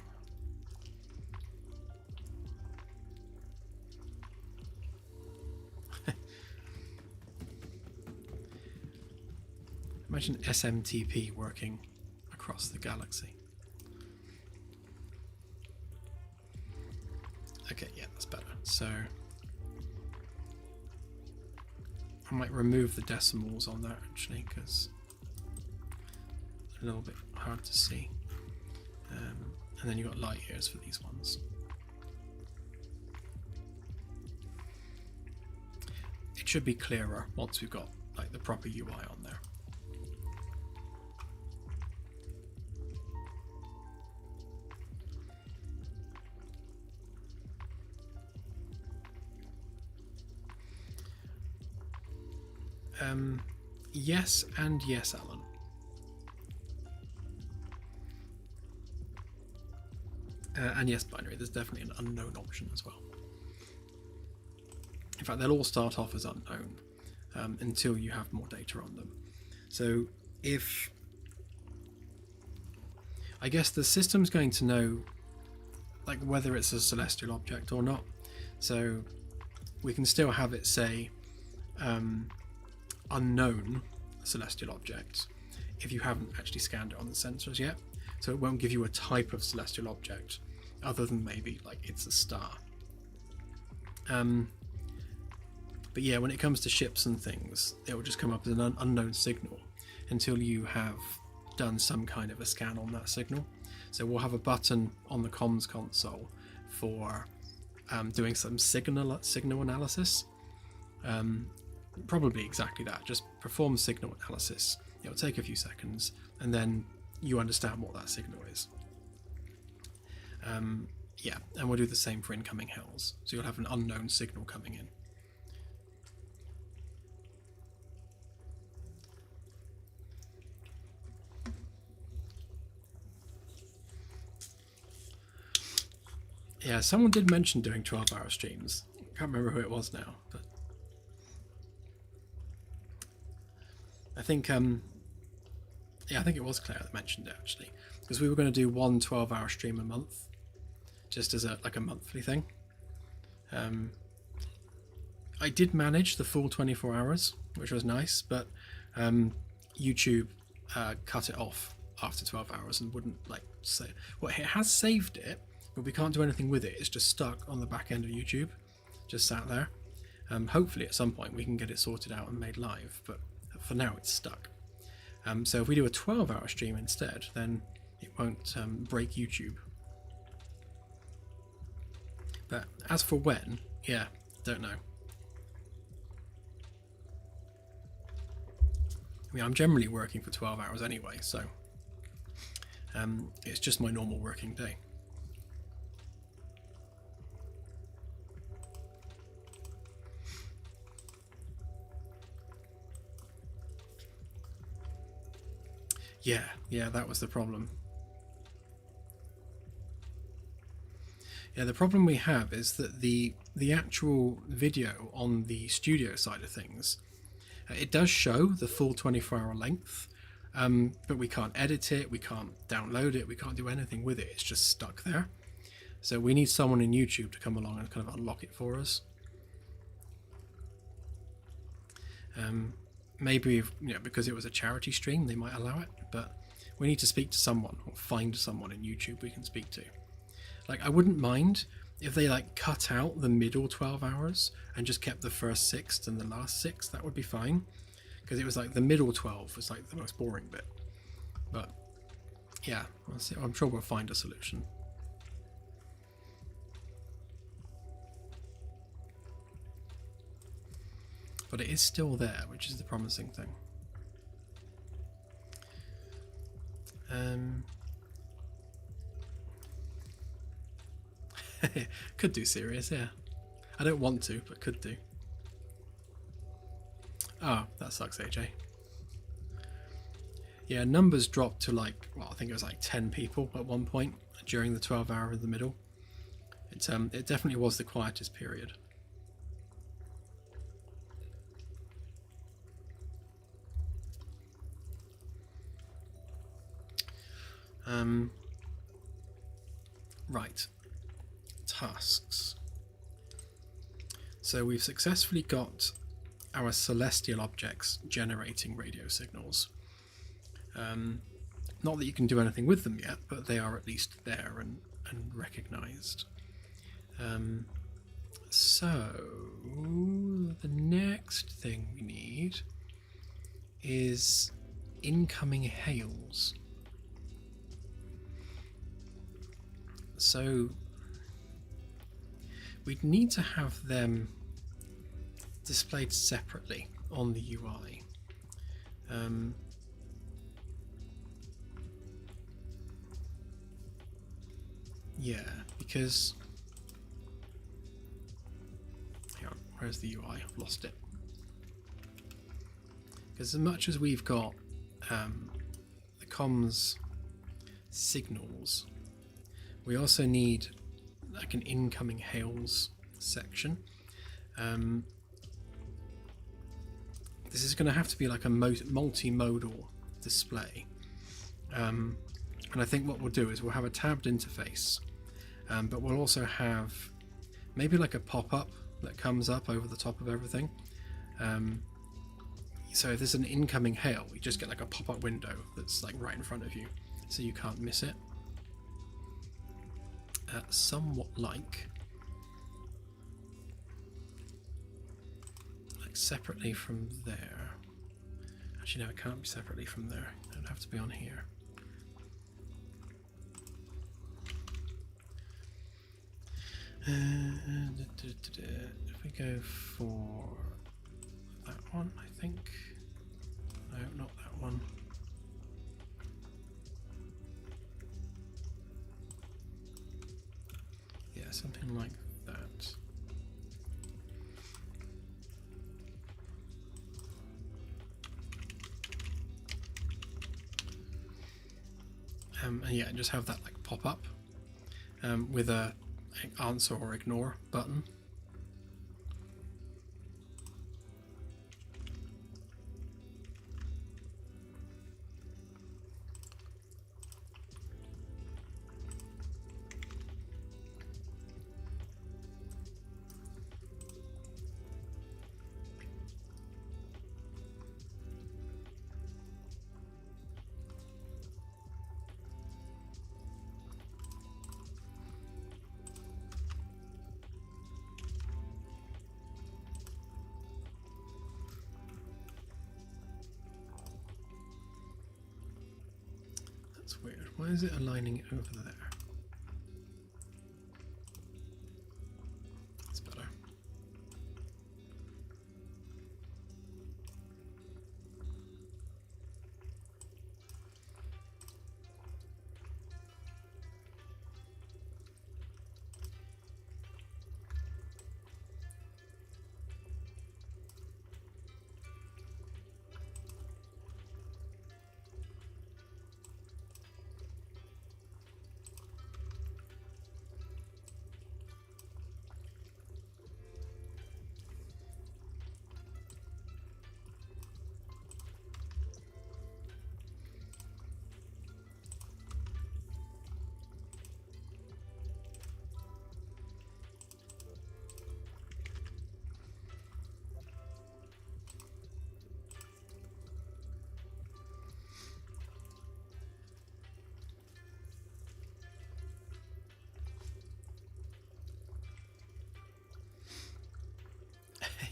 Imagine SMTP working across the galaxy. Okay, yeah, that's better. So I might remove the decimals on that actually, because it's a little bit hard to see. And then you've got light years for these ones. It should be clearer once we've got like the proper UI on there. Yes and yes, Alan. And yes, binary. There's definitely an unknown option as well. In fact, they'll all start off as unknown until you have more data on them. So if... I guess the system's going to know like whether it's a celestial object or not. So we can still have it say unknown celestial object if you haven't actually scanned it on the sensors yet. So it won't give you a type of celestial object other than maybe like it's a star. But yeah, when it comes to ships and things, it will just come up as an unknown signal until you have done some kind of a scan on that signal. So we'll have a button on the comms console for doing some signal analysis. Probably exactly that, just perform signal analysis. It'll take a few seconds and then you understand what that signal is. Yeah, and we'll do the same for incoming hells. So you'll have an unknown signal coming in. Yeah, someone did mention doing 12-hour streams. I can't remember who it was now, but I think yeah, I think it was Claire that mentioned it actually, because we were going to do one 12-hour stream a month, just as a monthly thing. I did manage the full 24 hours, which was nice, but YouTube cut it off after 12 hours and wouldn't like say. Well, it has saved it, but we can't do anything with it. It's just stuck on the back end of YouTube, just sat there. Hopefully at some point we can get it sorted out and made live, but for now it's stuck. So if we do a 12-hour stream instead, then it won't break YouTube. But as for when, yeah, don't know. I mean, I'm generally working for 12 hours anyway, so it's just my normal working day. Yeah, that was the problem. Yeah, the problem we have is that the actual video on the studio side of things, it does show the full 24-hour length, but we can't edit it, we can't download it, we can't do anything with it. It's just stuck there. So we need someone in YouTube to come along and kind of unlock it for us. Maybe because it was a charity stream, they might allow it, but we need to speak to someone or find someone in YouTube we can speak to. Like, I wouldn't mind if they like cut out the middle 12 hours and just kept the first 6 and the last 6. That would be fine, because it was like the middle 12 was like the most boring bit. But yeah, we'll see. I'm sure we'll find a solution. But it is still there, which is the promising thing. Could do serious, yeah. I don't want to, but could do. Oh, that sucks, AJ. Yeah, numbers dropped to like, well, I think it was like 10 people at one point during the 12-hour in the middle. It definitely was the quietest period. Right. Tasks. So we've successfully got our celestial objects generating radio signals. Not that you can do anything with them yet, but they are at least there and recognized. So the next thing we need is incoming hails. So we'd need to have them displayed separately on the UI. Yeah, because hang on, where's the UI? I've lost it. Because as much as we've got the comms signals, we also need like an incoming hails section. This is going to have to be like a multimodal display. And I think what we'll do is we'll have a tabbed interface, but we'll also have maybe like a pop-up that comes up over the top of everything. So if there's an incoming hail, you just get like a pop-up window that's like right in front of you, so you can't miss it. Somewhat like separately from there. Actually, no, it can't be separately from there. It would have to be on here. If we go for that one, I think. No, not that one. Yeah, something like that. And yeah, just have that like pop up with a answer or ignore button. That's weird. Why is it aligning over there? That's better.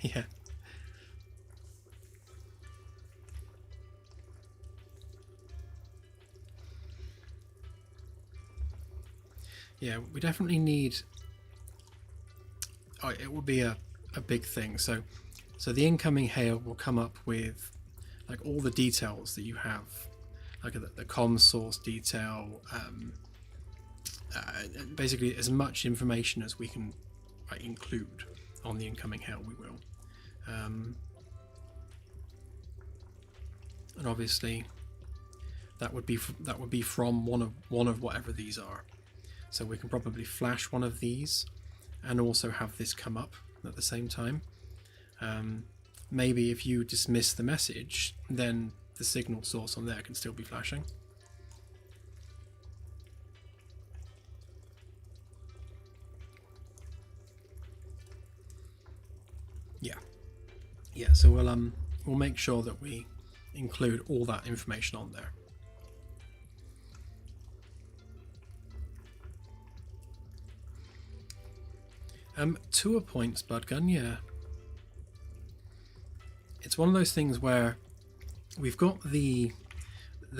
Yeah. Yeah, we definitely need... Oh, it will be a big thing. So the incoming hail will come up with like all the details that you have, like the comm source detail, basically as much information as we can include on the incoming hail we will. And obviously that would be from one of whatever these are. So we can probably flash one of these and also have this come up at the same time. Maybe if you dismiss the message, then the signal source on there can still be flashing. Yeah, so we'll make sure that we include all that information on there. To a point, Spudgun, yeah. It's one of those things where we've got the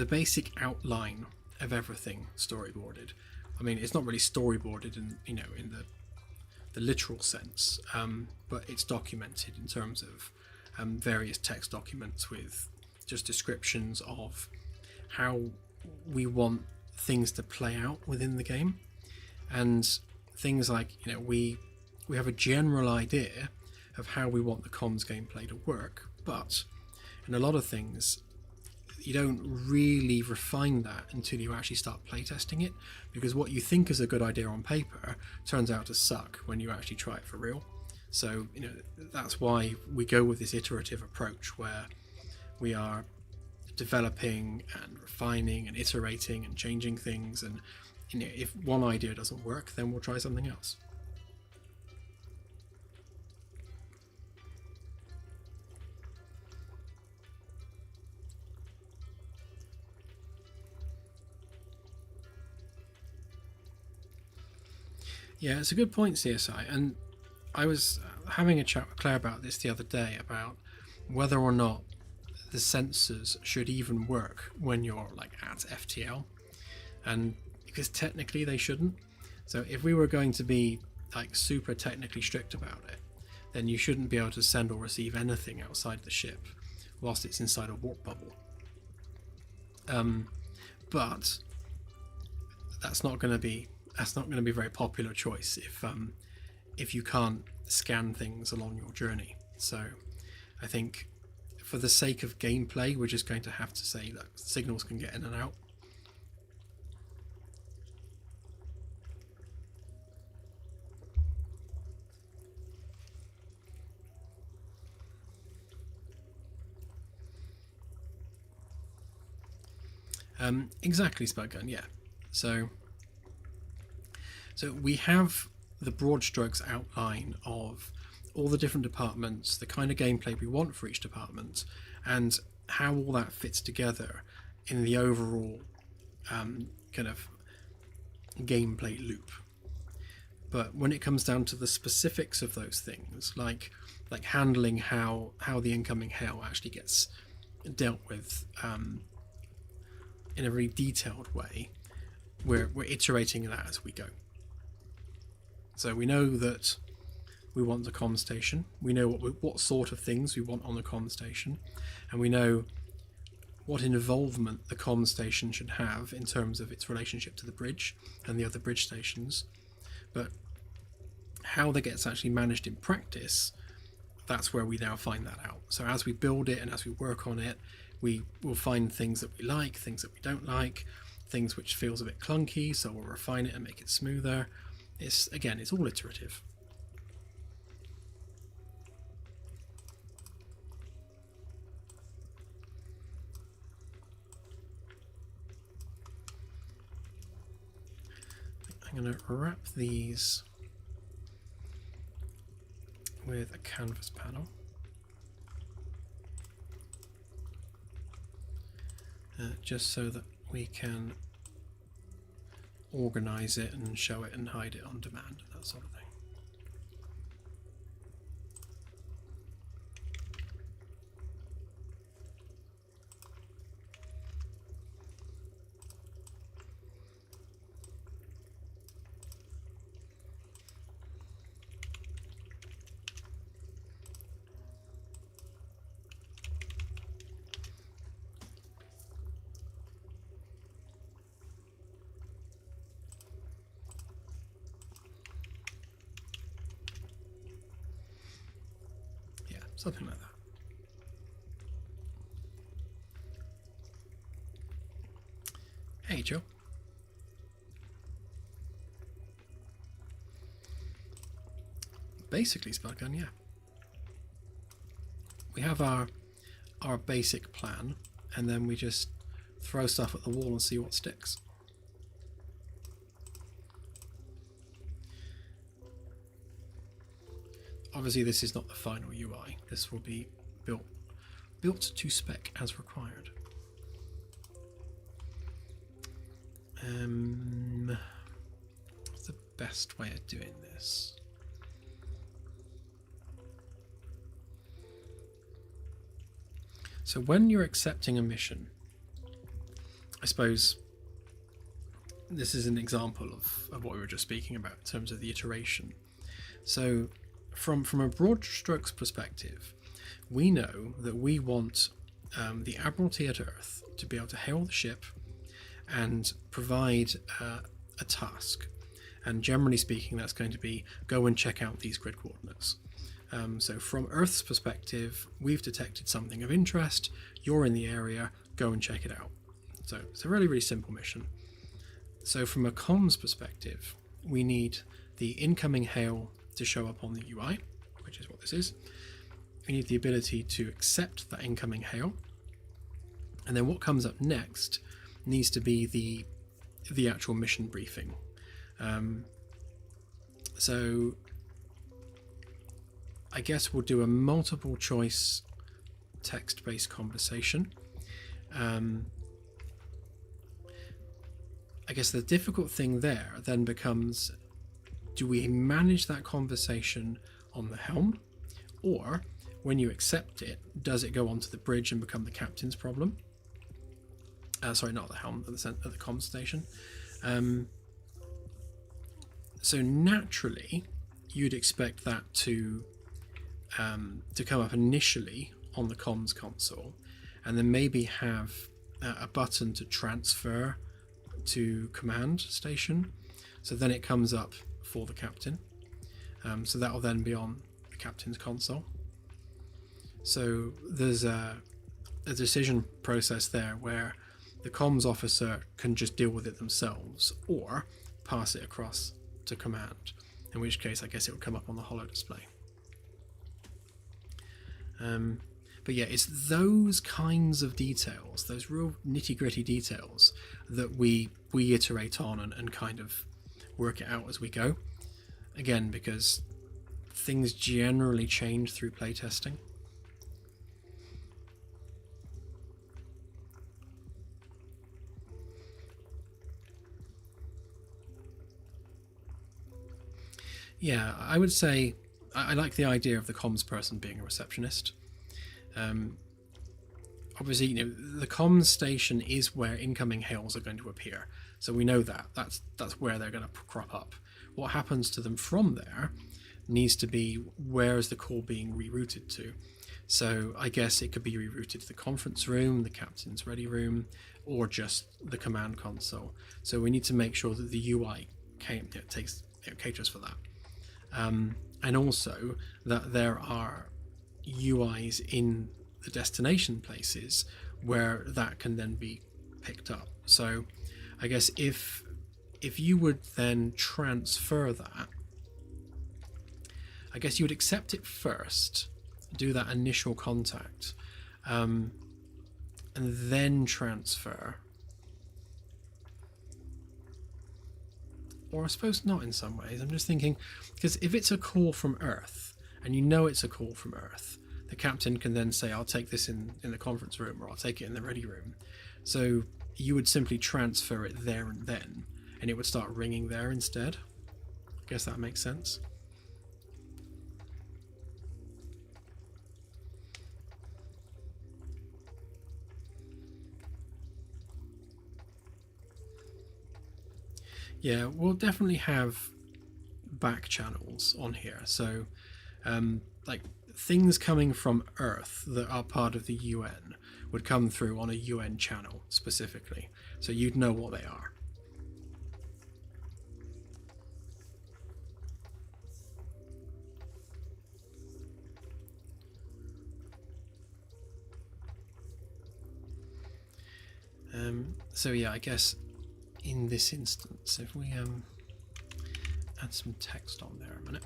basic outline of everything storyboarded. I mean, it's not really storyboarded in the literal sense, but it's documented in terms of various text documents with just descriptions of how we want things to play out within the game, and things like we have a general idea of how we want the comms gameplay to work, but in a lot of things you don't really refine that until you actually start playtesting it, because what you think is a good idea on paper turns out to suck when you actually try it for real. So that's why we go with this iterative approach where we are developing and refining and iterating and changing things, and if one idea doesn't work, then we'll try something else. Yeah, it's a good point, CSI, and I was having a chat with Claire about this the other day, about whether or not the sensors should even work when you're like at FTL, and because technically they shouldn't. So if we were going to be like super technically strict about it, then you shouldn't be able to send or receive anything outside the ship whilst it's inside a warp bubble. But that's not going to be a very popular choice if you can't scan things along your journey. So I think for the sake of gameplay, we're just going to have to say that signals can get in and out. Exactly, Spudgun, yeah. So we have the broad strokes outline of all the different departments, the kind of gameplay we want for each department, and how all that fits together in the overall kind of gameplay loop. But when it comes down to the specifics of those things, like handling how the incoming hail actually gets dealt with in a very detailed way, we're iterating that as we go. So we know that we want the comm station, we know what sort of things we want on the comm station, and we know what involvement the comm station should have in terms of its relationship to the bridge and the other bridge stations. But how that gets actually managed in practice, that's where we now find that out. So as we build it and as we work on it, we will find things that we like, things that we don't like, things which feels a bit clunky, so we'll refine it and make it smoother. It's all iterative. I'm going to wrap these with a canvas panel. Just so that we can organize it and show it and hide it on demand and that sort of thing. Something like that. Hey, Joe. Basically, Spellgun, yeah. We have our basic plan, and then we just throw stuff at the wall and see what sticks. Obviously, this is not the final UI. This will be built to spec as required. What's the best way of doing this? So when you're accepting a mission, I suppose this is an example of what we were just speaking about in terms of the iteration. So from a broad strokes perspective, we know that we want the Admiralty at Earth to be able to hail the ship and provide a task. And generally speaking, that's going to be go and check out these grid coordinates. So from Earth's perspective, we've detected something of interest, you're in the area, go and check it out. So it's a really, really simple mission. So from a comms perspective, we need the incoming hail to show up on the UI, which is what this is. We need the ability to accept that incoming hail. And then what comes up next needs to be the actual mission briefing. So I guess we'll do a multiple choice text-based conversation. I guess the difficult thing there then becomes, do we manage that conversation on the helm, or when you accept it, does it go onto the bridge and become the captain's problem? Sorry, not the helm, at the comm station. So naturally, you'd expect that to come up initially on the comms console, and then maybe have a button to transfer to command station. So then it comes up for the captain. So that will then be on the captain's console. So there's a decision process there where the comms officer can just deal with it themselves or pass it across to command, in which case I guess it would come up on the holo display. But yeah, it's those kinds of details, those real nitty-gritty details, that we iterate on and kind of work it out as we go. Again, because things generally change through playtesting. Yeah, I would say I like the idea of the comms person being a receptionist. obviously, the comms station is where incoming hails are going to appear. So we know that. That's where they're going to crop up. What happens to them from there needs to be, where is the call being rerouted to? So I guess it could be rerouted to the conference room, the captain's ready room, or just the command console. So we need to make sure that the UI caters for that. And also that there are UIs in the destination places where that can then be picked up. So I guess if you would then transfer that, I guess you would accept it first, do that initial contact, and then transfer. Or I suppose not in some ways. I'm just thinking, because if it's a call from Earth, and you know it's a call from Earth, the captain can then say, I'll take this in the conference room, or I'll take it in the ready room. So you would simply transfer it there and then, and it would start ringing there instead. I guess that makes sense. Yeah, we'll definitely have back channels on here. So, like things coming from Earth that are part of the UN would come through on a UN channel specifically. So you'd know what they are. So yeah, I guess in this instance, if we add some text on there a minute.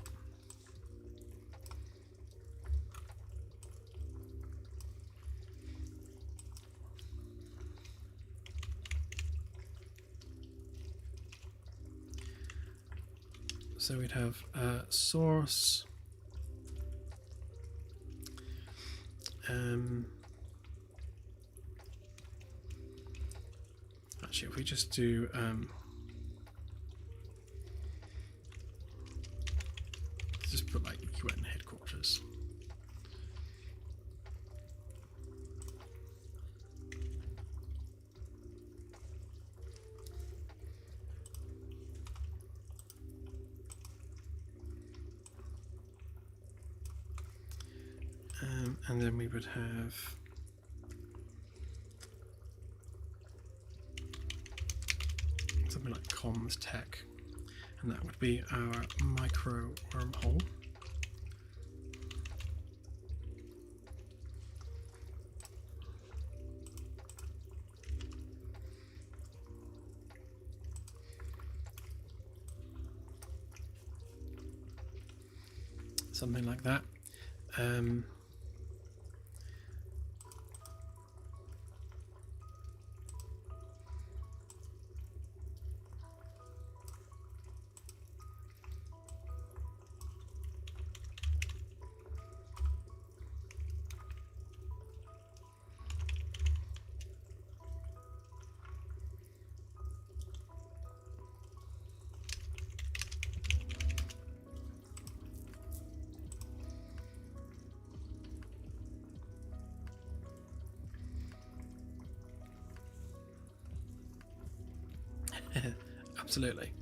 So we'd have source. Actually, if we just do just put like UN headquarters. And then we would have something like comms tech, and that would be our micro wormhole. Something like that. Absolutely.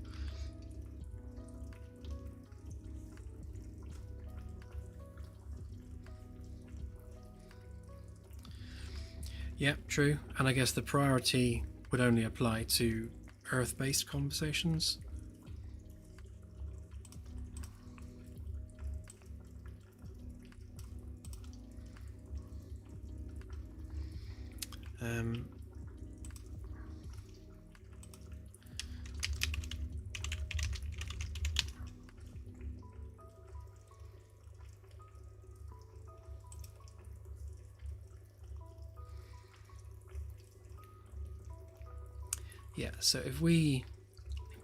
Yeah, true. And I guess the priority would only apply to Earth-based conversations. Yeah, so if we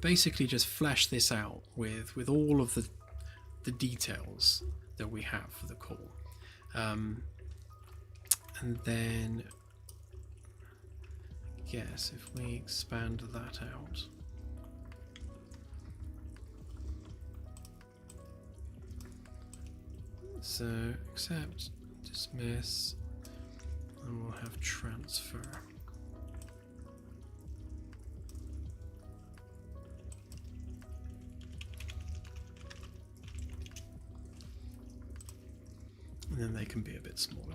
basically just flesh this out with all of the details that we have for the call, and then yes, if we expand that out, so accept, dismiss, And we'll have transfer. And then they can be a bit smaller.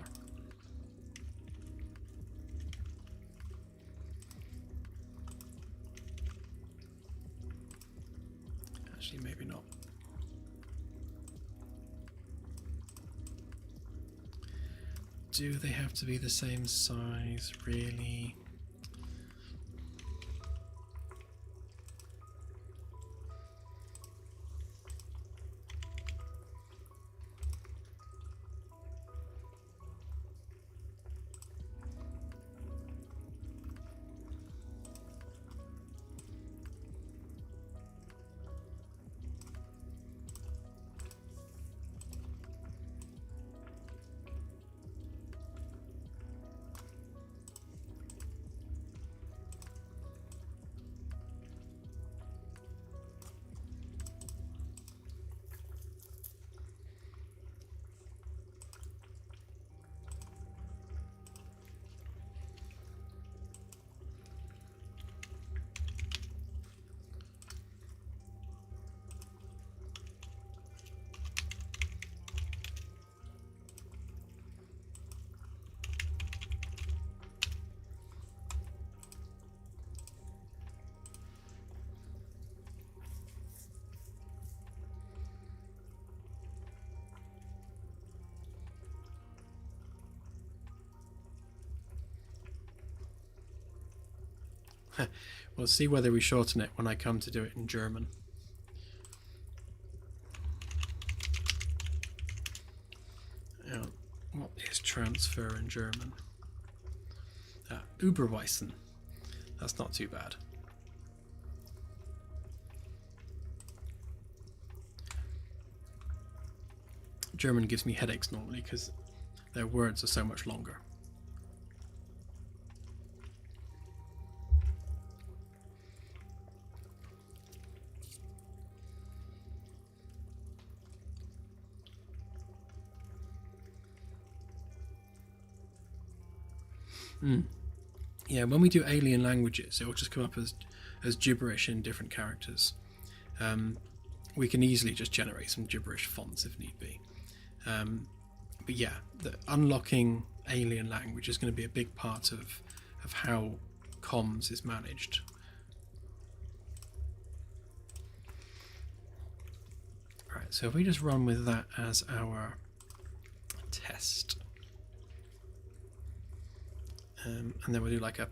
Actually, maybe not. Do they have to be the same size, really? We'll see whether we shorten it when I come to do it in German. What is transfer in German? Überweisen. That's not too bad. German gives me headaches normally because their words are so much longer. Yeah, when we do alien languages, it will just come up as gibberish in different characters. We can easily just generate some gibberish fonts if need be. But yeah, unlocking alien language is going to be a big part of how comms is managed. Alright, so if we just run with that as our test. And then we'll do like a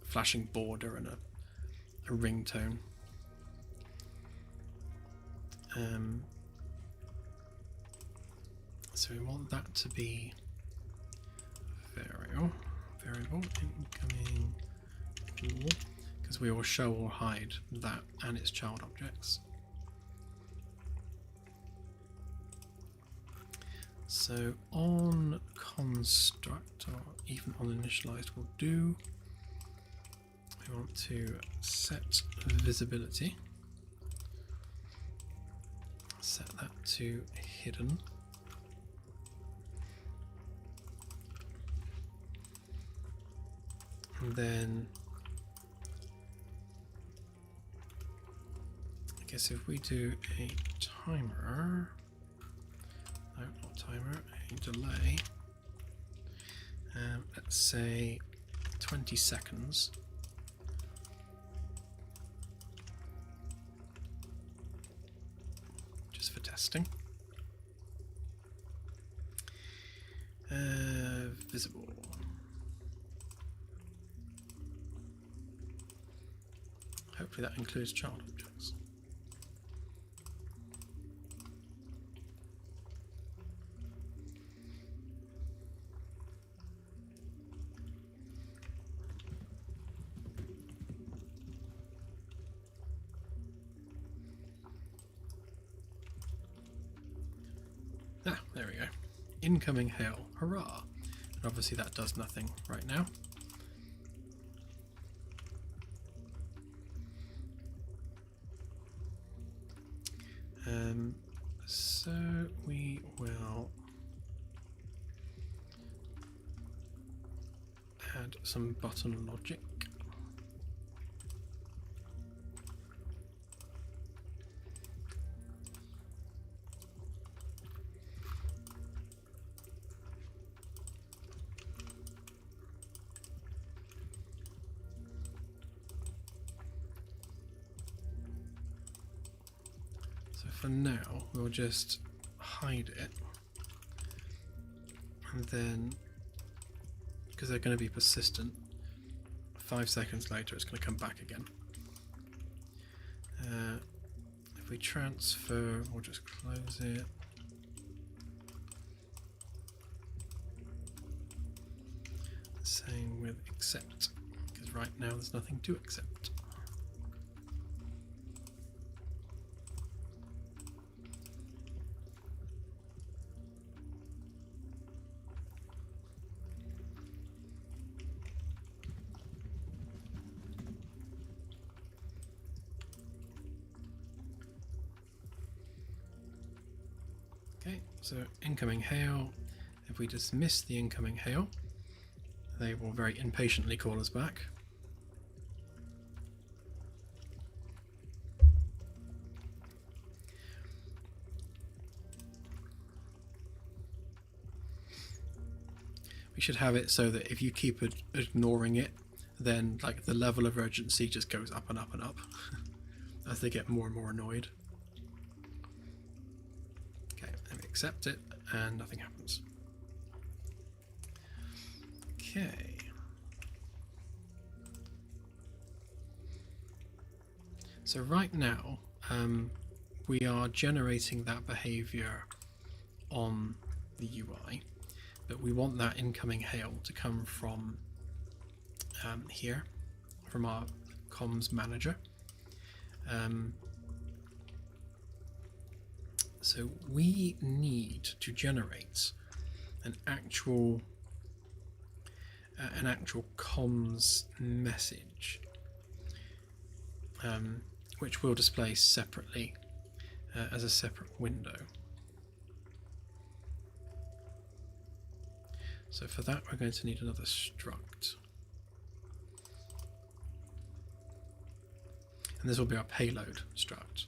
flashing border and a ringtone. So we want that to be variable incoming cool, because we will show or hide that and its child objects. So on construct, or even on initialized will do. We want to set visibility. Set that to hidden. And then I guess if we do a timer, no, not timer, a delay, let's say 20 seconds. Just for testing. Visible. Hopefully that includes child objects. There we go. Incoming hail. Hurrah! And obviously that does nothing right now. So we will add some button logic. So for now, we'll just hide it, and then, because they're going to be persistent, 5 seconds later it's going to come back again. If we transfer, we'll just close it. Same with accept, because right now there's nothing to accept. Okay, so incoming hail. If we dismiss the incoming hail, they will very impatiently call us back. We should have it so that if you keep ignoring it, then like the level of urgency just goes up and up and up as they get more and more annoyed. Okay, let me accept it and nothing happens. Okay. So right now, we are generating that behavior on the UI, but we want that incoming hail to come from here, from our comms manager. So we need to generate an actual comms message, which we'll display separately as a separate window. So for that we're going to need another struct, and this will be our payload struct.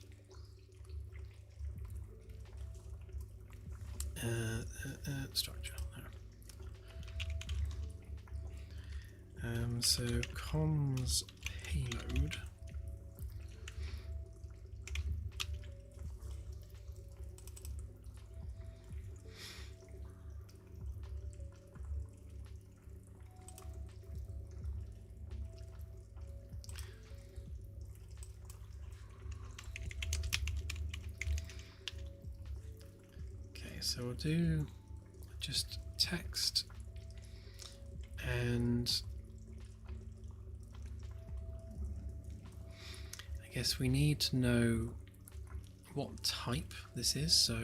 Structure. So comms payload. Okay, so we'll do just text, and I guess we need to know what type this is, so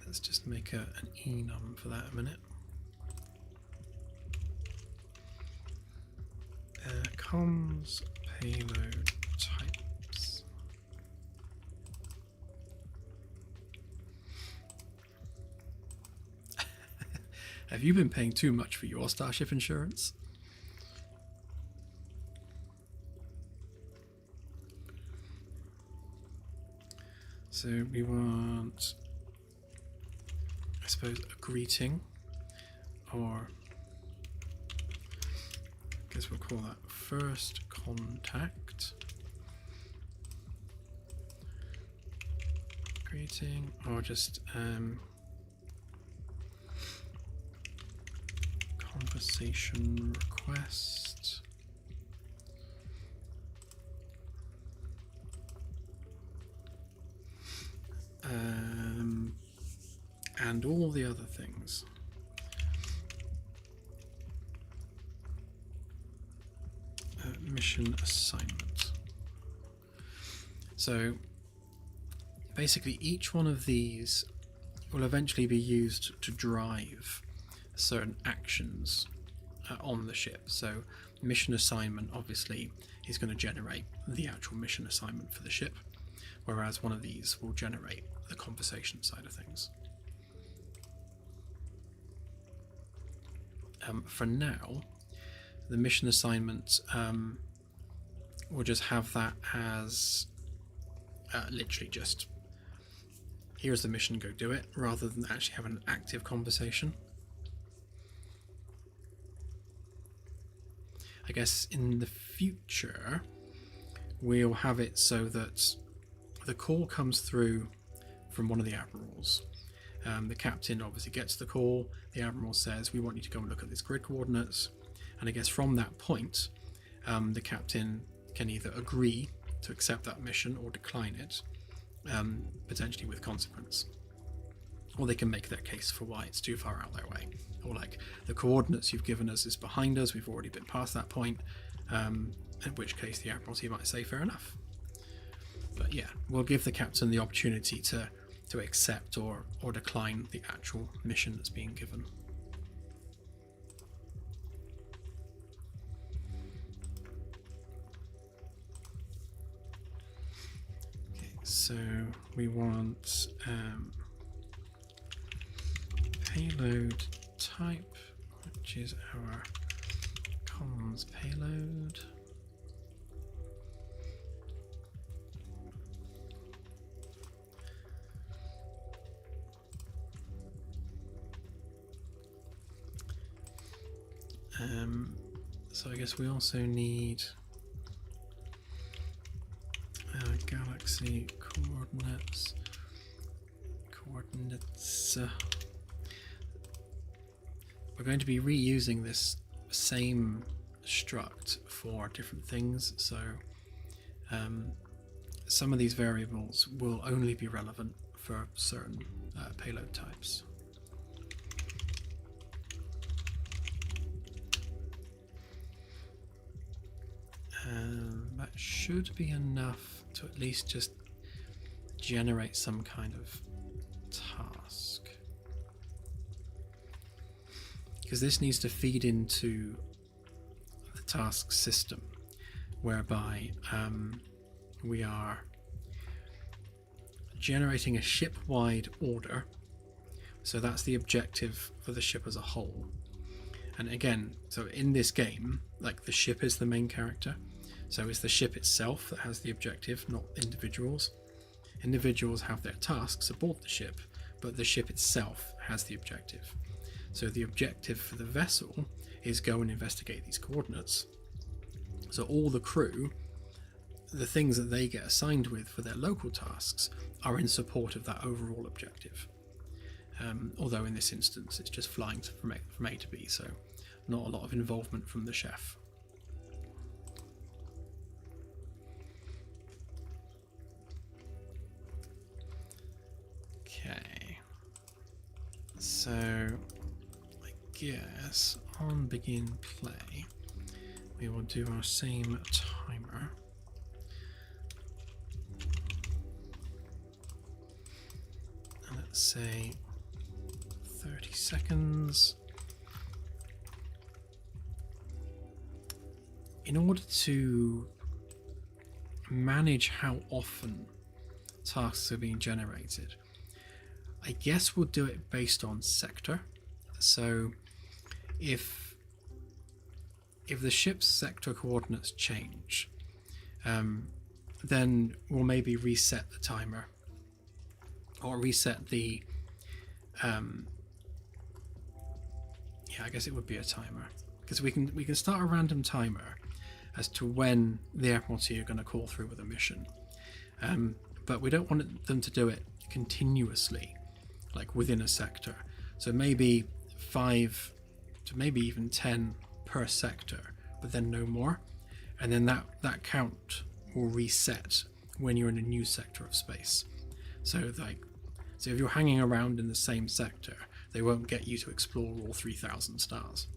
let's just make an enum for that a minute. Comms payload types. Have you been paying too much for your Starship insurance? So we want, I suppose, a greeting, or I guess we'll call that first contact. Greeting, or just conversation request. And all the other things. Mission assignment. So basically each one of these will eventually be used to drive certain actions on the ship. So mission assignment obviously is going to generate the actual mission assignment for the ship, whereas one of these will generate the conversation side of things. For now, the mission assignment we'll just have that as literally just here's the mission, go do it, rather than actually have an active conversation. I guess in the future we'll have it so that the call comes through from one of the admirals. The captain obviously gets the call, the admiral says we want you to go and look at these grid coordinates, and I guess from that point the captain can either agree to accept that mission or decline it, potentially with consequence, or they can make their case for why it's too far out their way, or like the coordinates you've given us is behind us, we've already been past that point, in which case the admiralty might say fair enough. But yeah, we'll give the captain the opportunity to accept or decline the actual mission that's being given. So we want payload type, which is our comms payload. So I guess we also need galaxy coordinates. We're going to be reusing this same struct for different things, so some of these variables will only be relevant for certain payload types. That should be enough to at least just generate some kind of task, because this needs to feed into the task system, whereby we are generating a ship-wide order, so that's the objective for the ship as a whole. And again, so in this game, like, the ship is the main character, so it's the ship itself that has the objective, not individuals. Individuals have their tasks aboard the ship, but the ship itself has the objective. So the objective for the vessel is go and investigate these coordinates. So all the crew, the things that they get assigned with for their local tasks, are in support of that overall objective. Although in this instance it's just flying from A to B, so not a lot of involvement from the chef. Okay, so I guess on begin play we will do our same timer. And let's say 30 seconds. In order to manage how often tasks are being generated, I guess we'll do it based on sector. So if the ship's sector coordinates change, then we'll maybe reset the timer, or reset the yeah, I guess it would be a timer, because we can start a random timer as to when the Admiralty are going to call through with a mission, but we don't want them to do it continuously, like within a sector. So maybe 5 to maybe even 10 per sector, but then no more, and then that count will reset when you're in a new sector of space. So if you're hanging around in the same sector, they won't get you to explore all 3,000 stars.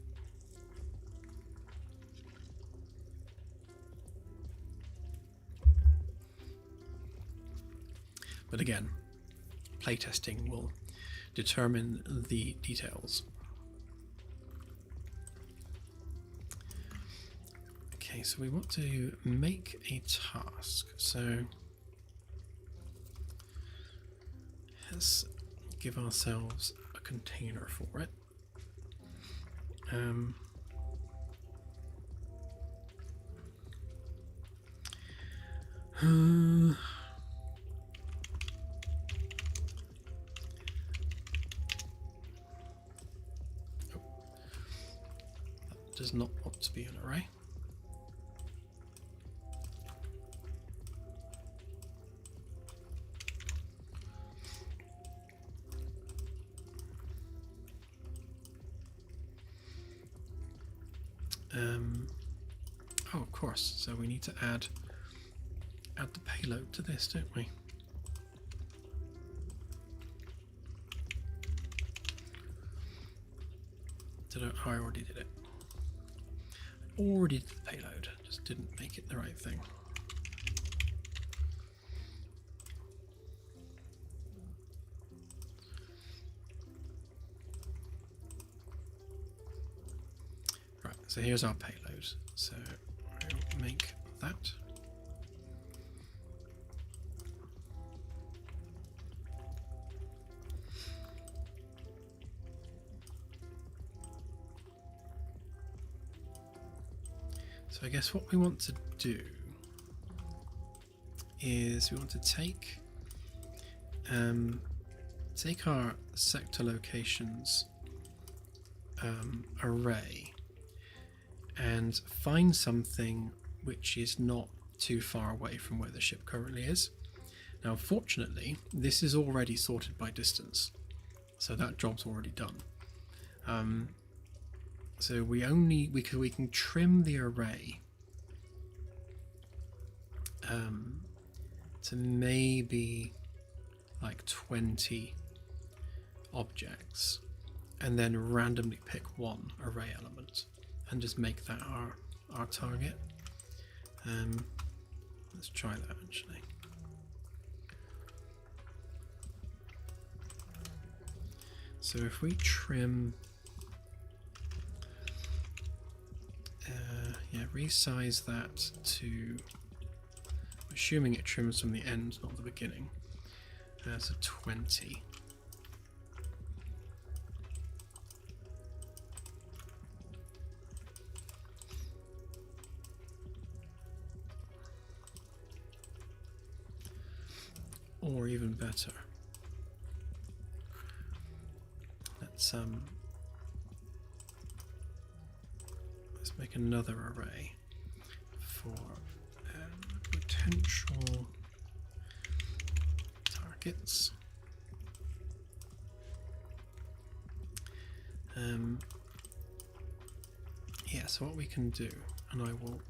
But again, playtesting will determine the details. Okay, so we want to make a task. So let's give ourselves a container for it. That does not want to be an array. Oh, of course. So we need to add the payload to this, don't we? I already did it. I already did the payload. Just didn't make it the right thing. Right. So here's our payload. So I'll make that. So I guess what we want to do is we want to take our sector locations array and find something which is not too far away from where the ship currently is. Now, unfortunately, this is already sorted by distance, so that job's already done. So we can trim the array to maybe like 20 objects, and then randomly pick one array element and just make that our target. Let's try that actually. So if we trim, resize that to, assuming it trims from the end, not the beginning, so 20. Or even better, let's make another array for potential targets. Yeah, so what we can do, and I will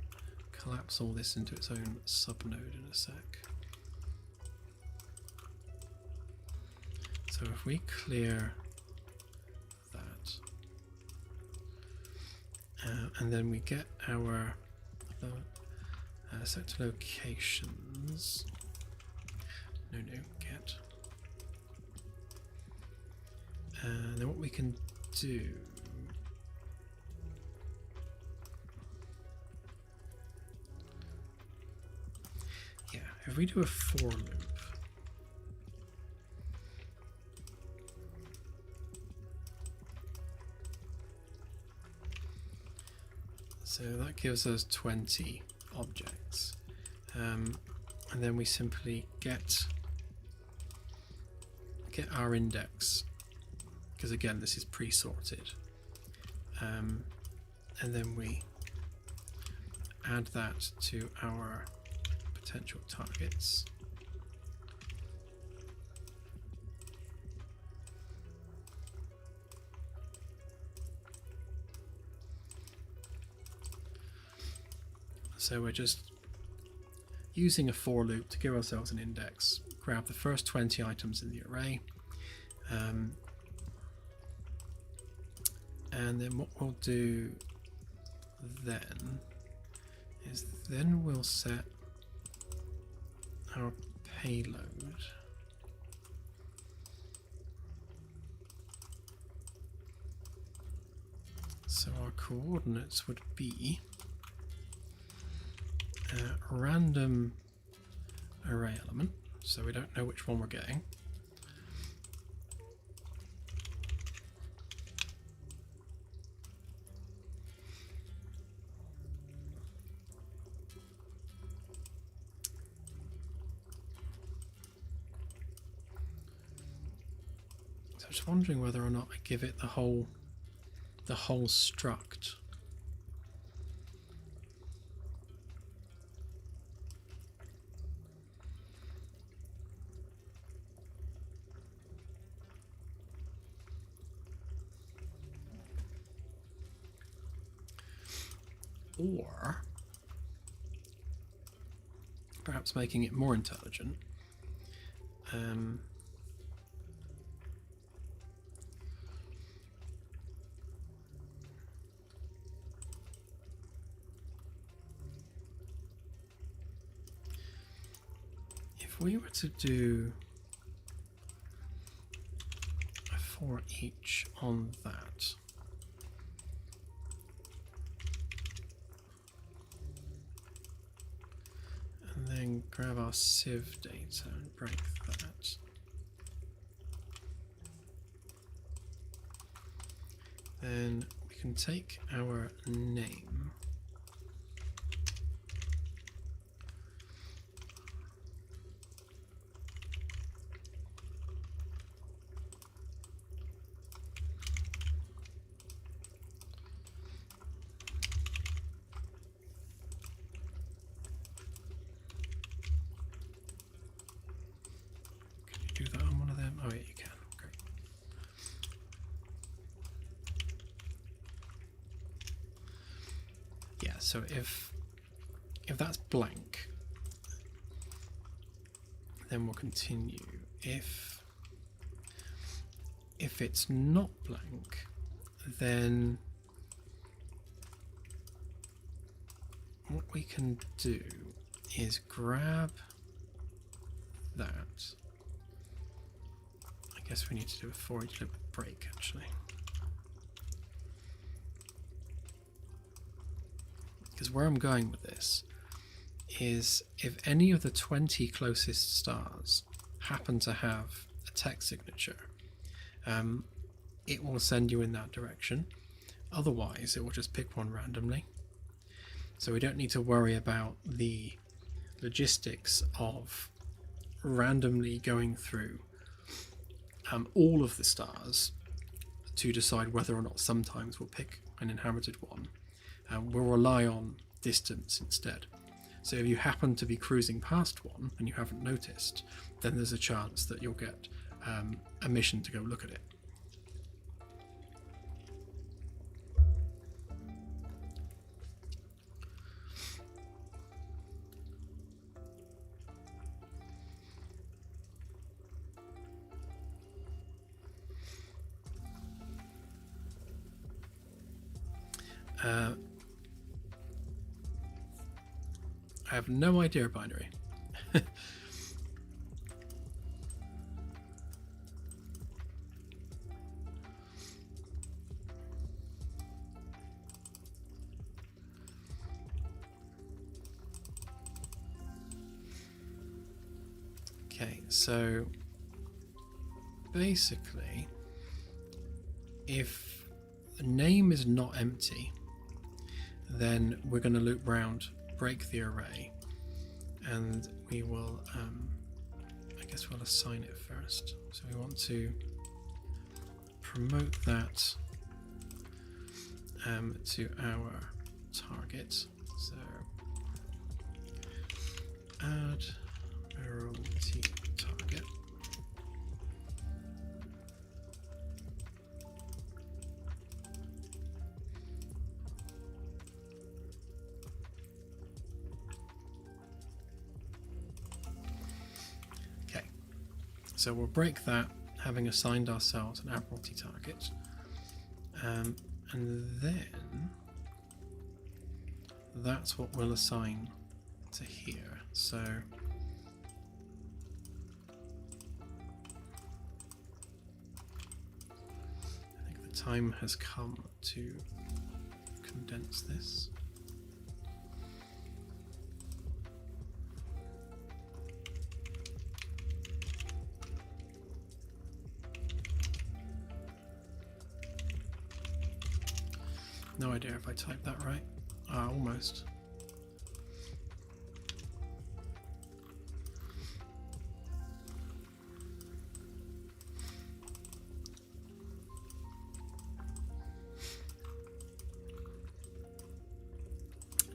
collapse all this into its own subnode in a sec. So if we clear that, and then we get our sector locations, get, and then what we can do, if we do a for loop, so that gives us 20 objects, and then we simply get our index, because again this is pre-sorted, and then we add that to our potential targets. So we're just using a for loop to give ourselves an index, grab the first 20 items in the array, and then what we'll do then is we'll set our payload so our coordinates would be random array element, so we don't know which one we're getting, Just wondering whether or not I give it the whole struct. Or perhaps making it more intelligent. If we were to do a for each on that, and then grab our sieve data and break that. Then we can take our name do that on one of them? Oh yeah, you can. Great. Yeah, so if that's blank, then we'll continue. If it's not blank, then what we can do is grab that. I guess we need to do a for each loop break actually. Because where I'm going with this is if any of the 20 closest stars happen to have a text signature, it will send you in that direction. Otherwise, it will just pick one randomly. So we don't need to worry about the logistics of randomly going through all of the stars to decide whether or not sometimes we'll pick an inhabited one. We'll rely on distance instead. So if you happen to be cruising past one and you haven't noticed, then there's a chance that you'll get a mission to go look at it. I have no idea binary. Okay, so basically, if the name is not empty, then we're going to loop round, break the array, and we will, I guess we'll assign it first. So we want to promote that to our target. So add T target. So we'll break that, having assigned ourselves an Admiralty target, and then that's what we'll assign to here. So I think the time has come to condense this. No idea if I typed that right. Almost.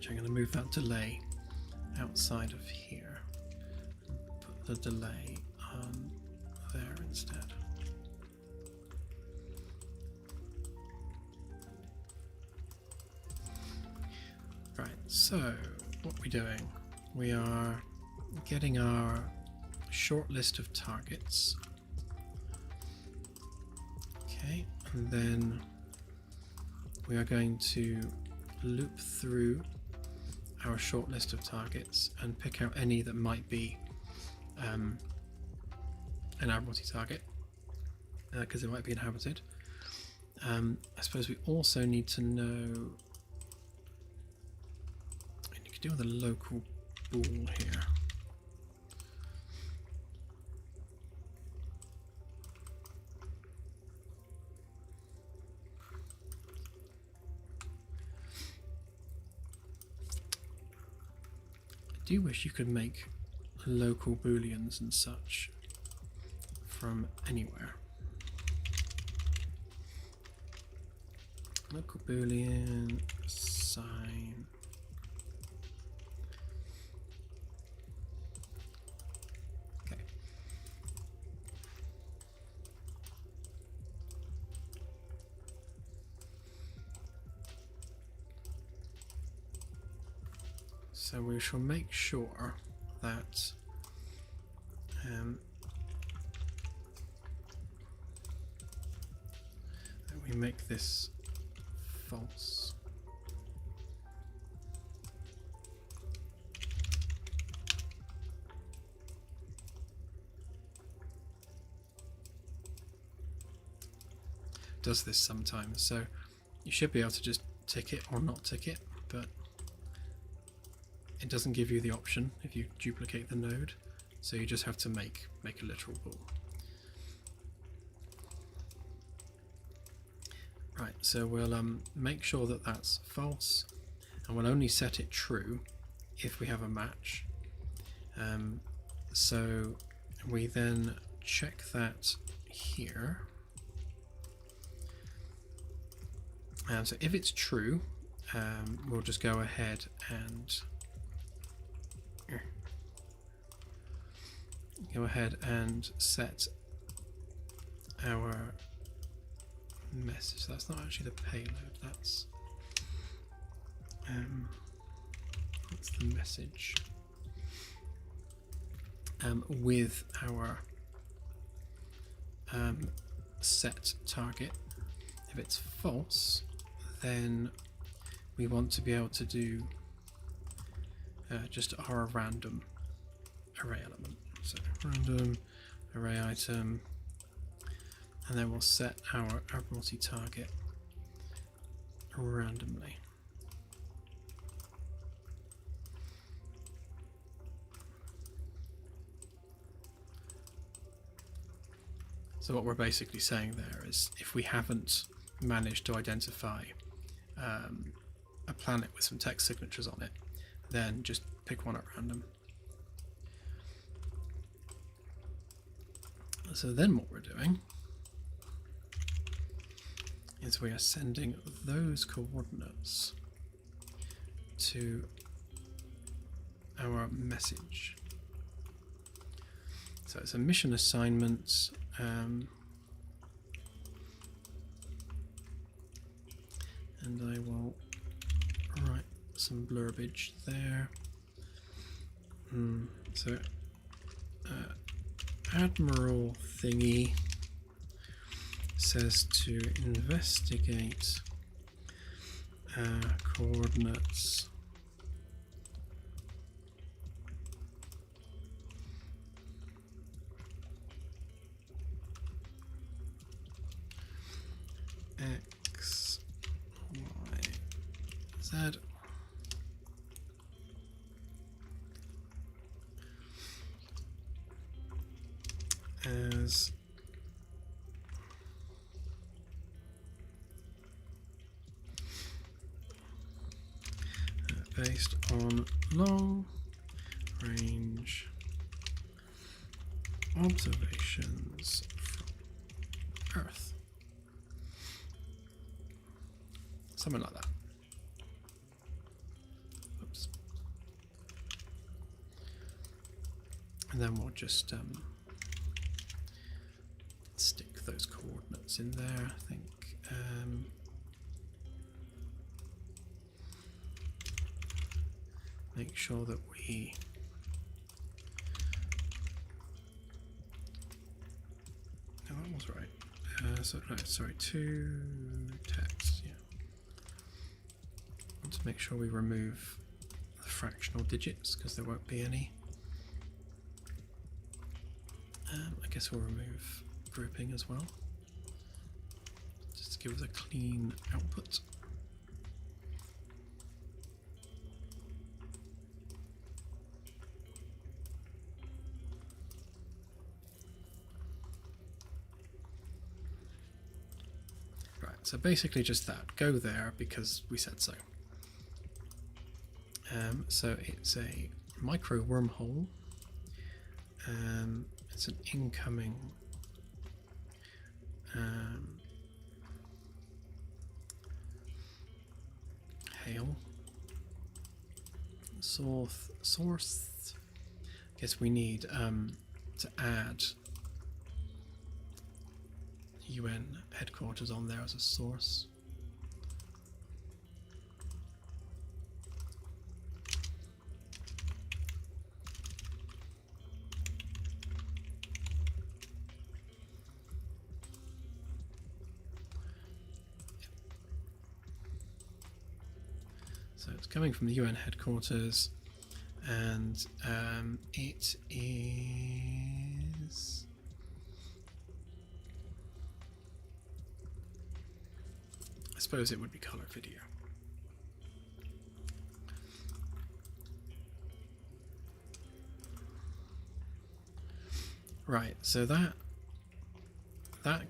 Actually, I'm going to move that delay outside of here. Put the delay there instead. Right, so what we're doing, we are getting our short list of targets. Okay, and then we are going to loop through our short list of targets and pick out any that might be an Admiralty target, because it might be inhabited. I suppose we also need to know, you could do with a local ball here. I do wish you could make local booleans and such from anywhere. Local boolean sign. Okay. So we shall make sure that we make this false. Does this sometimes, so you should be able to just tick it or not tick it, but it doesn't give you the option if you duplicate the node, so you just have to make a literal ball. Right, so we'll make sure that that's false, and we'll only set it true if we have a match. So we then check that here. So if it's true, we'll just go ahead and set our message. That's not actually the payload, that's the message with our set target. If it's false, then we want to be able to do just our random array element. So random array item, and then we'll set our Admiralty target randomly. So what we're basically saying there is, if we haven't managed to identify a planet with some text signatures on it, then just pick one at random. So then what we're doing is we are sending those coordinates to our message. So it's a mission assignment. And I will write some blurbage there. So Admiral Thingy says to investigate coordinates X, Y, Z. As based on long range observations from Earth. Something like that. And then we'll just stick those coordinates in there, I think. Make sure that we no, that was right. No, sorry, to text, yeah. Want to make sure we remove the fractional digits because there won't be any. I guess we'll remove grouping as well, just to give us a clean output. Right, so basically just that. Go there because we said so. So it's a micro wormhole. It's an incoming hail source. Guess we need to add UN headquarters on there as a source. So it's coming from the UN headquarters, and it is I suppose it would be color video. Right, so that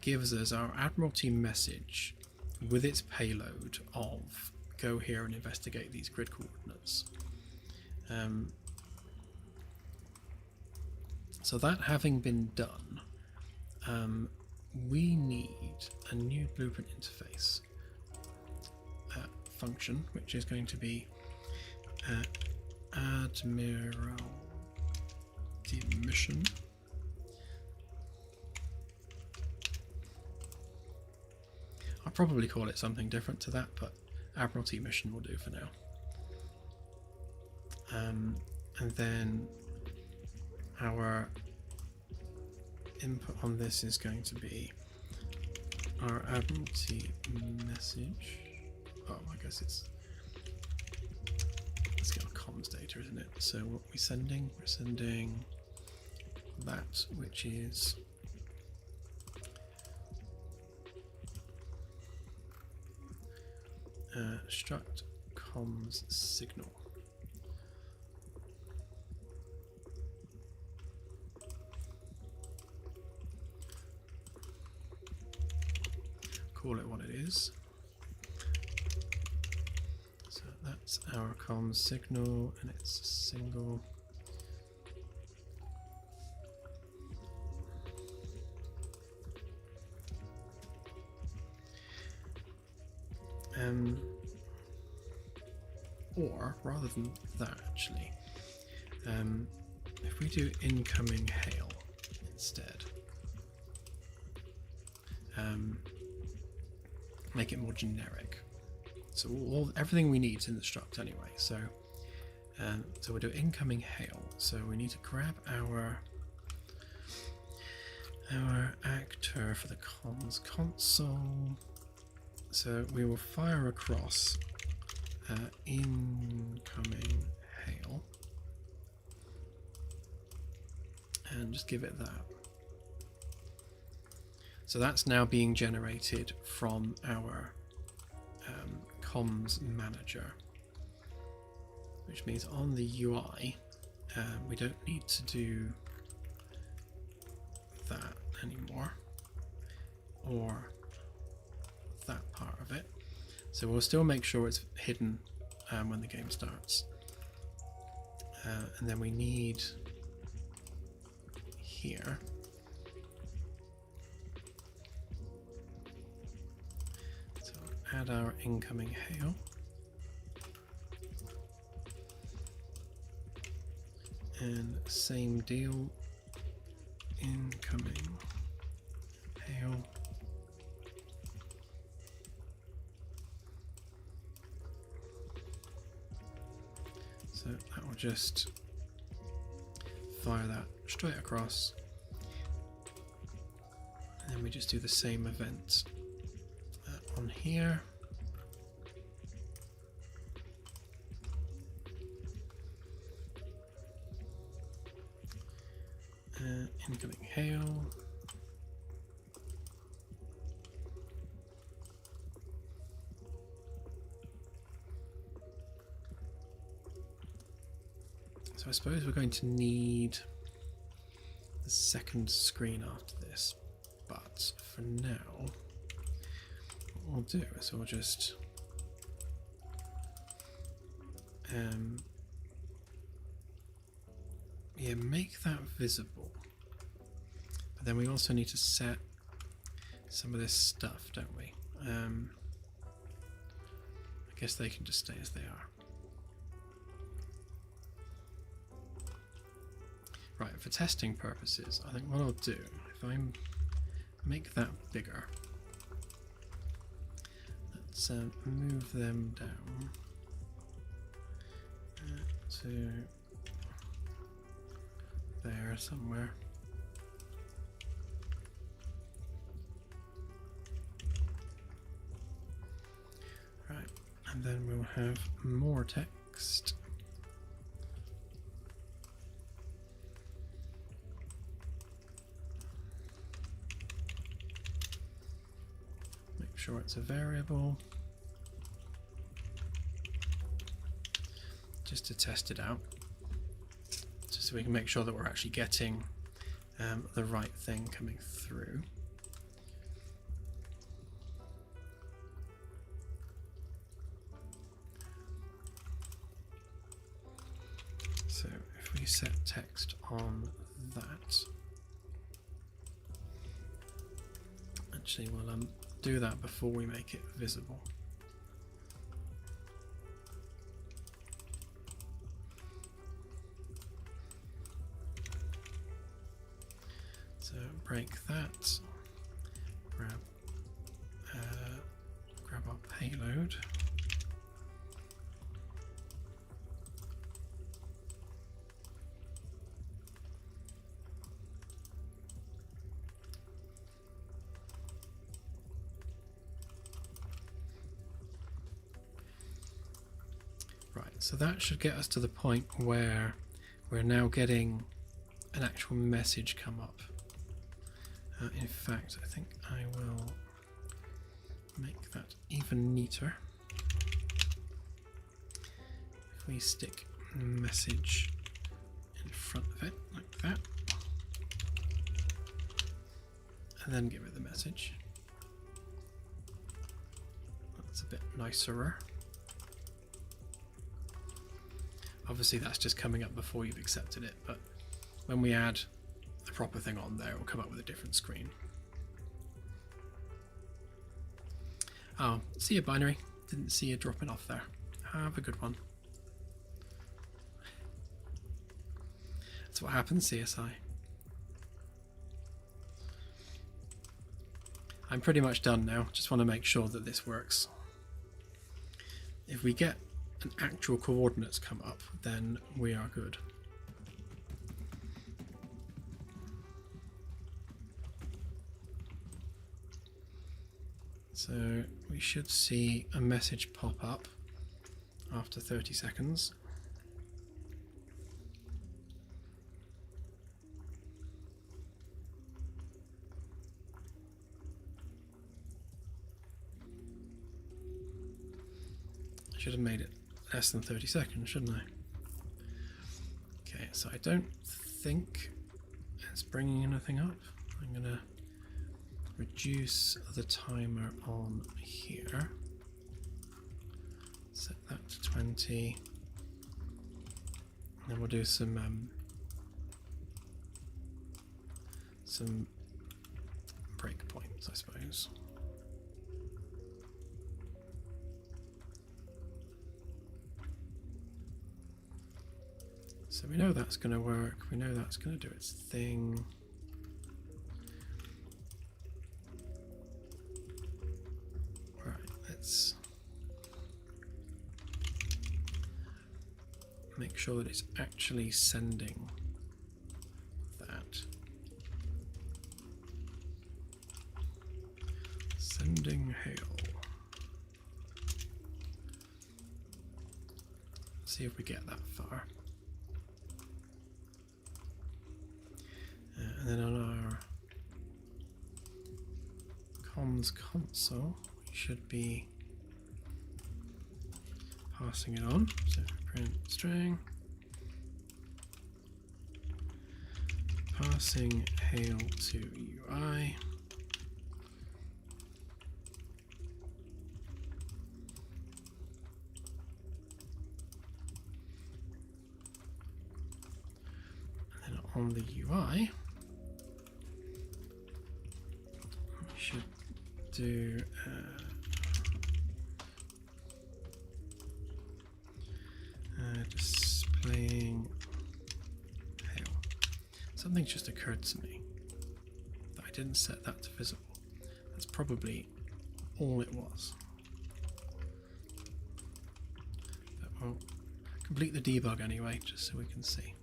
gives us our Admiralty message with its payload of go here and investigate these grid coordinates. So that having been done, we need a new blueprint interface function, which is going to be Admiralty mission. I'll probably call it something different to that, but Admiralty mission will do for now. And then our input on this is going to be our Admiralty message. Oh, I guess it's our comms data, isn't it? So what are we sending? We're sending that, which is struct comms signal. Call it what it is. So that's our comms signal, and it's a single. Or rather than that, actually, if we do incoming hail instead, make it more generic. So everything we need is in the struct anyway. So we'll do incoming hail. So we need to grab our actor for the comms console. So we will fire across incoming hail and just give it that. So that's now being generated from our comms manager, which means on the UI we don't need to do that anymore, or that part of it. So we'll still make sure it's hidden when the game starts, and then we need here so add our incoming hail, And same deal. Incoming hail. So that will just fire that straight across. And then we just do the same event on here. Incoming hail. So I suppose we're going to need the second screen after this, but for now, what we'll do is we'll just make that visible. But then we also need to set some of this stuff, don't we? I guess they can just stay as they are. Right, for testing purposes, I think what I'll do, if I make that bigger, let's move them down to there somewhere. Right, and then we'll have more text. Make sure it's a variable, just to test it out, just so we can make sure that we're actually getting the right thing coming through. So if we set text on that, actually we'll do that before we make it visible. So break that, grab our payload, right, so that should get us to the point where we're now getting an actual message come up. In fact, I think I will make that even neater. If we stick message in front of it like that, and then give it the message. That's a bit nicer. Obviously that's just coming up before you've accepted it, but when we add the proper thing on there, it will come up with a different screen. Oh, see you, binary. Didn't see you dropping off there. Have a good one. That's what happens, CSI. I'm pretty much done now. Just want to make sure that this works. If we get an actual coordinates come up, then we are good. So we should see a message pop up after 30 seconds. I should have made it less than 30 seconds, shouldn't I? Okay, so I don't think it's bringing anything up. I'm going to reduce the timer on here. Set that to 20. And then we'll do some breakpoints, I suppose. So we know that's going to work. We know that's going to do its thing. Right, let's make sure that it's actually sending that. Sending hail. See if we get that far. And then on our comms console, we should be passing it on. So print string, passing hail to UI. And then on the UI, we should do displaying hail. Something's just occurred to me that I didn't set that to visible. That's probably all it was. But we'll complete the debug anyway, just so we can see.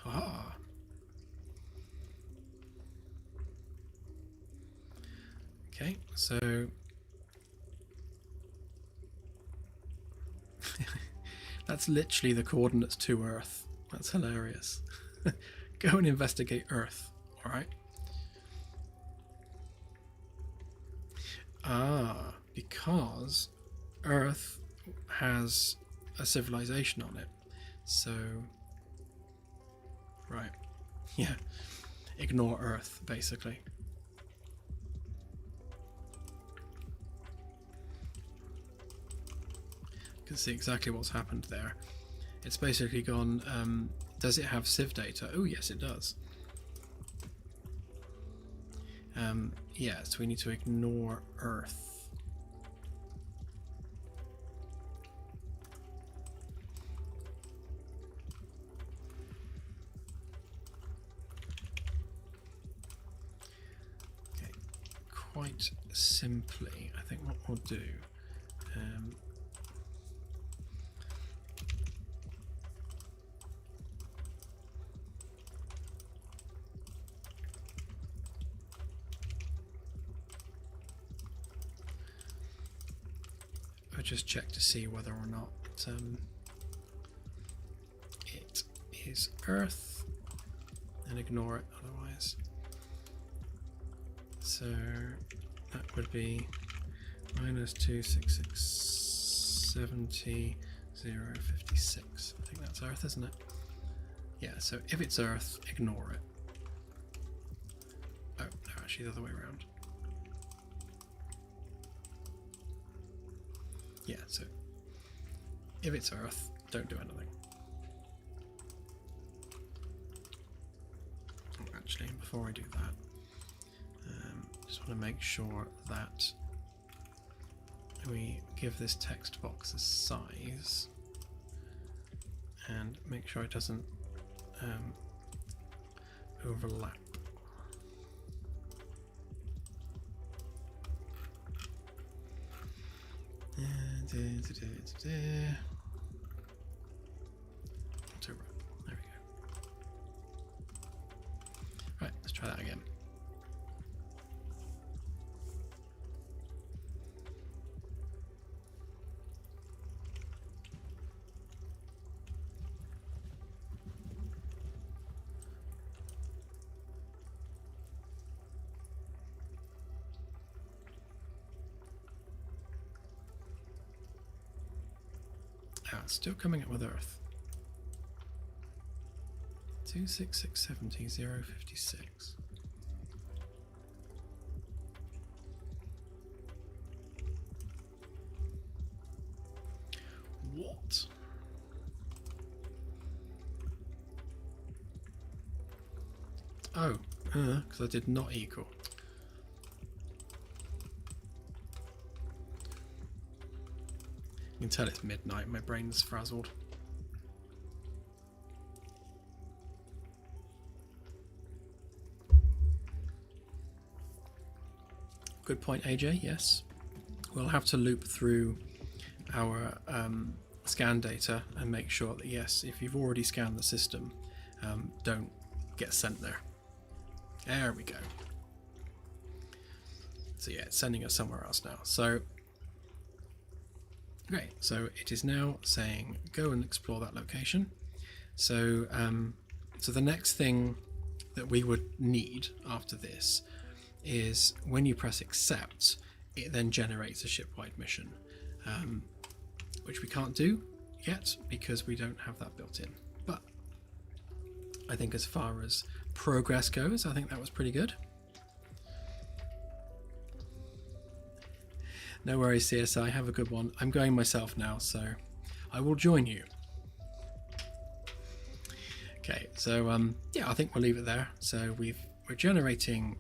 Ah. Okay, so that's literally the coordinates to Earth. That's hilarious. Go and investigate Earth, alright? Ah, because Earth has a civilization on it. So, right. Yeah. Ignore Earth, basically. You can see exactly what's happened there. It's basically gone, does it have civ data? Oh, yes, it does. Yeah, so we need to ignore Earth. Okay, quite simply, I think what we'll do, I'll just check to see whether or not it is Earth and ignore it otherwise. So that would be minus 26670 056. I think that's Earth, isn't it? Yeah, so if it's Earth, ignore it. Oh, no, actually the other way around. Yeah, so if it's Earth, don't do anything. Actually, before I do that, just want to make sure that we give this text box a size and make sure it doesn't overlap. There we go. Right, let's try that again. Ah, it's still coming up with Earth. 26670 056. What? Oh, because I did not equal. You can tell it's midnight, my brain's frazzled. Good point, AJ, yes. We'll have to loop through our scan data and make sure that, yes, if you've already scanned the system, don't get sent there. There we go. So yeah, it's sending us somewhere else now. So great. So it is now saying go and explore that location. So so the next thing that we would need after this is when you press accept, it then generates a ship-wide mission, which we can't do yet because we don't have that built in. But I think as far as progress goes, I think that was pretty good. No worries, CSI, have a good one. I'm going myself now, so I will join you. Okay, so yeah, I think we'll leave it there. So we're generating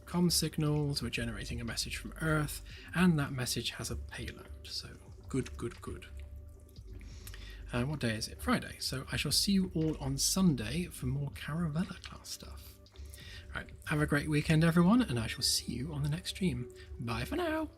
comm signals, we're generating a message from Earth, and that message has a payload. So good, good, good. What day is it? Friday. So I shall see you all on Sunday for more Caravella class stuff. All right, have a great weekend, everyone, and I shall see you on the next stream. Bye for now.